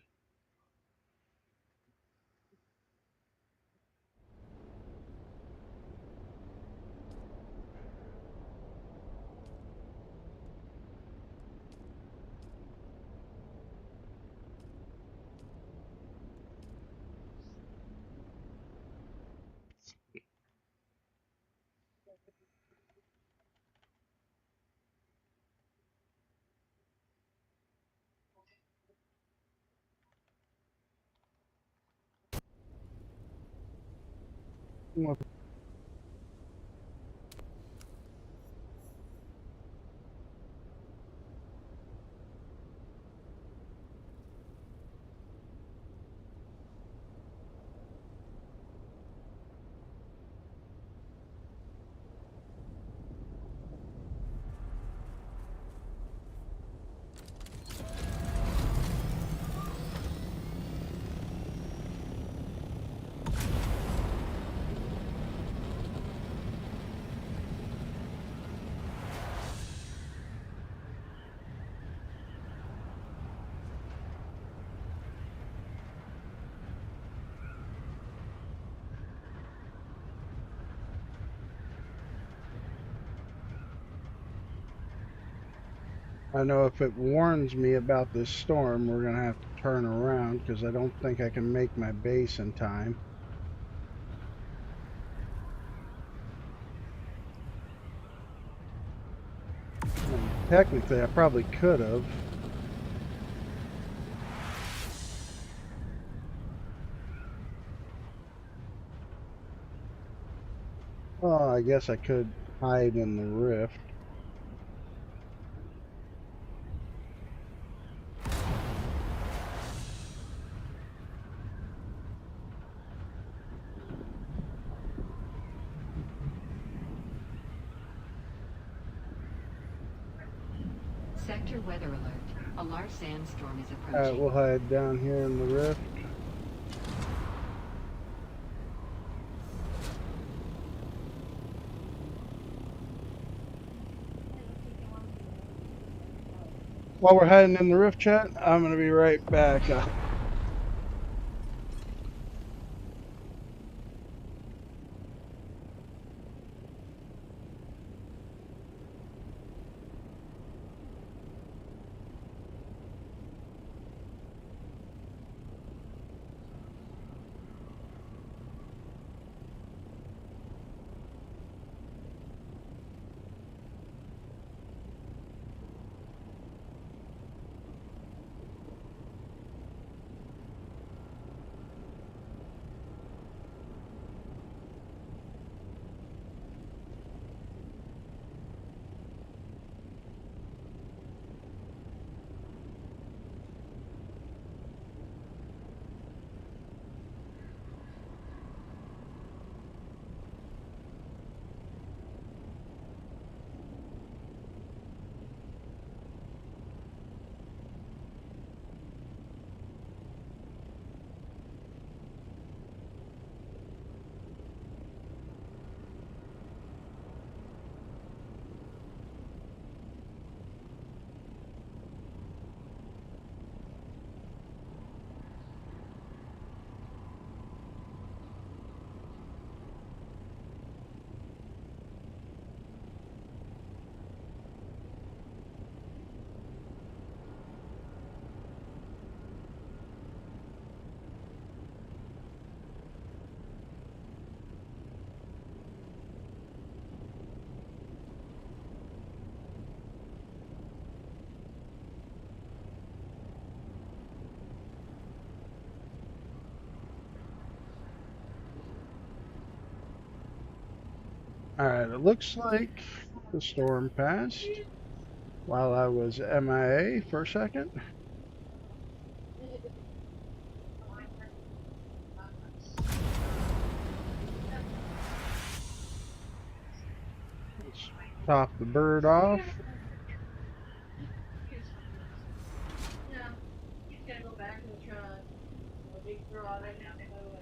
I know if it warns me about this storm, we're going to have to turn around because I don't think I can make my base in time. And technically, I probably could have. Well, I guess I could hide in the rift. Sector weather alert. A large sandstorm is approaching. Alright, we'll hide down here in the rift. While we're hiding in the rift chat, I'm going to be right back. Alright, it looks like the storm passed while I was MIA for a second. Let's top the bird off. No, he's gotta go back in the truck. A big throttle. No way.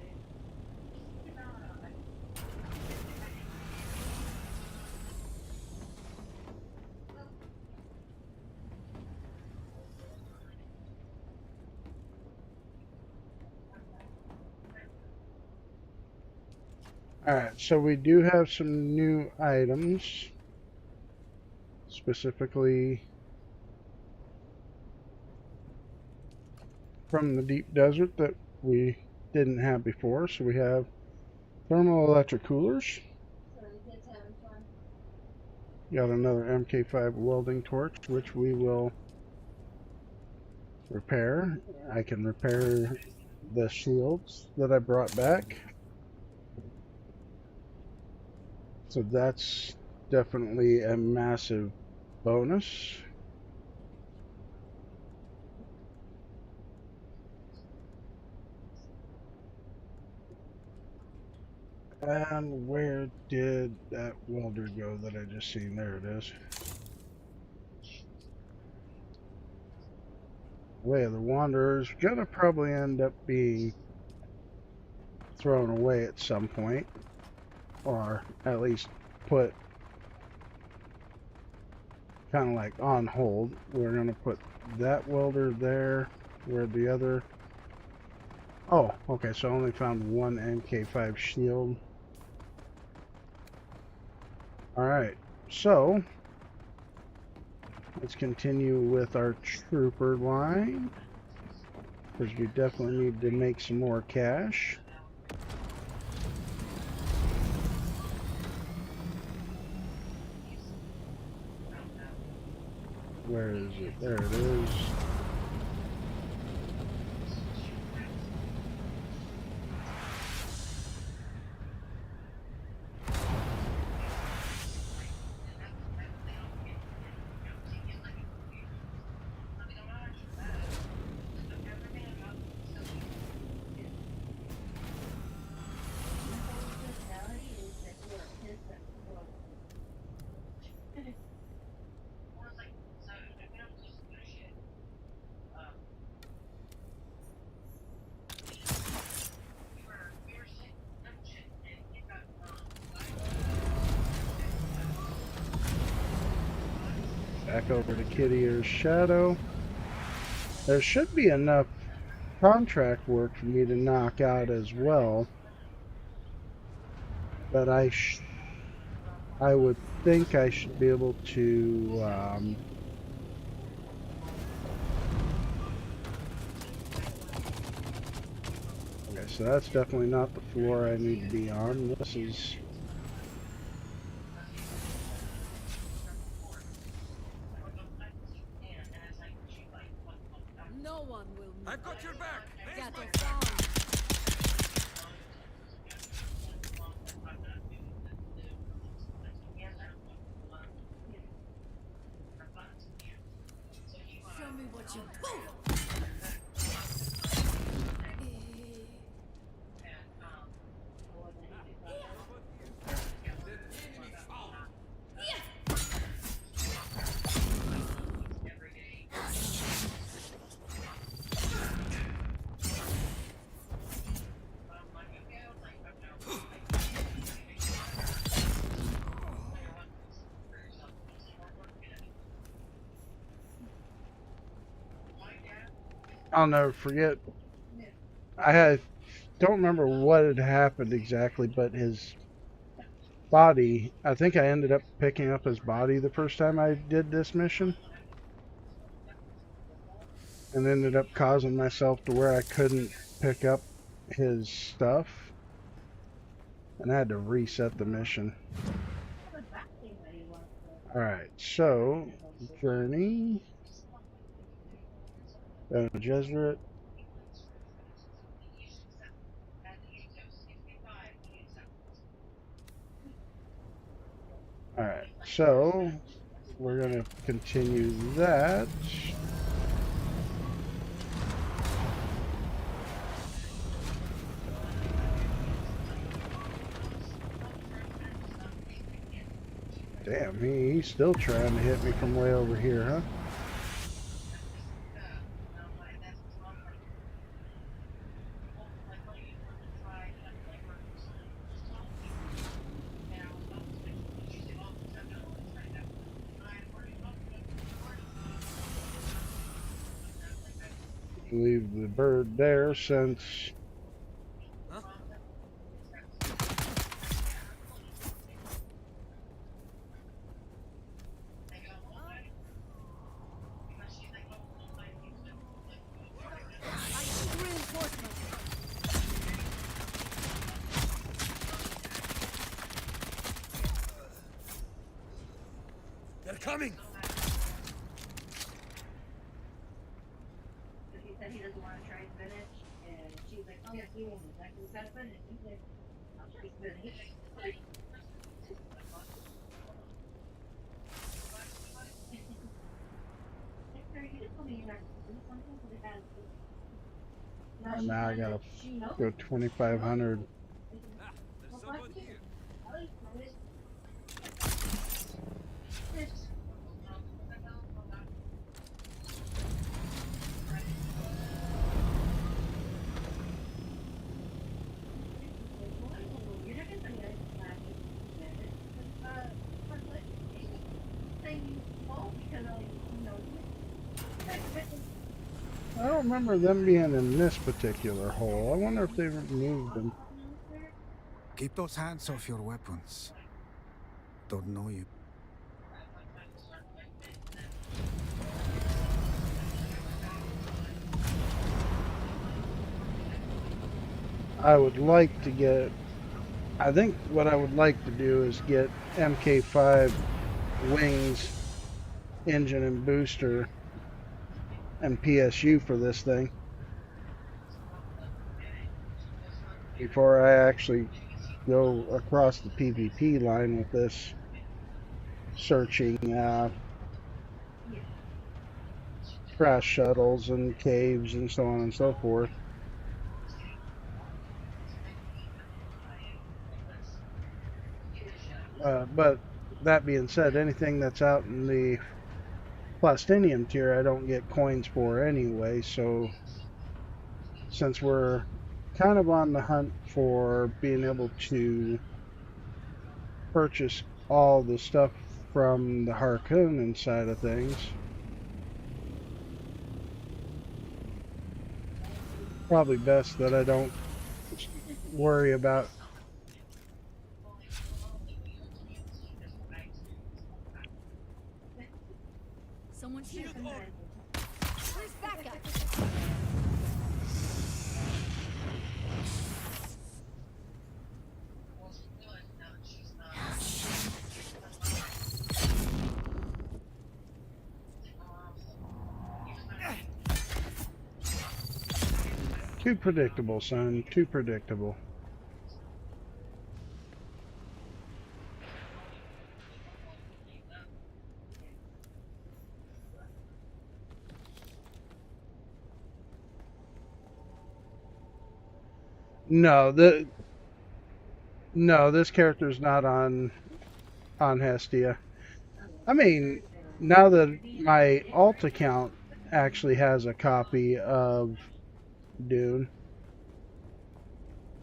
Alright, so we do have some new items, specifically from the deep desert that we didn't have before. So we have thermoelectric coolers. Got another MK5 welding torch, which we will repair. I can repair the shields that I brought back. So that's definitely a massive bonus. And where did that welder go that I just seen? There it is. Way of the Wanderer is gonna probably end up being thrown away at some point, or at least put kind of like on hold. We're gonna put that welder there where the other... Oh, okay, so I only found one MK5 shield. Alright, so let's continue with our trooper line, because we definitely need to make some more cash. Where is it? There it is. Back over to Kitty Ear's Shadow. There should be enough contract work for me to knock out as well. But I would think I should be able to okay, so that's definitely not the floor I need to be on. This is No one will move. I've got your back. Get her down. Show me what you do. I'll never forget. Don't remember what had happened exactly, but his body, I think I ended up picking up his body the first time I did this mission. And ended up causing myself to where I couldn't pick up his stuff. And I had to reset the mission. Alright, so, journey. Jesuit. Alright, so we're going to continue that. Damn, he's still trying to hit me from way over here, huh? Leave the bird there since They're coming. He said he doesn't want to try spinach, and she's like, "Oh yes, we want it. Like, we've got spinach." He's like, "I'll try spinach." now I gotta go 2,500. There's someone here. I don't remember them being in this particular hole. I wonder if they removed them. Keep those hands off your weapons. Don't know you. I would like to get, I think what I would like to do is get MK5 wings, engine and booster, and PSU for this thing before I actually go across the PvP line with this, searching crash shuttles and caves and so on and so forth. But that being said, anything that's out in the Plastinium tier I don't get coins for anyway, so since we're kind of on the hunt for being able to purchase all the stuff from the Harkonnen side of things. Probably best that I don't worry about. Someone's here. Where's backup? Too predictable, son. Too predictable. No, this character's not on Hestia. I mean, now that my alt account actually has a copy of Dune,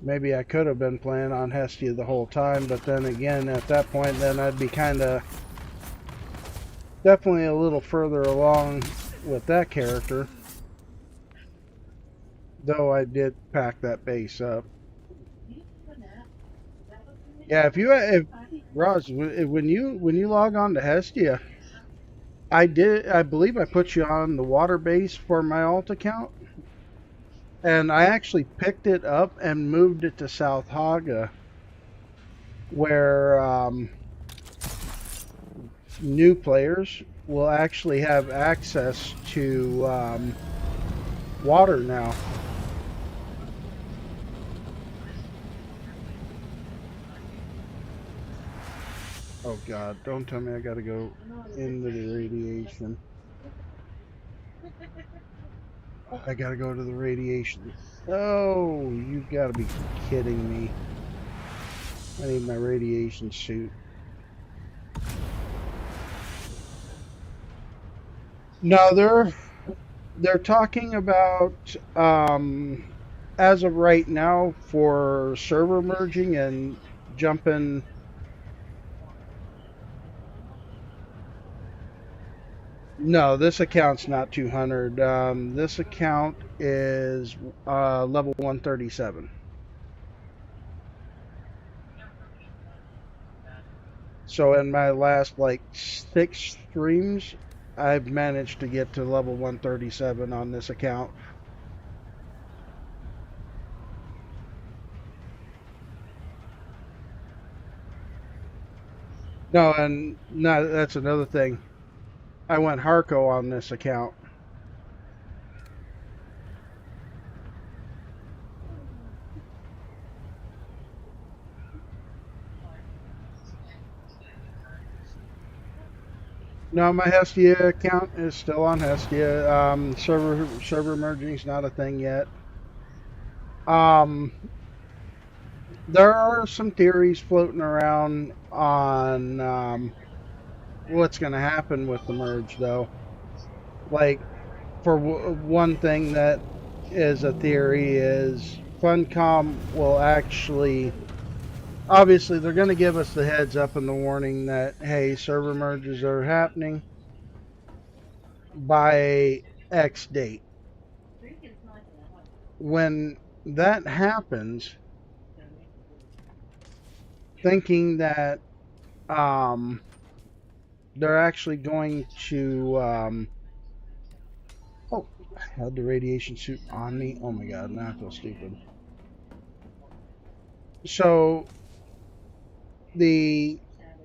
maybe I could have been playing on Hestia the whole time, but then again, at that point, then I'd be kind of definitely a little further along with that character. Though I did pack that base up. Yeah, if Roz, when you log on to Hestia, I believe I put you on the water base for my alt account, and I actually picked it up and moved it to South Haga, where new players will actually have access to water now. Oh God, don't tell me I gotta go into the radiation. I gotta go to the radiation. Oh, you gotta be kidding me. I need my radiation suit. No, they're talking about as of right now for server merging and jumping. No, this account's not 200. This account is level 137. So in my last like 6 streams, I've managed to get to level 137 on this account. No, and no, that's another thing. I went Harco on this account. No, my Hestia account is still on Hestia. Server merging is not a thing yet. There are some theories floating around on what's going to happen with the merge, though. Like, for one thing that is a theory is Funcom will actually... Obviously, they're going to give us the heads up and the warning that, hey, server merges are happening by X date. When that happens, thinking that they're actually going to... oh, I had the radiation suit on me. Oh my God, now I feel stupid. So... the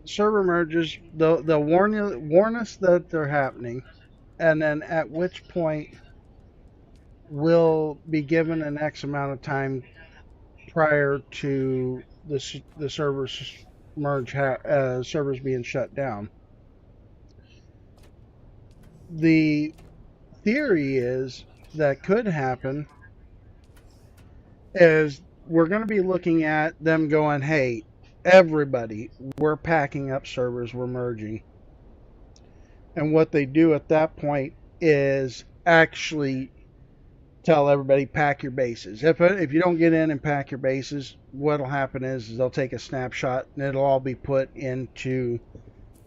server merges, they'll warn us that they're happening, and then at which point we'll be given an X amount of time prior to the servers servers being shut down. The theory is that could happen is we're going to be looking at them going, hey, everybody, we're packing up servers, we're merging. And what they do at that point is actually tell everybody, pack your bases. If you don't get in and pack your bases, what'll happen is they'll take a snapshot and it'll all be put into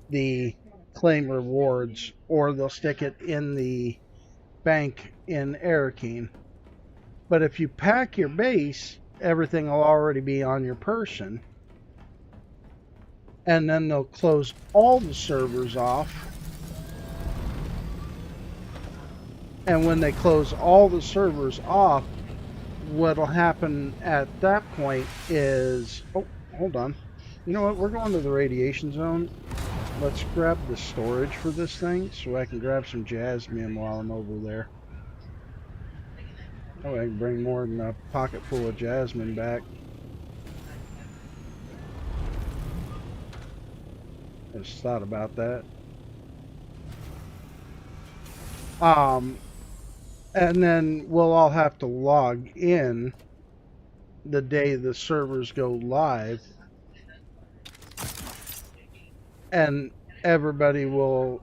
the claim rewards, or they'll stick it in the bank in Arakeen. But if you pack your base, everything will already be on your person. And then they'll close all the servers off. And when they close all the servers off, what'll happen at that point is... Oh, hold on. You know what? We're going to the radiation zone. Let's grab the storage for this thing so I can grab some jasmine while I'm over there. Oh, I can bring more than a pocket full of jasmine back. I just thought about that. And then we'll all have to log in the day the servers go live. And everybody will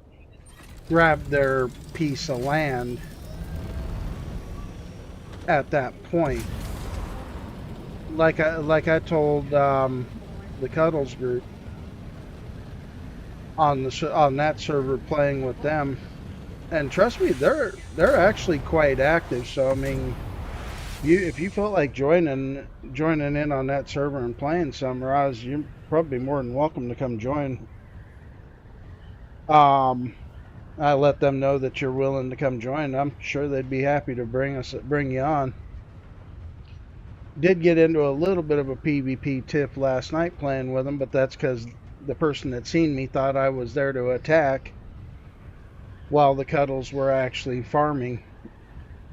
grab their piece of land at that point. Like I told the Cuddles group on that server, playing with them, and trust me, they're actually quite active. So I mean, if you felt like joining in on that server and playing some, Roz, you're probably more than welcome to come join. I let them know that you're willing to come join. I'm sure they'd be happy to bring you on. Did get into a little bit of a PvP tiff last night playing with them, but that's because the person that seen me thought I was there to attack while the Cuddles were actually farming.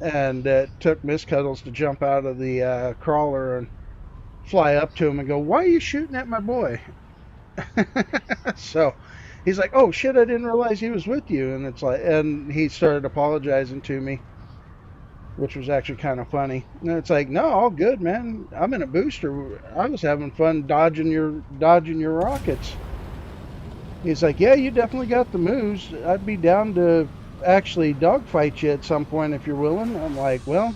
And it took Miss Cuddles to jump out of the crawler and fly up to him and go, "Why are you shooting at my boy?" So he's like, "Oh shit, I didn't realize he was with you." And it's like, and he started apologizing to me, which was actually kind of funny. And it's like, "No, all good, man. I'm in a booster. I was having fun dodging your rockets." He's like, "Yeah, you definitely got the moves. I'd be down to actually dogfight you at some point if you're willing." I'm like, "Well,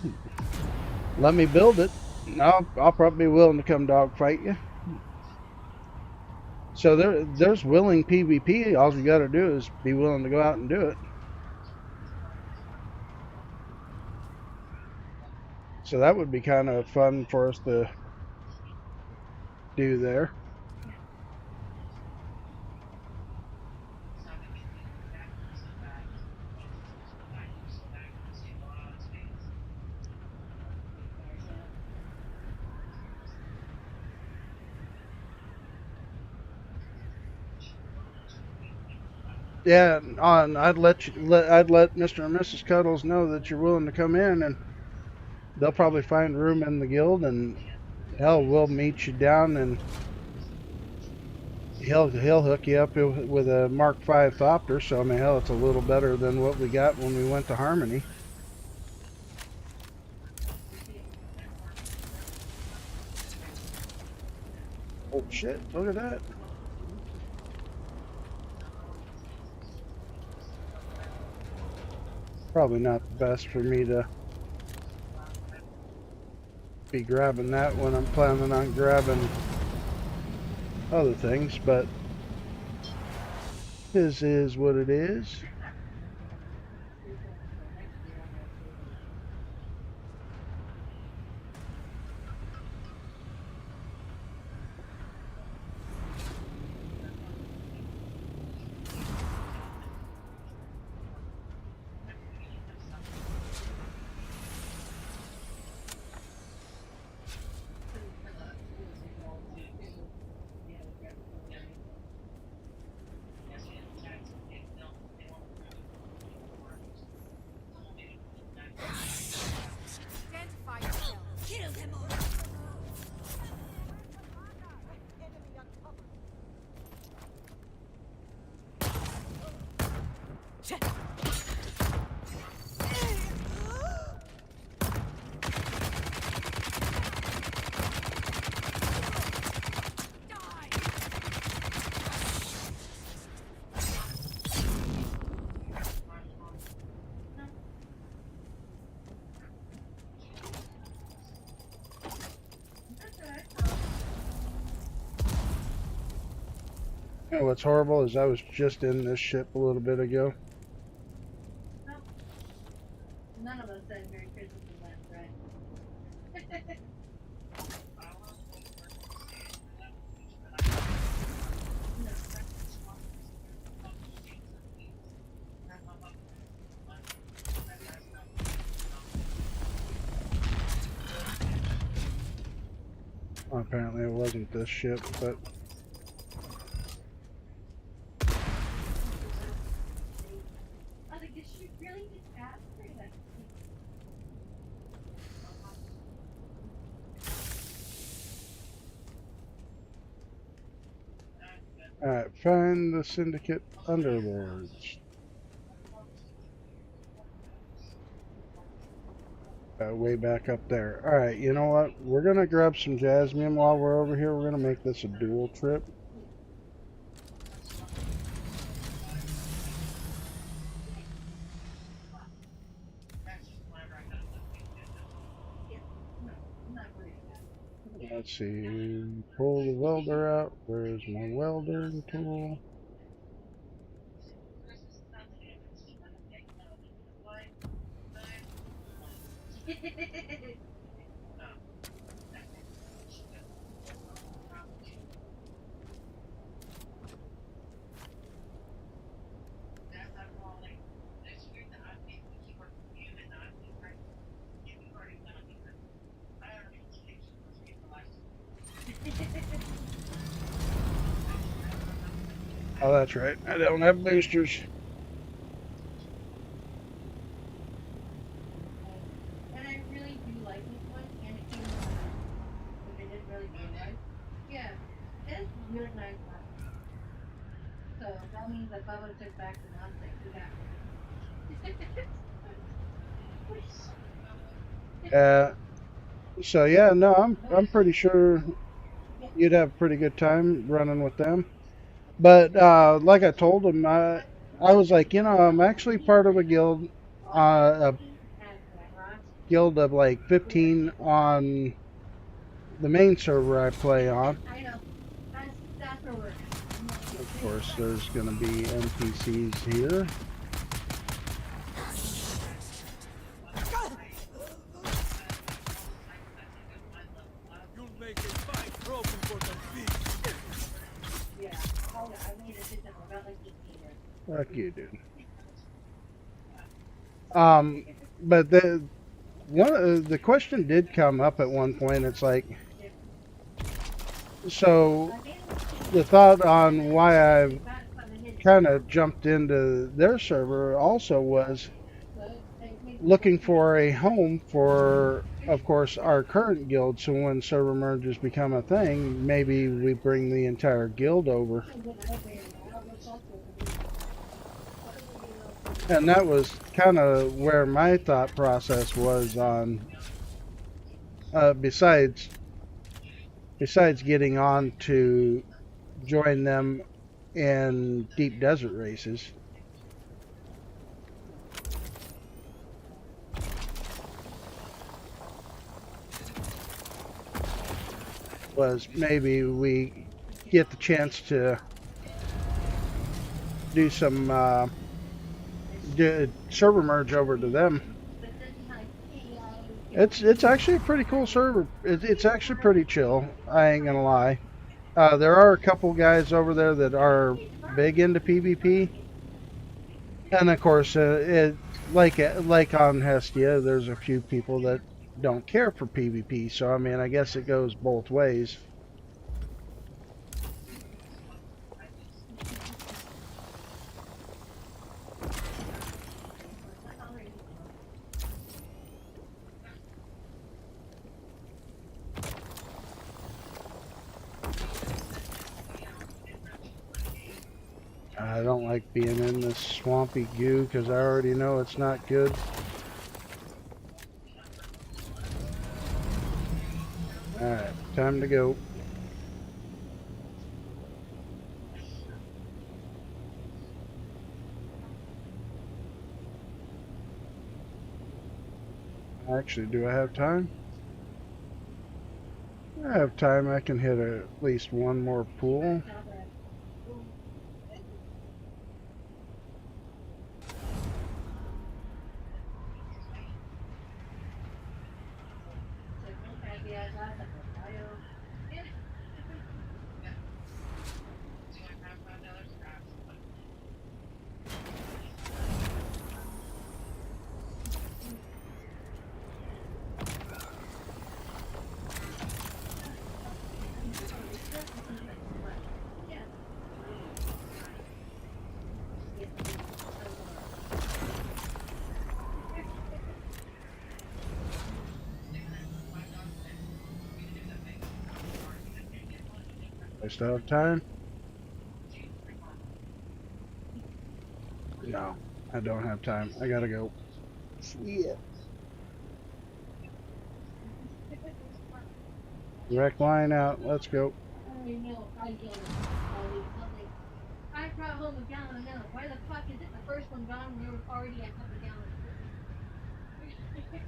let me build it. I'll probably be willing to come dogfight you." So there's willing PvP. All you got to do is be willing to go out and do it. So that would be kind of fun for us to do there. Yeah, I'd let Mr. and Mrs. Cuddles know that you're willing to come in, and they'll probably find room in the guild, and hell, we'll meet you down, and he'll hook you up with a Mark V Thopter. So I mean, hell, it's a little better than what we got when we went to Harmony. Oh shit! Look at that. Probably not the best for me to be grabbing that when I'm planning on grabbing other things, but this is what it is. You know what's horrible is I was just in this ship a little bit ago. None of us said Merry Christmas in that thread. Well, apparently it wasn't this ship, but I was like, did she really just ask her that? alright, find the Syndicate Underlords. Way back up there. Alright, you know what? We're gonna grab some jasmine while we're over here. We're gonna make this a dual trip. Let's see. Pull the welder out. Where's my welding tool? Oh, that's right. I don't have boosters. And I really do like this one, and it came but it didn't really feel right. Yeah, it's really nice one. So that means that Bubba took back the nonsense. We got So yeah, no, I'm pretty sure you'd have a pretty good time running with them. But like I told him, I was like, you know, I'm actually part of a guild of like 15 on the main server I play on. I know. That's where we're at. Of course, there's going to be NPCs here. You'll make a fine trophy for the feast. Yeah. Oh, yeah. I made a system about like 18 years. Fuck you, dude. But the question did come up at one point. It's like, so the thought on why I kind of jumped into their server also was looking for a home for, of course, our current guild. So when server merges become a thing, maybe we bring the entire guild over. And that was kind of where my thought process was on, besides getting on to join them in deep desert races. Was maybe we get the chance to do some server merge over to them. It's actually a pretty cool server. It's actually pretty chill. I ain't gonna lie. There are a couple guys over there that are big into PvP, and of course, like on Hestia, there's a few people that don't care for PvP. So I mean, I guess it goes both ways. I don't like being in this swampy goo because I already know it's not good. Alright, time to go. Actually, do I have time? I have time. I can hit at least one more pool. I still have time? No, I don't have time. I gotta go. Yeah. Direct line out. Let's go. I brought home a gallon of milk. Why the fuck is it the first one gone when there was already a couple gallons sitting there?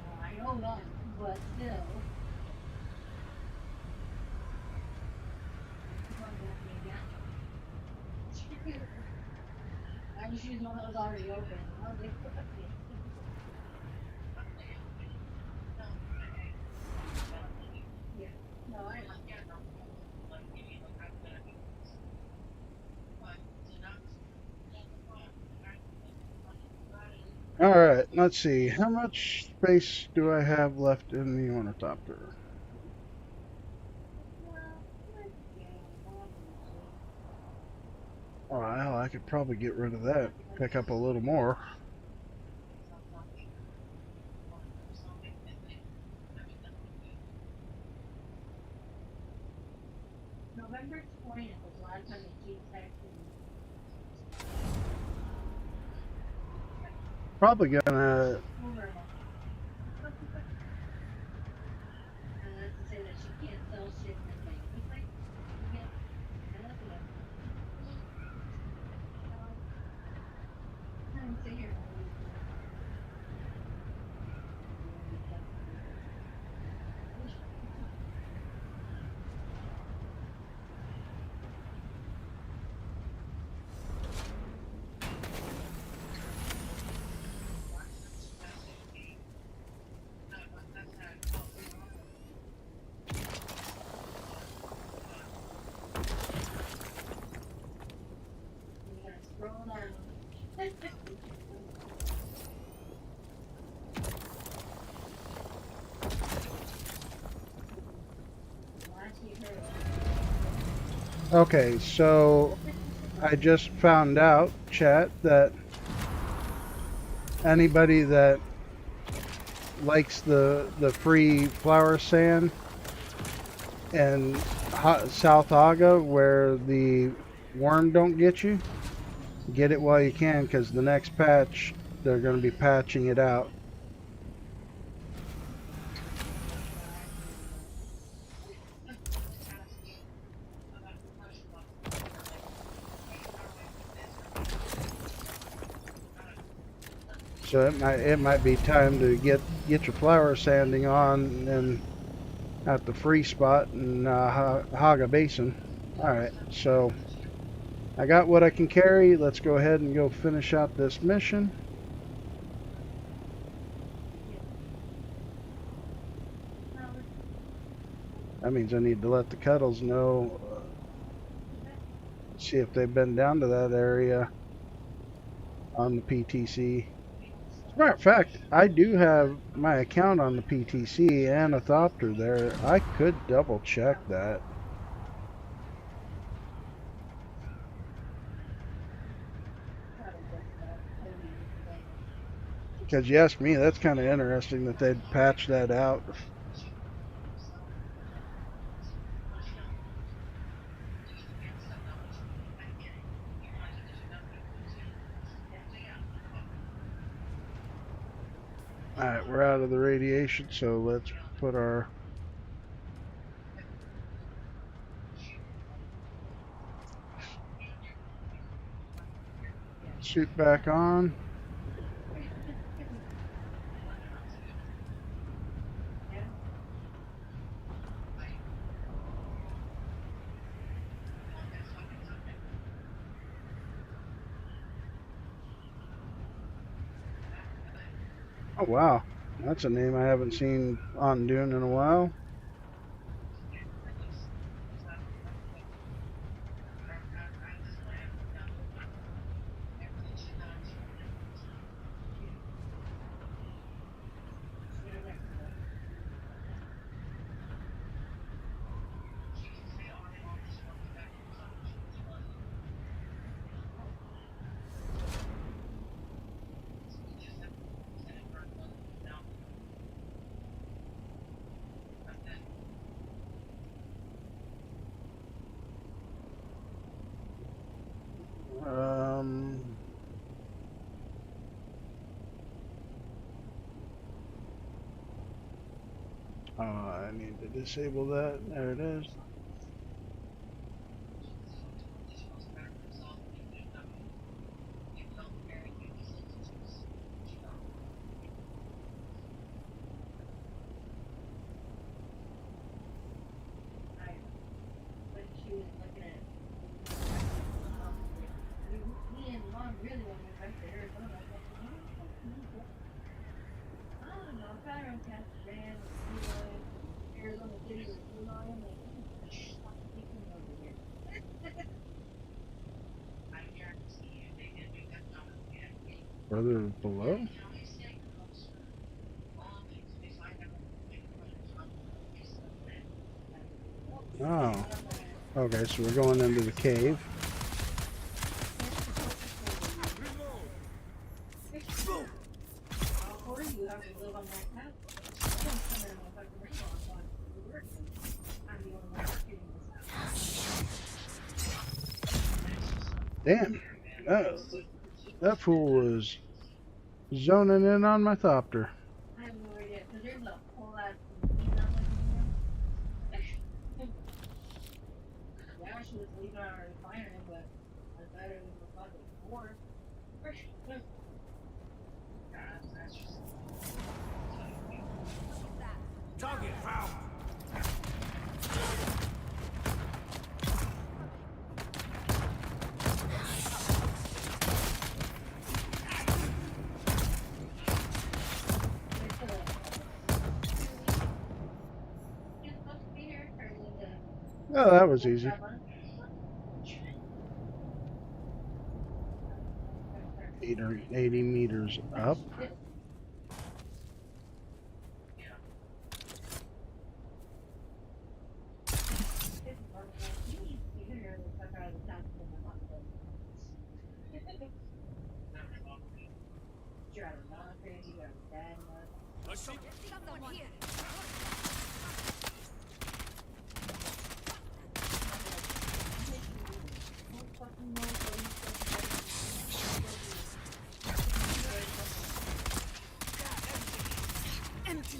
Well, I know none, but still. I just used one that was already open. I was like, fuck it. Yeah. No, I know. Alright, let's see. How much space do I have left in the ornithopter? Well, I could probably get rid of that. Pick up a little more. November 20th was the last time they keep texting me. Probably gonna... Over a month. And that's to say that she can't sell shit in the thing. It's like, you get, and that's what I'm saying here. Okay, so I just found out, chat, that anybody that likes the free flower sand and South Aga where the worm don't get you, get it while you can, because the next patch they're going to be patching it out. So it might be time to get your flower sanding on and at the free spot in Haga Basin. Alright, so I got what I can carry. Let's go ahead and go finish out this mission. That means I need to let the Cuddles know, see if they've been down to that area on the PTC. As a matter of fact, I do have my account on the PTC and a Thopter there. I could double check that. Because you ask me, that's kind of interesting that they'd patch that out. Alright, we're out of the radiation, so let's put our suit back on. Oh wow, that's a name I haven't seen on Dune in a while. I need to disable that. There it is. Further below? Oh. Okay, so we're going into the cave. Damn. That fool was zoning in on my thopter. I have no idea, because there's a whole lot of yeah, she was leaving on a refinery, but I thought it was about the war. Target found. Oh, that was easy. Eight or 80 meters up. Someone here. Empty.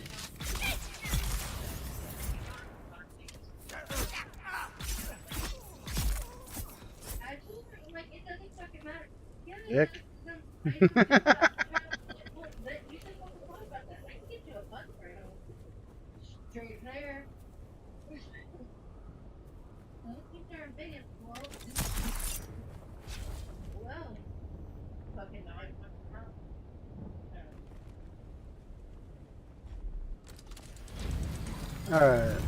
Dick. Straight there. Well, fucking Alright.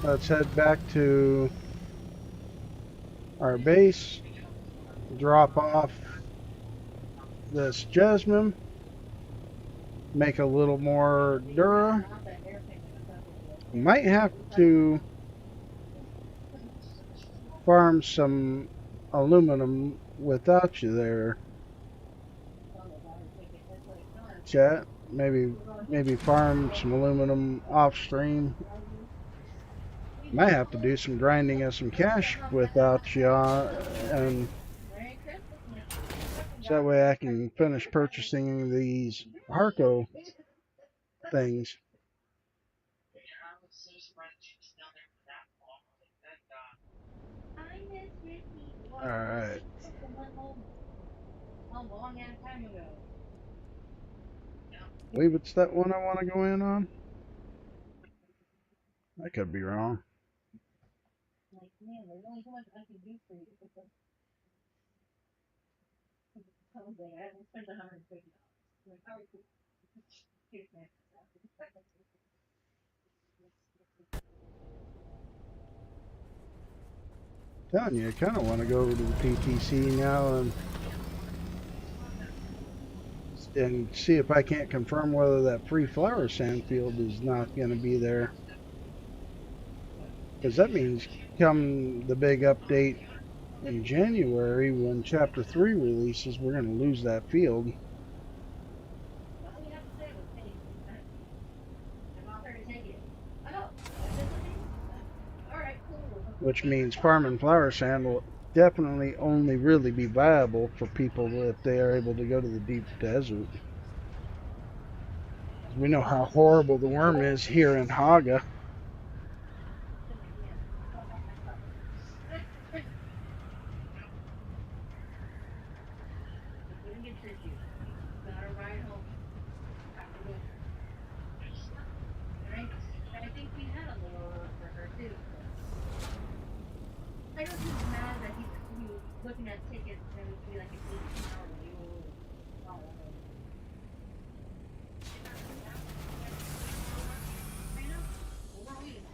Let's head back to our base. Drop off this Jasmine. Make a little more Dura. Might have to farm some aluminum without you there, chat. Maybe farm some aluminum off stream. Might have to do some grinding of some cash without you, and so that way I can finish purchasing these Harco things. Alright. A long ass time ago. I believe it's that one I want to go in on. I could be wrong. Like, man, there's only so much I can do for you. I was like, I haven't spent $150. Like, all right, cool. Here's my Telling you, I kind of want to go over to the PTC now and see if I can't confirm whether that free flower sand field is not going to be there. Because that means come the big update in January when Chapter 3 releases, we're going to lose that field. Which means farming flower sand will definitely only really be viable for people if they are able to go to the deep desert. We know how horrible the worm is here in Haga. I think we had a little order for her too. I know he's mad that he was looking at tickets and it would be like an 18-hour wait. I know. We're waiting.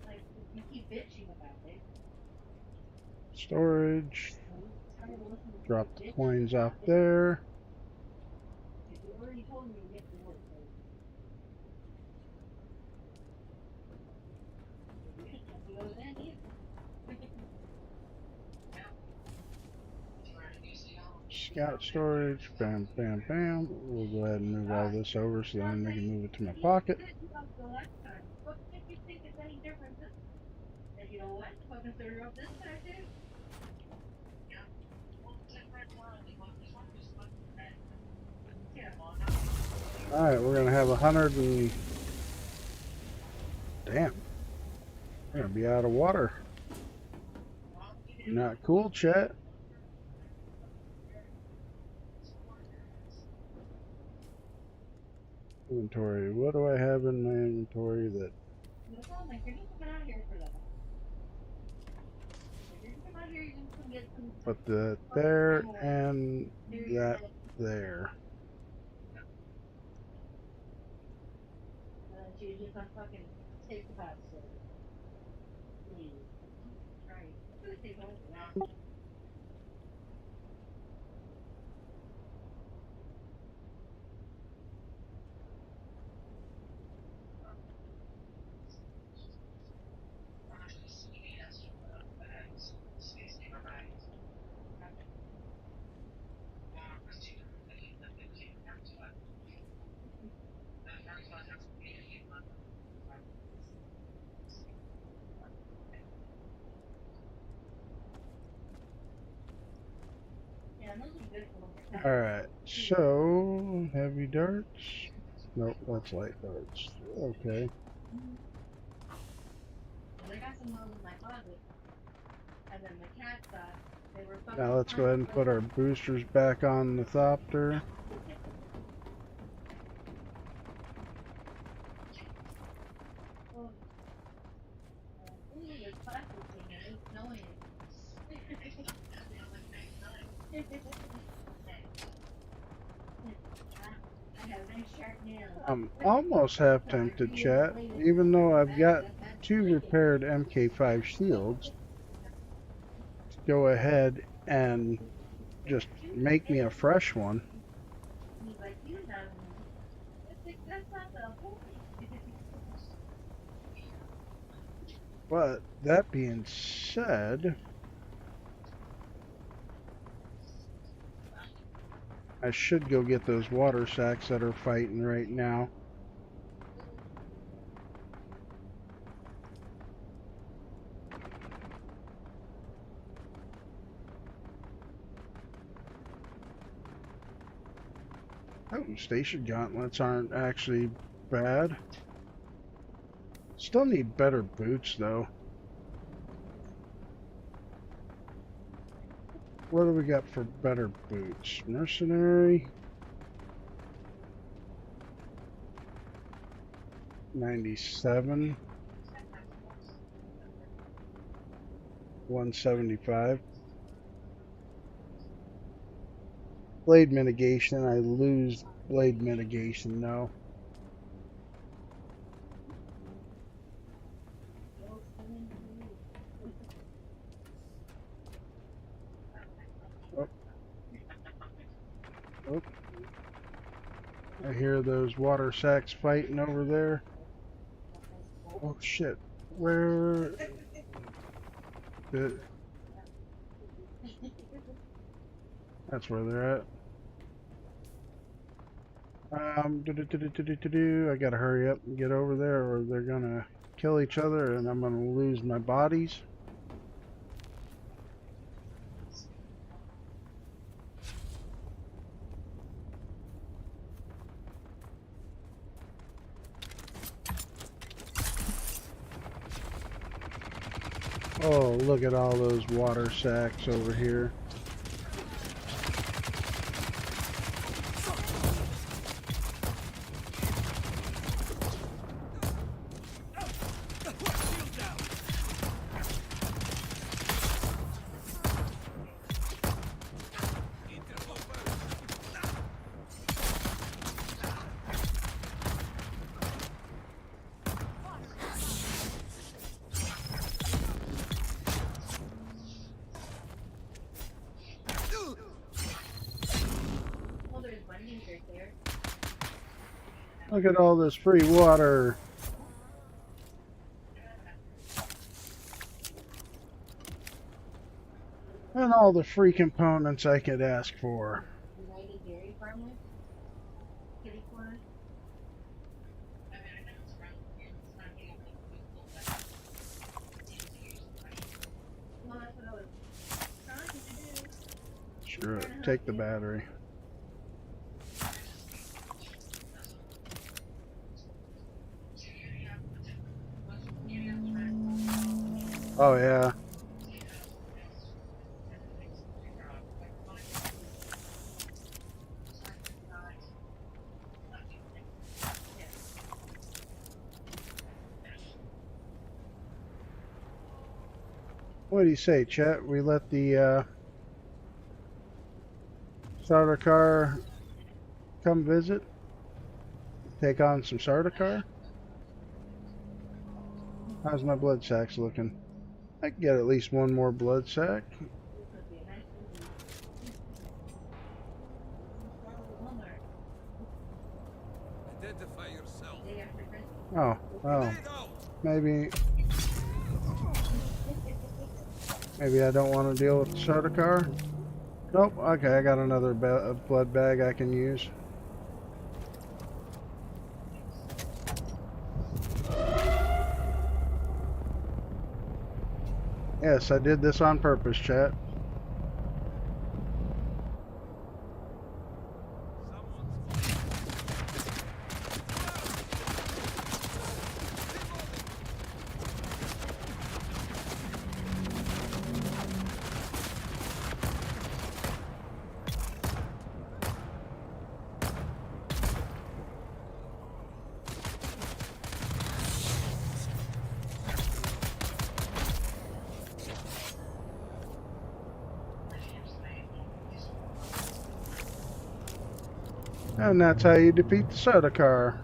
Like, you keep bitching about it. Storage. Drop the coins off there. You already told me to get to work. Scout storage, bam, bam, bam. We'll go ahead and move all this over so then we can move it to my pocket. What makes you think it's any different this time? And you know what? Fucking third up this time too. Alright, we're gonna have 100 and... Damn. We're gonna be out of water. Not cool, chat. Inventory. What do I have in my inventory that... Put that there and that there. You just on fucking TikTok, so. Right. Alright, so heavy darts. Nope, that's light darts. Okay. I got some of those in my closet. And then my cat thought they were fucking. Now let's go ahead and put our boosters back on the Thopter. I'm almost half tempted, chat, even though I've got 2 repaired MK5 shields, to go ahead and just make me a fresh one. But that being said, I should go get those water sacks that are fighting right now. Oh, station gauntlets aren't actually bad. Still need better boots though. What do we got for better boots? Mercenary. 97. 175. Blade mitigation. I lose blade mitigation though. Oh. I hear those water sacks fighting over there. Oh shit. Where... That's where they're at. I gotta hurry up and get over there, or they're gonna kill each other, and I'm gonna lose my bodies. Oh, look at all those water sacks over here. Look at all this free water. And all the free components I could ask for. United Dairy Farmers? Kitty corner? Well, that's what I was trying to do. Sure, take the battery. Oh yeah. What do you say, Chet? We let the starter car come visit? Take on some starter car? How's my blood sacks looking? I can get at least one more blood sack. Identify yourself. Oh, well, maybe I don't want to deal with the starter car. Nope, okay, I got another blood bag I can use. Yes, I did this on purpose, chat. And that's how you defeat the soda car.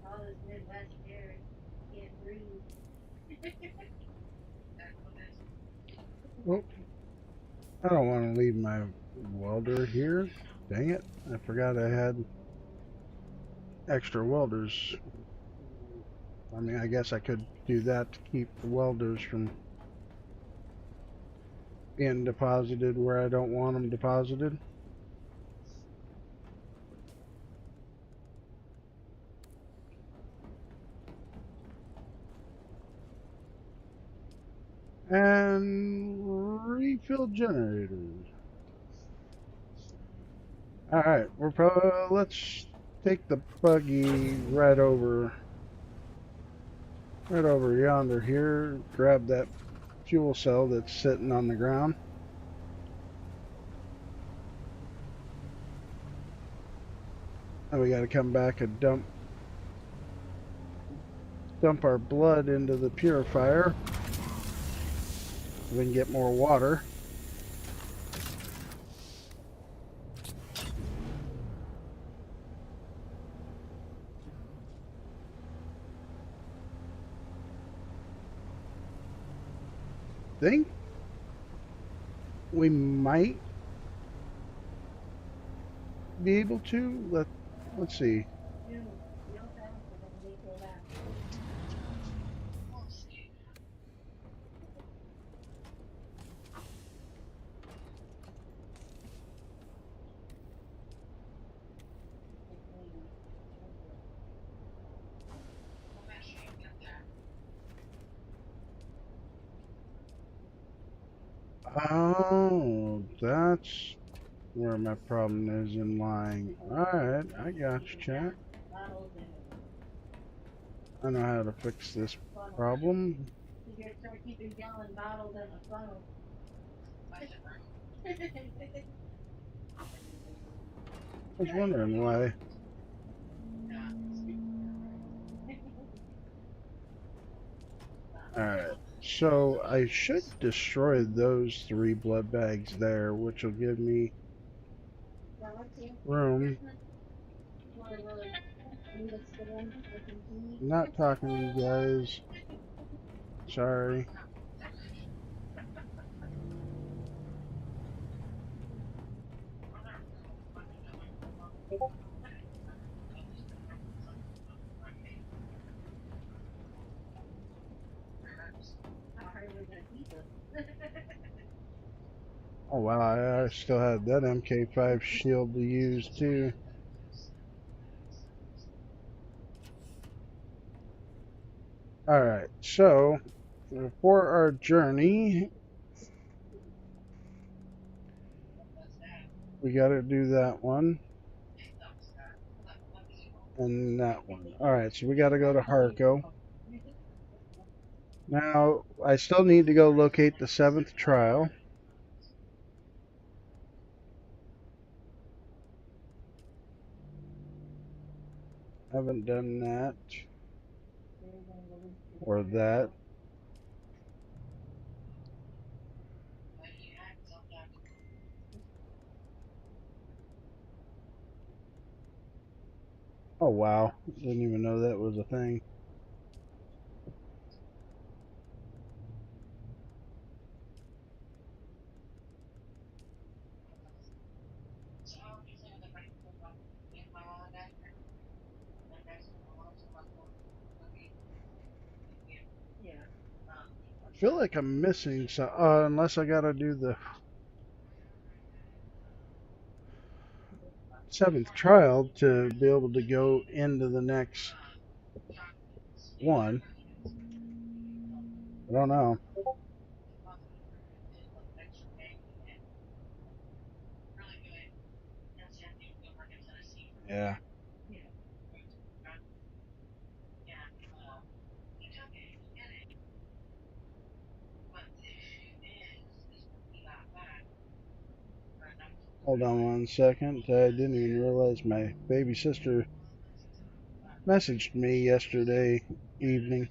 All this Midwest air, can't breathe. Oh, I don't want to leave my welder here. Dang it, I forgot I had extra welders. I mean, I guess I could do that to keep the welders from being deposited where I don't want them deposited. And refill generators. Alright, we're probably, let's take the buggy right over yonder here, grab that fuel cell that's sitting on the ground. And we gotta come back and dump our blood into the purifier. We can get more water. Think we might be able to. Let's see. Oh, that's where my problem is in lying. Alright, I got you, chat. I know how to fix this problem. You can start keeping gallon bottles in the funnel. I was wondering why. Alright, so I should destroy those 3 blood bags there, which will give me room. I'm not talking to you guys. Sorry. Oh wow, I still had that MK5 shield to use too. Alright, so for our journey, we gotta do that one. And that one. Alright, so we gotta go to Harco. Now, I still need to go locate the 7th trial. Haven't done that. Or that. Oh wow, didn't even know that was a thing. I feel like I'm missing some, unless I gotta do the 7th trial to be able to go into the next one. I don't know. Yeah. Hold on one second. I didn't even realize my baby sister messaged me yesterday evening.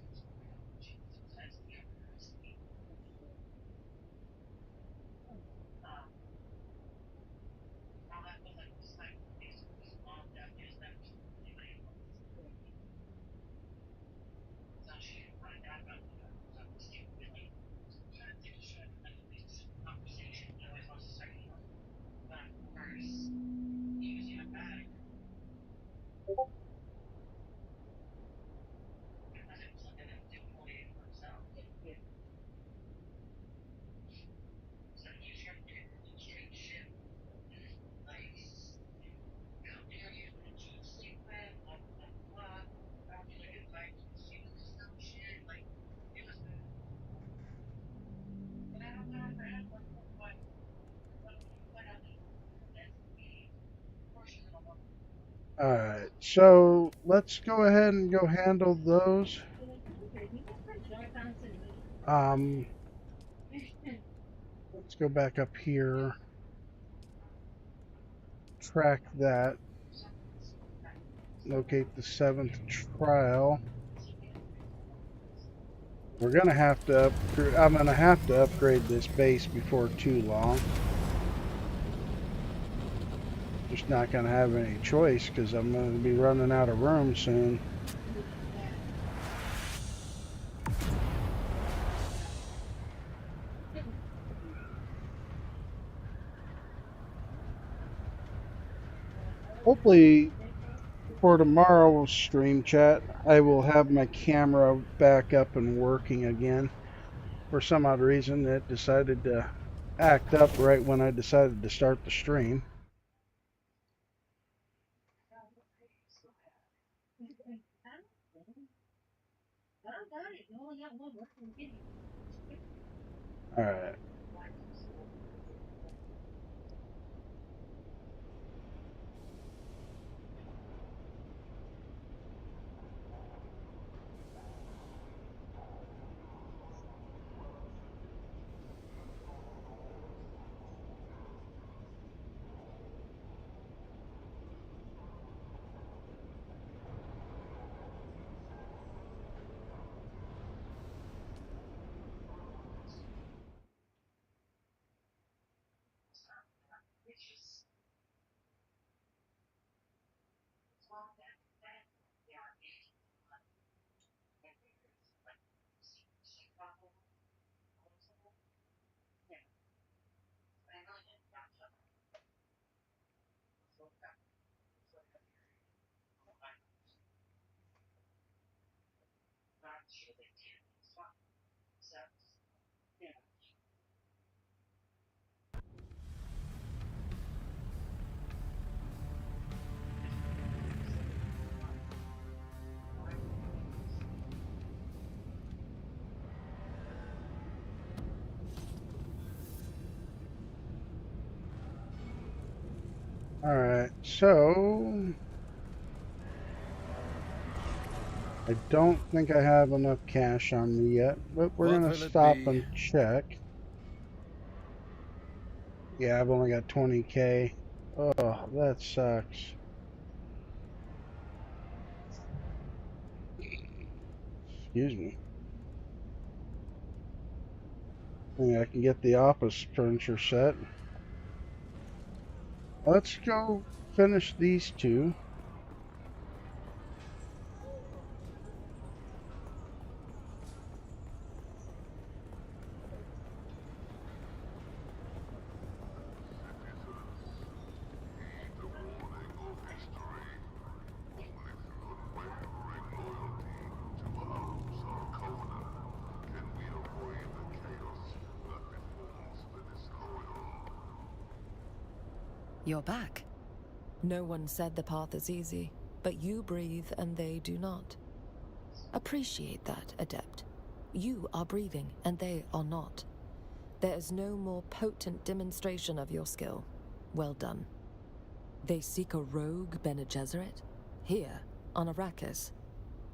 Alright, so let's go ahead and go handle those. Let's go back up here. Track that. Locate the 7th trial. We're gonna have to upgrade. I'm gonna have to upgrade this base before too long. Just not gonna have any choice because I'm gonna be running out of room soon. Hopefully for tomorrow's stream chat, I will have my camera back up and working again. For some odd reason, it decided to act up right when I decided to start the stream. Alright. Alright, so I don't think I have enough cash on me yet, but we're going to stop and check. Yeah, I've only got 20K. Oh, that sucks. Excuse me. I think I can get the office furniture set. Let's go finish these two. You're back. No one said the path is easy, but you breathe and they do not. Appreciate that, Adept. You are breathing and they are not. There is no more potent demonstration of your skill. Well done. They seek a rogue Bene Gesserit? Here, on Arrakis.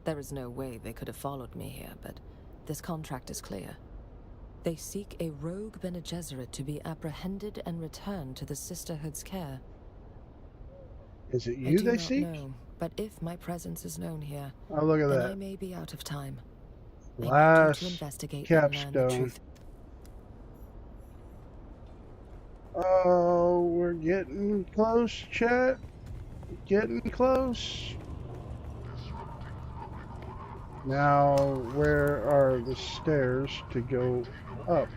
There is no way they could have followed me here, but this contract is clear. They seek a rogue Bene Gesserit to be apprehended and returned to the Sisterhood's care. Is it you they seek? I do not know, but if my presence is known here, oh, look at then that. I may be out of time. Last I need you to investigate and learn the capstone. truth. Oh, we're getting close, chat. Getting close. Now, where are the stairs to go up?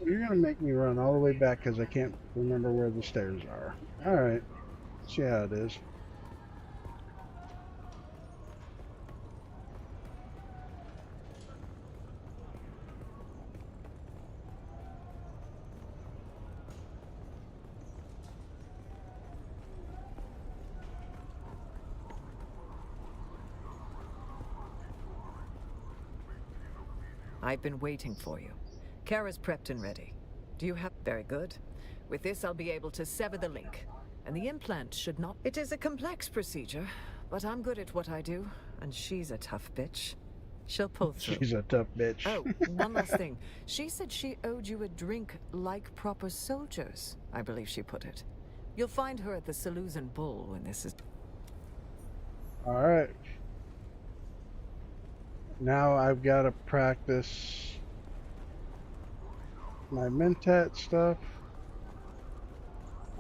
You're gonna make me run all the way back because I can't remember where the stairs are. Alright. See how it is. I've been waiting for you. Kara's prepped and ready. Do you have... Very good. With this, I'll be able to sever the link. And the implant should not... It is a complex procedure, but I'm good at what I do, and she's a tough bitch. She'll pull through. She's a tough bitch. Oh, one last thing. She said she owed you a drink like proper soldiers, I believe she put it. You'll find her at the Salusan Bull when this is... Alright. Now I've got to practice my Mentat stuff.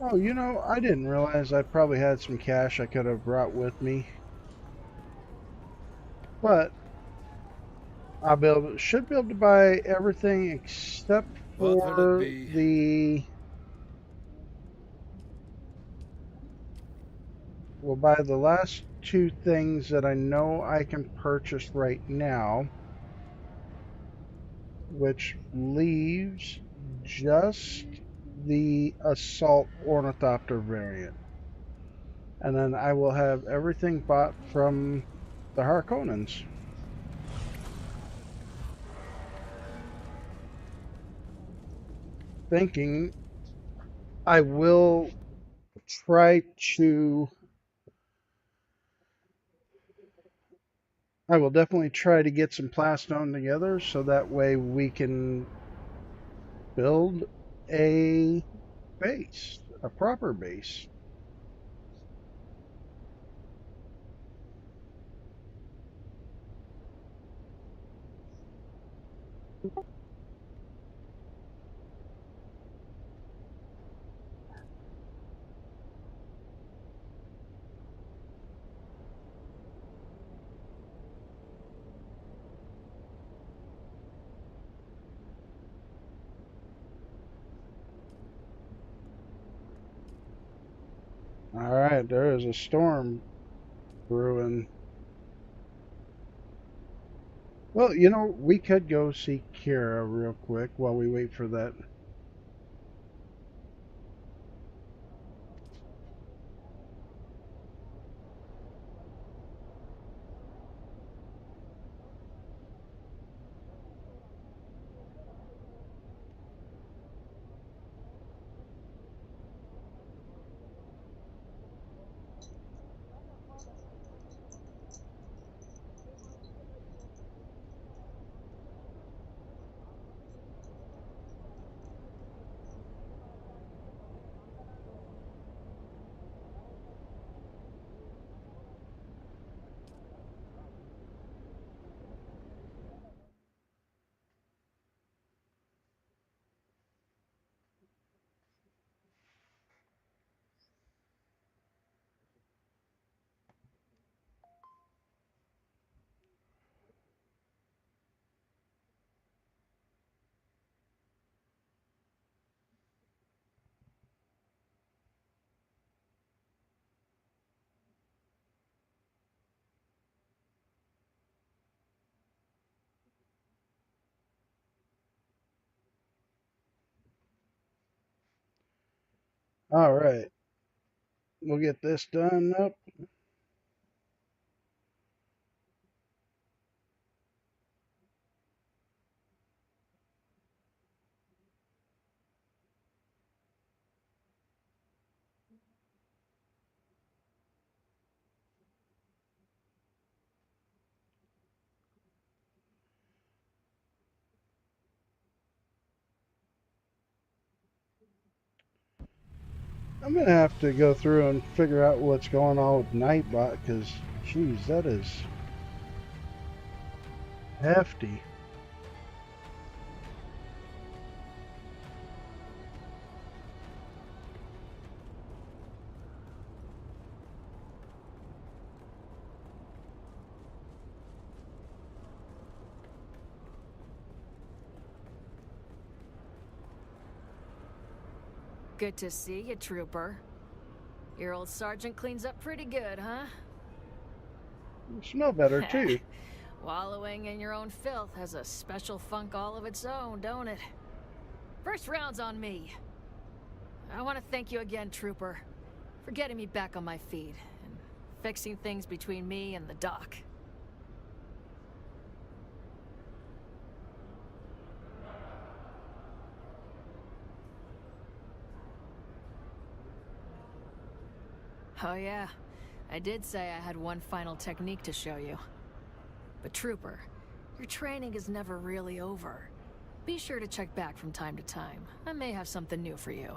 Oh, you know, I didn't realize I probably had some cash I could have brought with me. But should be able to buy everything except for we'll buy the last two things that I know I can purchase right now, which leaves just the Assault Ornithopter variant. And then I will have everything bought from the Harkonnens. Thinking I will try to... I will definitely try to get some plastone together so that way we can build a base, a proper base. Alright, there is a storm brewing. Well, you know, we could go see Kira real quick while we wait for that. Alright, we'll get this done up. I'm going to have to go through and figure out what's going on with Nightbot, because, geez, that is hefty. Good to see you, Trooper. Your old sergeant cleans up pretty good, huh? You smell better, too. Wallowing in your own filth has a special funk all of its own, don't it? First round's on me. I want to thank you again, Trooper, for getting me back on my feet and fixing things between me and the doc. Oh yeah, I did say I had one final technique to show you. But Trooper, Your training is never really over. Be sure to check back from time to time. I may have something new for you.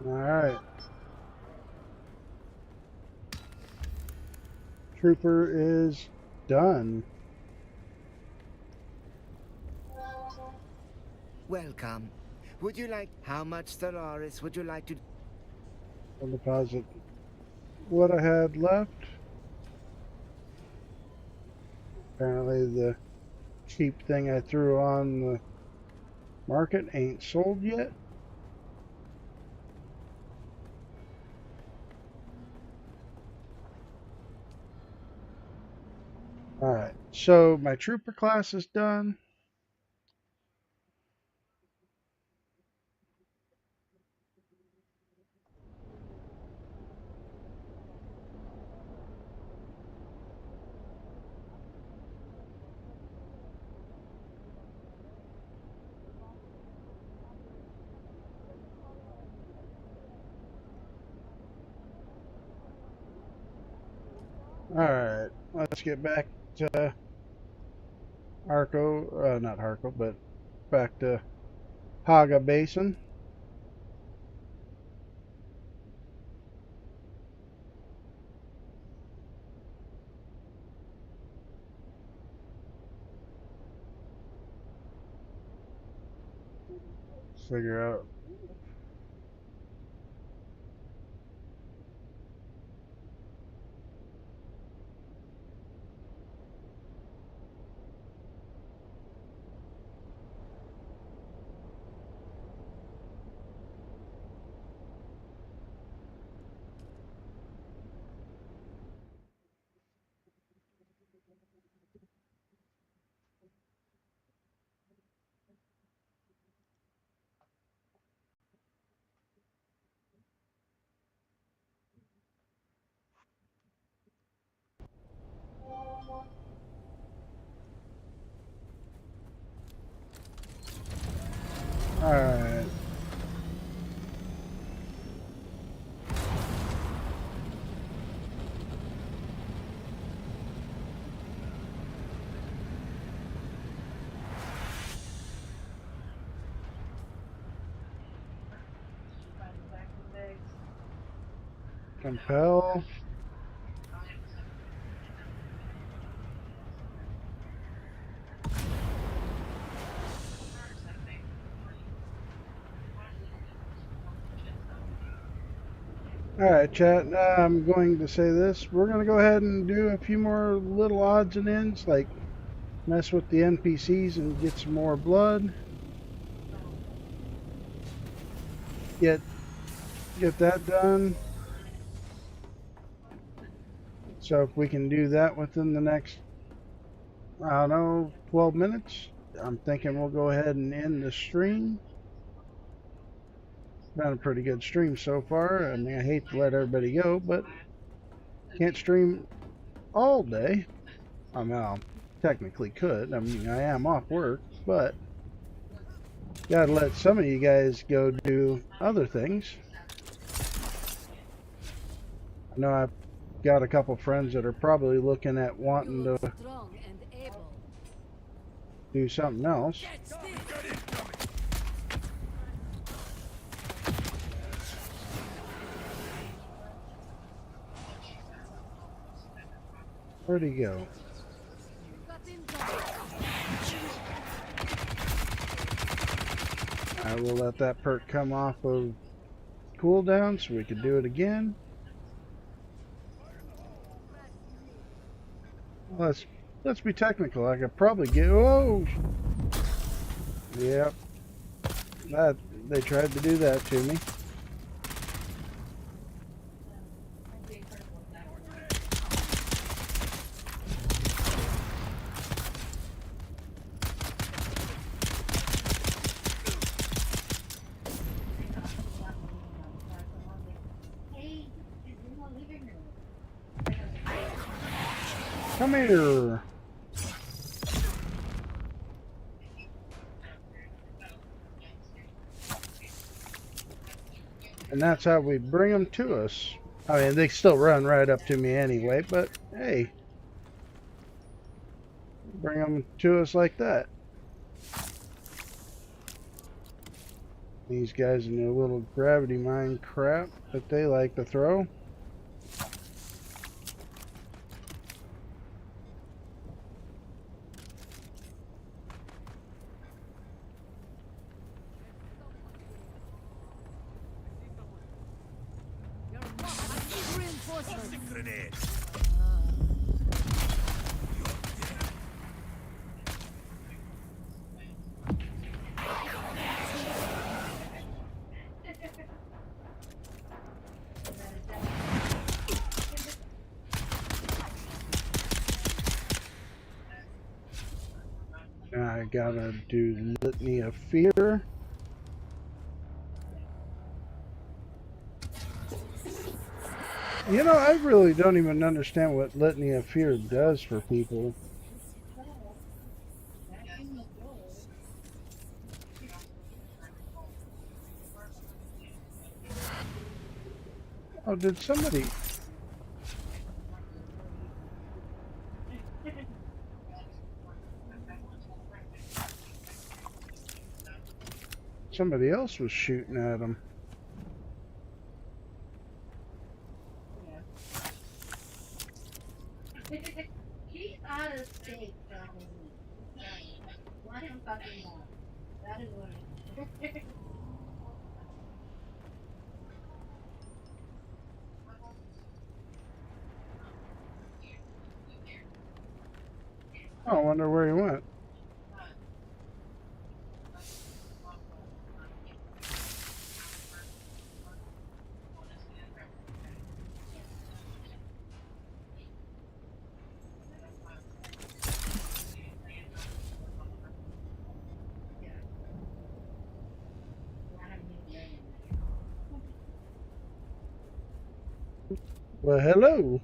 Alright. Trooper is done. Welcome. Would you like... How much Stellaris would you like to... I'll deposit what I had left. Apparently the cheap thing I threw on the market ain't sold yet. Alright, so my trooper class is done. Alright, let's get back to Harco, not Harco, but back to Haga Basin. Figure out. Alright. Compel. Alright, chat, I'm going to say this. We're going to go ahead and do a few more little odds and ends, like mess with the NPCs and get some more blood. Get that done. So if we can do that within the next, I don't know, 12 minutes, I'm thinking we'll go ahead and end the stream. Been a pretty good stream so far. I mean, I hate to let everybody go, but can't stream all day. I mean, I technically could. I mean, I am off work, but gotta let some of you guys go do other things. I know I've got a couple friends that are probably looking at wanting to do something else. Where'd he go? I will let that perk come off of cooldown so we can do it again. Let's be technical. I could probably get. Oh, yep. That they tried to do that to me. Come here. And that's how we bring them to us. I mean, they still run right up to me anyway, but hey, bring them to us like that. These guys in their little gravity mine crap that they like to throw. I gotta do Litany of Fear. You know, I really don't even understand what Litany of Fear does for people. Oh, did somebody... Somebody else was shooting at him. He's out of state, probably. Let him fucking know. That is what it is. Oh, I wonder where he went. Well, hello.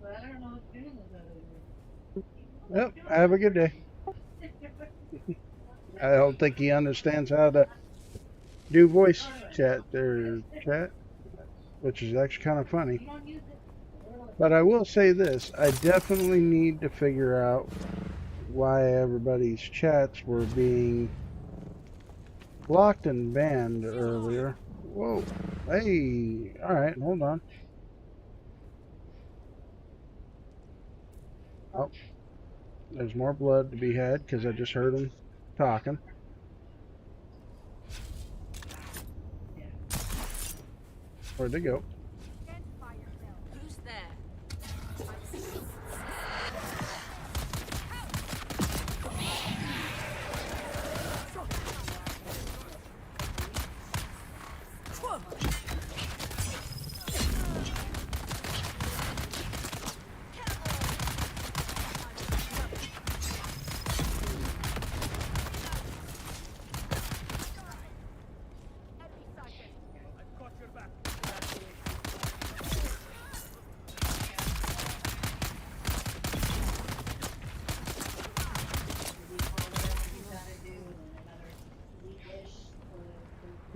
Well, I don't know what's doing this other day. Yep, have a good day. I don't think he understands how to do voice chat there, chat, which is actually kind of funny. But I will say this, I definitely need to figure out why everybody's chats were being blocked and banned earlier. Whoa, hey, alright, hold on. Oh, there's more blood to be had because I just heard him talking. Where'd they go? Who's there?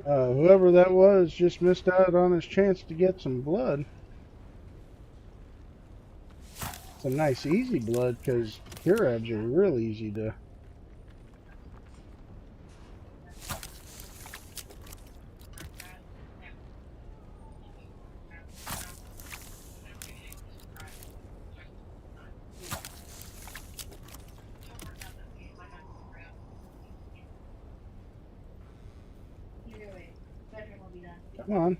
Whoever that was just missed out on his chance to get some blood. Some nice easy blood because Kirabs are real easy to... Come on.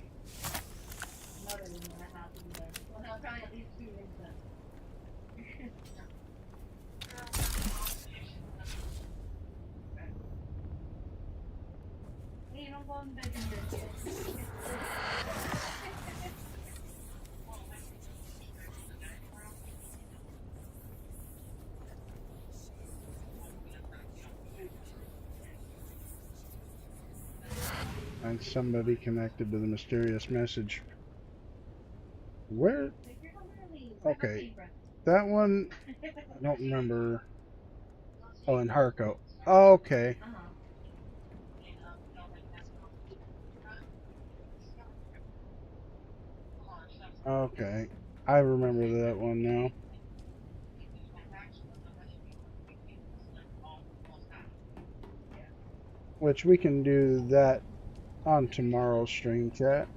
And somebody connected to the mysterious message. Where? Okay. That one, I don't remember. Oh, in Harco. Okay. Okay. I remember that one now. Which we can do that on tomorrow's stream chat.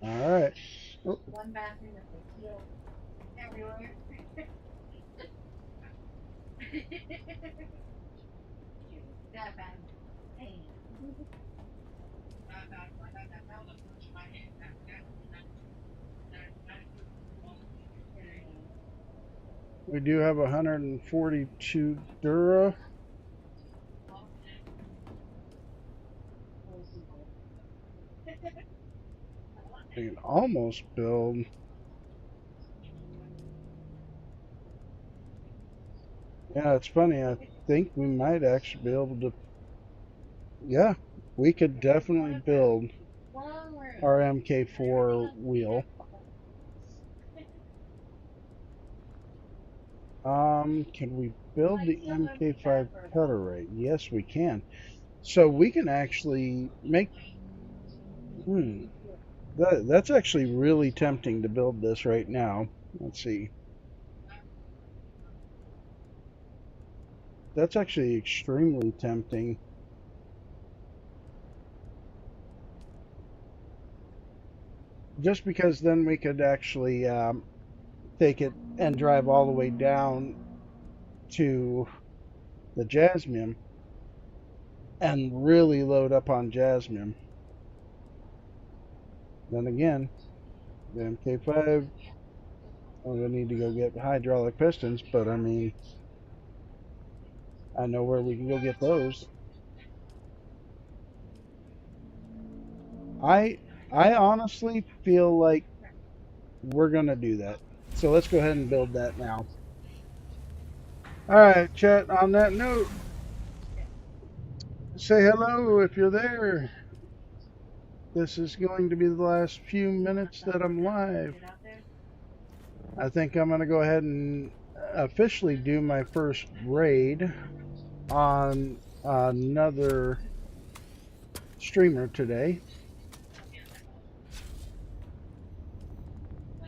All right. Oh. One bathroom with the heel everywhere. That bad. Hey. We do have 142 Dura. We can almost build. Yeah, it's funny. I think we might actually be able to. Yeah, we could definitely build our MK4 wheel. Can we build the MK5 cutter rate? Yes, we can. So we can actually make. That's actually really tempting to build this right now. Let's see. That's actually extremely tempting. Just because then we could actually take it and drive all the way down to the Jasmine and really load up on Jasmine. Then again, the MK5, I'm going to need to go get hydraulic pistons, but I mean, I know where we can go get those. I honestly feel like we're going to do that. So let's go ahead and build that now. All right, chat, on that note, say hello if you're there. This is going to be the last few minutes that I'm live. I think I'm going to go ahead and officially do my first raid on another streamer today.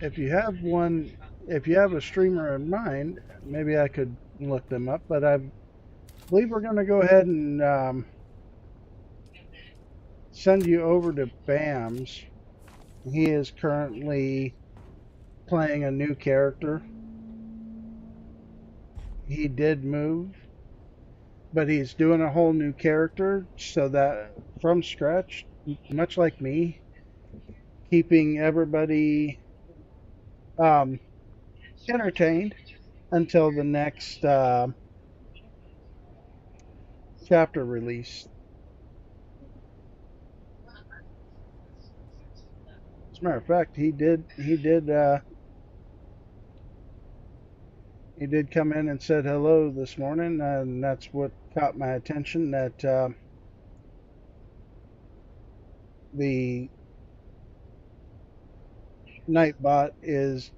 If you have one, if you have a streamer in mind, maybe I could look them up, but I believe we're going to go ahead and send you over to Bams. He is currently playing a new character. He did move, but he's doing a whole new character so that from scratch, much like me, keeping everybody entertained until the next chapter release. As a matter of fact, he did come in and said hello this morning, and that's what caught my attention. That the Nightbot is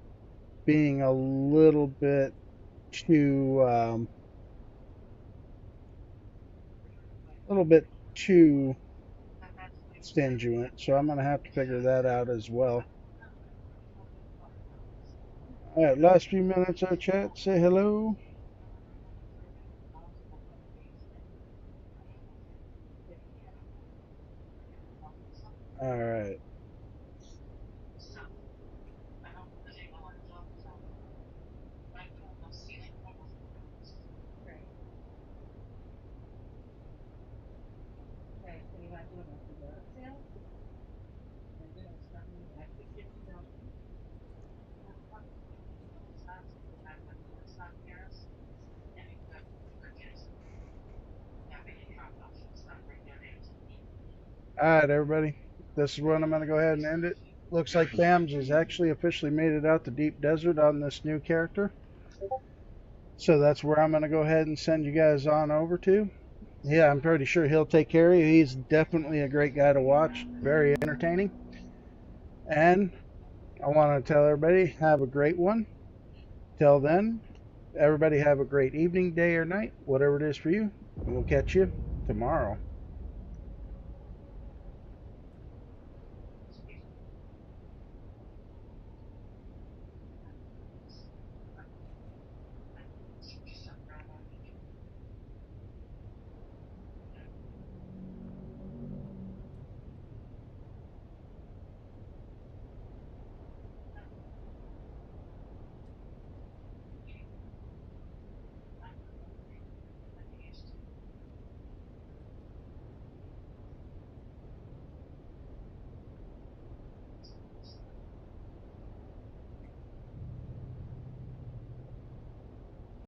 being a little bit too stingy. So I'm gonna have to figure that out as well. All right, last few minutes of chat. Say hello. All right. All right, everybody. This is when I'm going to go ahead and end it. looks like Bams has actually officially made it out to Deep Desert on this new character. So that's where I'm going to go ahead and send you guys on over to. Yeah, I'm pretty sure he'll take care of you. He's definitely a great guy to watch. Very entertaining. And I want to tell everybody, have a great one. Till then, everybody have a great evening, day, or night, whatever it is for you. We'll catch you tomorrow.